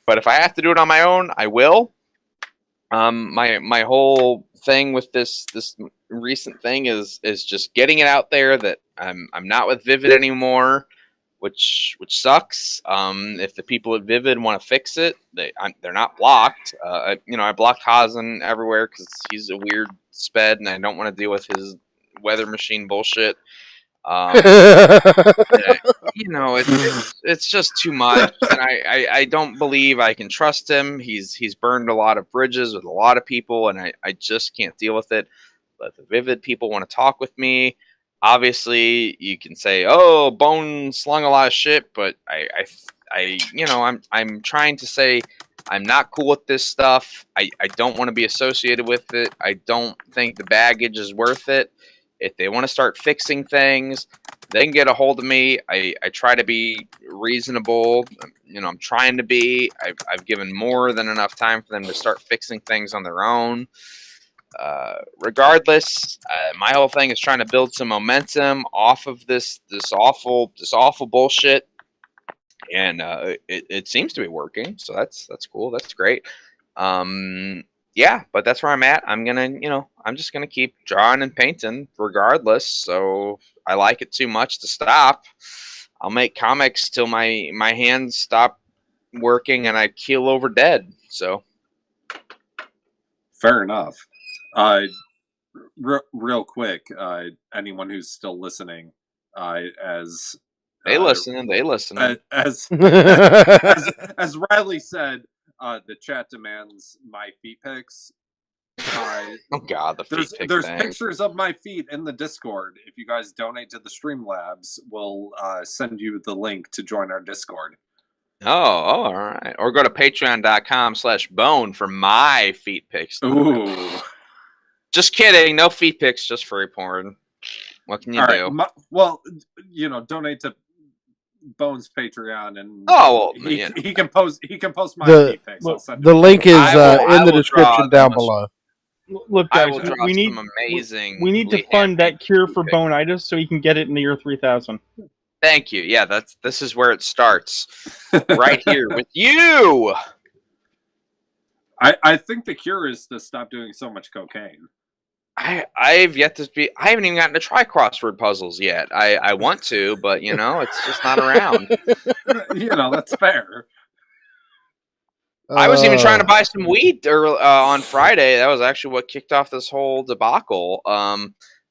But if I have to do it on my own, I will. My whole thing with this recent thing is just getting it out there that I'm not with Vivid anymore, which sucks. If the people at Vivid want to fix it, they're not blocked. I blocked Hazen everywhere because he's a weird sped, and I don't want to deal with his weather machine bullshit. It's just too much, and I don't believe I can trust him. He's burned a lot of bridges with a lot of people, and I just can't deal with it. But the Vivid people want to talk with me. Obviously, you can say, "Oh, Bone slung a lot of shit," but I'm trying to say I'm not cool with this stuff. I don't want to be associated with it. I don't think the baggage is worth it. If they want to start fixing things, they can get a hold of me. I try to be reasonable. I'm trying to be. I've given more than enough time for them to start fixing things on their own. Regardless, my whole thing is trying to build some momentum off of this awful bullshit, and it seems to be working. So that's cool. That's great. Yeah, but that's where I'm at. I'm just gonna keep drawing and painting regardless. So I like it too much to stop. I'll make comics till my hands stop working and I keel over dead. So fair enough. Real quick, anyone who's still listening, as they listen. As Riley said, the chat demands my feet pics. Oh God, the feet pics. There's pictures of my feet in the Discord. If you guys donate to the Streamlabs, we'll send you the link to join our Discord. Oh, all right. Or go to patreon.com/bone for my feet pics. Ooh. Just kidding. No feet pics, just furry porn. What can you do? Donate to Bone's Patreon, and he can post my feet pics. The link is in the description down below. Look, guys, we need to fund that cure for Boneitis so he can get it in the year 3000. Thank you. Yeah, this is where it starts. Right here with you. I think the cure is to stop doing so much cocaine. I've yet to be. I haven't even gotten to try crossword puzzles yet. I want to, but it's just not around. That's fair. I was even trying to buy some weed on Friday. That was actually what kicked off this whole debacle.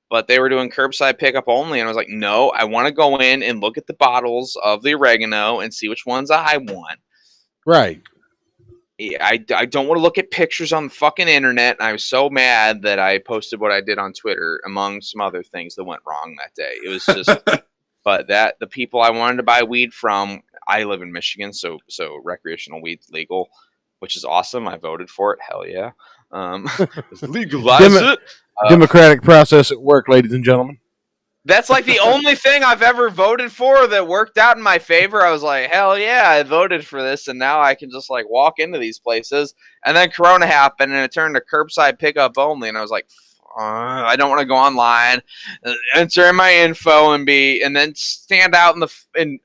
But they were doing curbside pickup only, and I was like, no, I want to go in and look at the bottles of the oregano and see which ones I want. Right. I don't want to look at pictures on the fucking internet. And I was so mad that I posted what I did on Twitter, among some other things that went wrong that day. It was just, but the people I wanted to buy weed from, I live in Michigan, so recreational weed's legal, which is awesome. I voted for it. Hell yeah. Legalize it. Democratic process at work, ladies and gentlemen. That's like the only thing I've ever voted for that worked out in my favor. I was like, hell yeah, I voted for this, and now I can just walk into these places. And then Corona happened, and it turned to curbside pickup only, and I was like, I don't want to go online, enter in my info, and then stand out in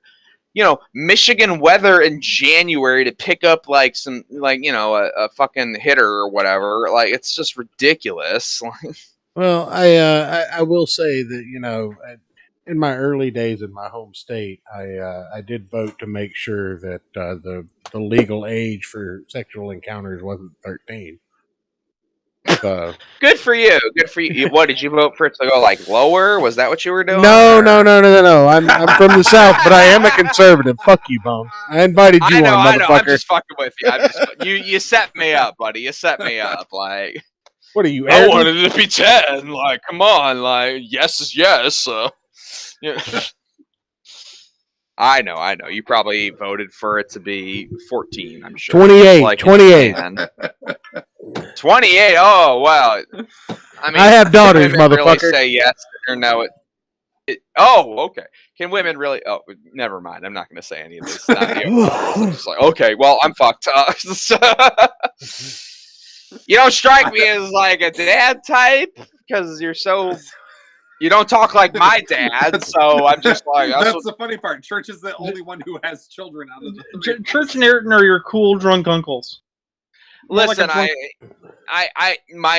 Michigan weather in January to pick up some a fucking hitter or whatever. It's just ridiculous. Well, I will say that in my early days in my home state, I did vote to make sure that the legal age for sexual encounters wasn't 13. Good for you. Good for you. What did you vote for it to go lower? Was that what you were doing? No. I'm from the South, but I am a conservative. Fuck you, Bone. I invited you on, motherfucker. I know. I'm just fucking with you. You set me up, buddy. You set me up. What are you? I wanted it to be 10. Come on. Yes is yes. Yeah. I know. You probably voted for it to be 14. I'm sure. 28. 28. 28. Oh wow. I have daughters, motherfucker. Really say yes or no? Oh, okay. Can women really? Oh, never mind. I'm not going to say any of this. I'm just okay. Well, I'm fucked. You don't strike me as a dad type because you don't talk like my dad. So I'm just that's the funny part. Church is the only one who has children out of the three. Church and Ayrton are your cool drunk uncles. Listen, my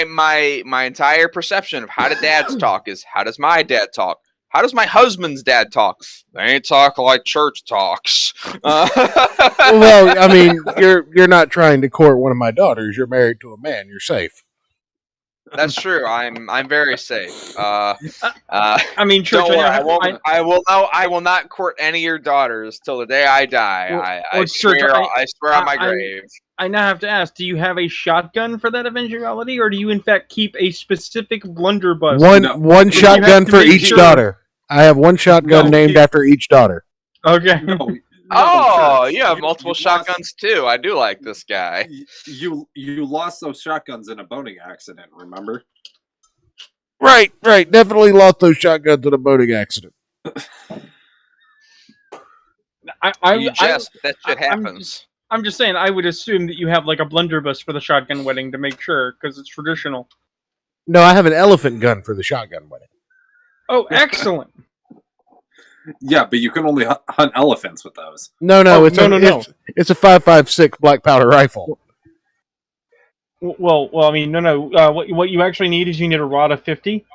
entire perception of how do dads talk is how does my dad talk? How does my husband's dad talk? They ain't talk like church talks. Well, I mean, you're not trying to court one of my daughters. You're married to a man. You're safe. That's true. I'm very safe. I mean, church. Don't worry, I will not court any of your daughters till the day I die. I swear on my grave. I now have to ask: do you have a shotgun for that eventuality, or do you in fact keep a specific blunderbuss? One shotgun for each daughter. I have one shotgun named after each daughter. Okay. You have multiple shotguns too. I do like this guy. You lost those shotguns in a boning accident, remember? Right. Definitely lost those shotguns in a boating accident. You jest, that shit happens. I'm just saying, I would assume that you have like a blunderbuss for the shotgun wedding to make sure, because it's traditional. No, I have an elephant gun for the shotgun wedding. Oh, excellent. Yeah, but you can only hunt elephants with those. No, Oh, it's no. It's a 5.56 black powder rifle. Well, I mean, no. What you actually need is you need a rod of 50.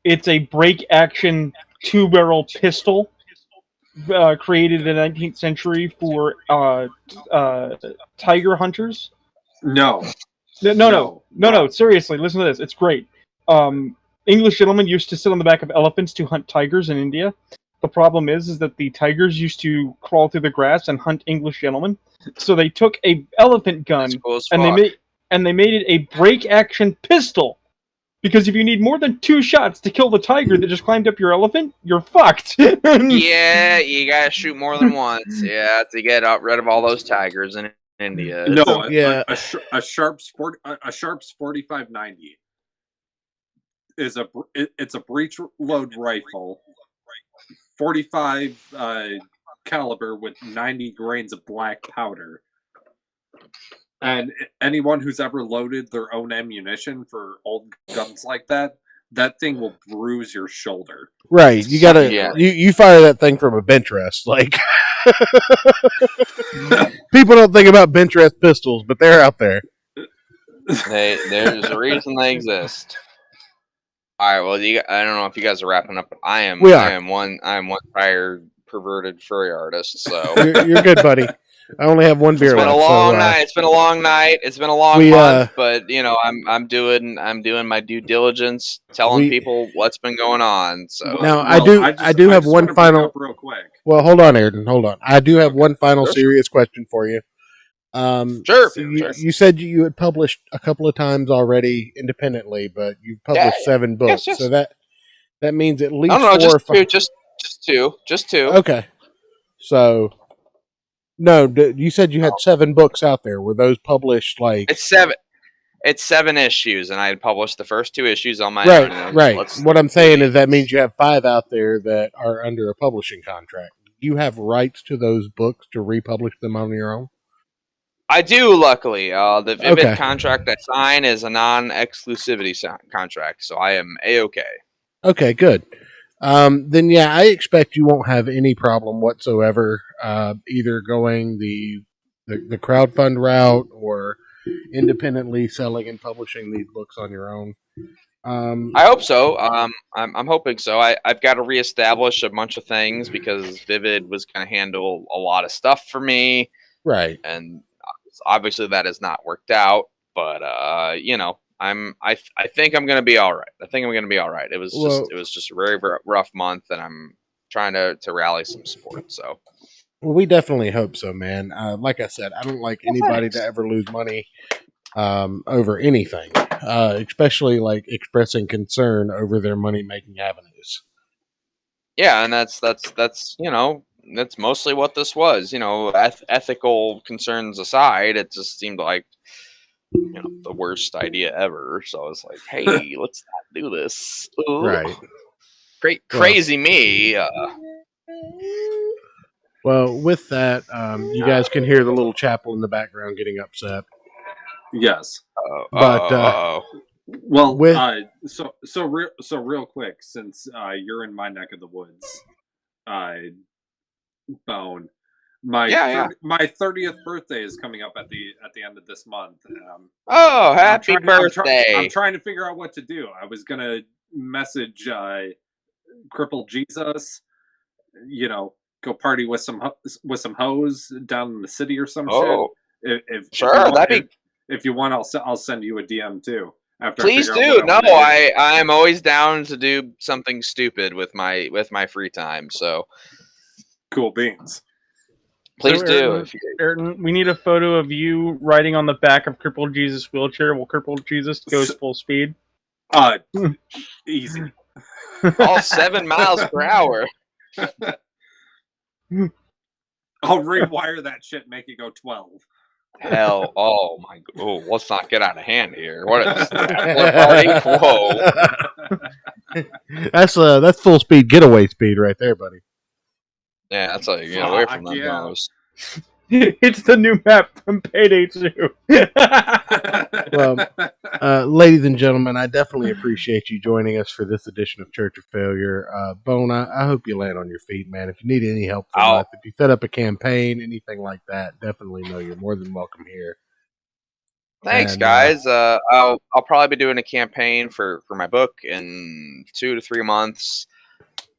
It's a break-action two-barrel pistol created in the 19th century for tiger hunters. No. Seriously, listen to this. It's great. English gentlemen used to sit on the back of elephants to hunt tigers in India. The problem is that the tigers used to crawl through the grass and hunt English gentlemen. So they took a elephant gun Cool as and they made it a break-action pistol. Because if you need more than 2 shots to kill the tiger that just climbed up your elephant, you're fucked. Yeah, you gotta shoot more than once. Yeah, to get rid of all those tigers in India. No, a Sharps 4590 is it's a breech load rifle, 45 caliber with 90 grains of black powder. And anyone who's ever loaded their own ammunition for old guns like that thing will bruise your shoulder. Right, you gotta you fire that thing from a bench rest. Like people don't think about bench rest pistols, but they're out there. There's a reason they exist. All right. Well, I don't know if you guys are wrapping up, but I am one prior perverted furry artist. So you're good, buddy. I only have one beer left. It's been a long night. It's been a long night. It's been a long month. But I'm doing my due diligence, telling people what's been going on. So now I do have one final. Real quick. Well, hold on, Ayrton. Hold on. I do have one final serious question for you. Sure. You said you had published a couple of times already independently, but you've published 7 books. Yes. So that means at least 4 or 5. Just two. Okay. So, no, you said you had 7 books out there. Were those published like? It's 7. It's 7 issues, and I had published the first 2 issues on my own. Right. What I'm saying is that means you have 5 out there that are under a publishing contract. Do you have rights to those books to republish them on your own? I do, luckily. The Vivid contract I sign is a non-exclusivity contract, so I am A-okay. Okay, good. Then, yeah, I expect you won't have any problem whatsoever either going the crowdfund route or independently selling and publishing these books on your own. I hope so. I'm hoping so. I've got to reestablish a bunch of things because Vivid was going to handle a lot of stuff for me. Right. And obviously that has not worked out, but I think I'm going to be all right. It was just a very rough month, and I'm trying to rally some support. So, well, we definitely hope so, man. Like I said, I don't like anybody to ever lose money over anything, especially like expressing concern over their money making avenues. Yeah, and that's that's mostly what this was. Ethical concerns aside, it just seemed like the worst idea ever. So I was like, hey, let's not do this. Ooh. Right. Crazy me. Well, with that, you guys can hear the little chapel in the background getting upset. Yes. Well, so real quick, since you're in my neck of the woods, Bone, my 30th birthday is coming up at the end of this month. Happy birthday! I'm trying to figure out what to do. I was gonna message Crippled Jesus, go party with some hoes down in the city or some shit. If you want, I'll send you a DM too. Please do. No, I'm always down to do something stupid with my free time. So cool beans. Please do. Ayrton, we need a photo of you riding on the back of Crippled Jesus' wheelchair while Crippled Jesus goes full speed. Easy. All 7 miles per hour. I'll rewire that shit, make it go 12. Hell, oh my, oh, let's not get out of hand here. What is that? Whoa. That's full speed getaway speed right there, buddy. Yeah, that's how you get away from them yeah. those. It's the new map from Payday 2. Well, ladies and gentlemen, I definitely appreciate you joining us for this edition of Church of Failure. Bone, I hope you land on your feet, man. If you need any help from us, if you set up a campaign, anything like that, definitely know you're more than welcome here. Thanks, guys. I'll probably be doing a campaign for my book in 2 to 3 months.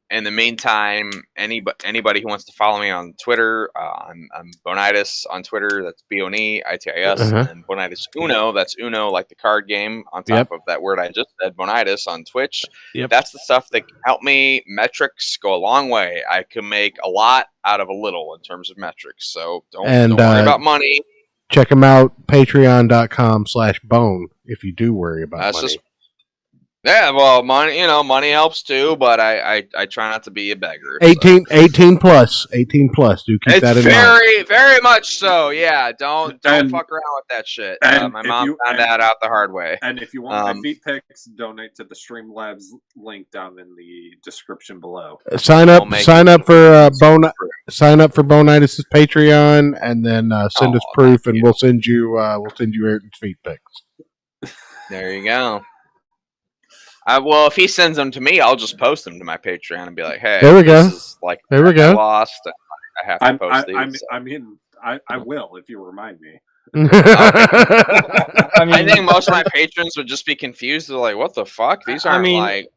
In the meantime, anybody who wants to follow me on Twitter, I'm Boneitis on Twitter. That's Boneitis, and Boneitis Uno. That's Uno, like the card game. On top of that word I just said, Boneitis on Twitch. Yep. That's the stuff that can help me. Metrics go a long way. I can make a lot out of a little in terms of metrics. So don't worry about money. Check them out, patreon.com/bone, if you do worry about money. Yeah, well, money helps too, but I try not to be a beggar. 18 plus. Do keep that in mind. Very much so. Yeah, don't fuck around with that shit. My mom found that out the hard way. And if you want my feet pics, donate to the Streamlabs link down in the description below. Sign up for Boneitis' Patreon, and then send us proof, and we'll send you Ayrton's feet pics. There you go. Well, if he sends them to me, I'll just post them to my Patreon and be like, "Hey, there we go. There we go. I lost. I have to post these." I will if you remind me. I think most of my patrons would just be confused. They're like, "What the fuck? These aren't like."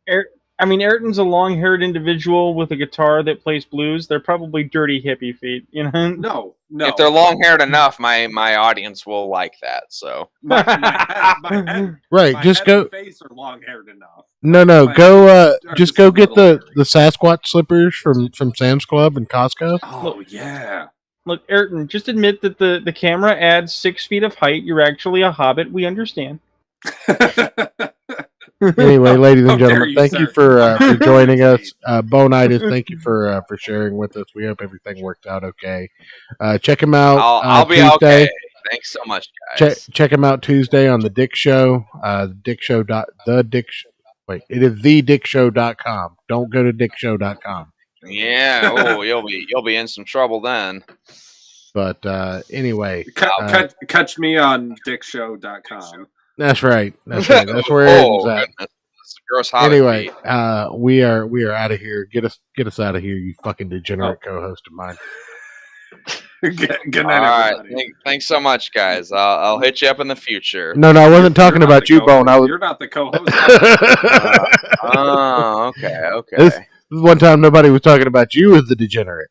Ayrton's a long-haired individual with a guitar that plays blues. They're probably dirty hippie feet, you know? No. If they're long-haired enough, my audience will like that. So my head, right, my just head go. And face are long-haired enough. No, go. Just go get the Sasquatch slippers from Sam's Club and Costco. Oh yeah. Look, Ayrton, just admit that the camera adds 6 feet of height. You're actually a hobbit. We understand. Anyway, ladies and gentlemen, thank you for joining us. Boneitis, thank you for sharing with us. We hope everything worked out okay. Check him out. I'll be Tuesday. Okay. Thanks so much, guys. Check him out Tuesday on the Dick Show. It is thedickshow.com. Don't go to dickshow.com. Yeah. Oh, you'll be in some trouble then. But anyway, catch me on dickshow.com. That's right. That's where Ayrton's at. Gross anyway, we are out of here. Get us out of here, you fucking degenerate co-host of mine. Good night, everybody. Thanks so much, guys. I'll hit you up in the future. No, I wasn't talking about you, Bone. You're not the co-host. Okay. This one time nobody was talking about you as the degenerate.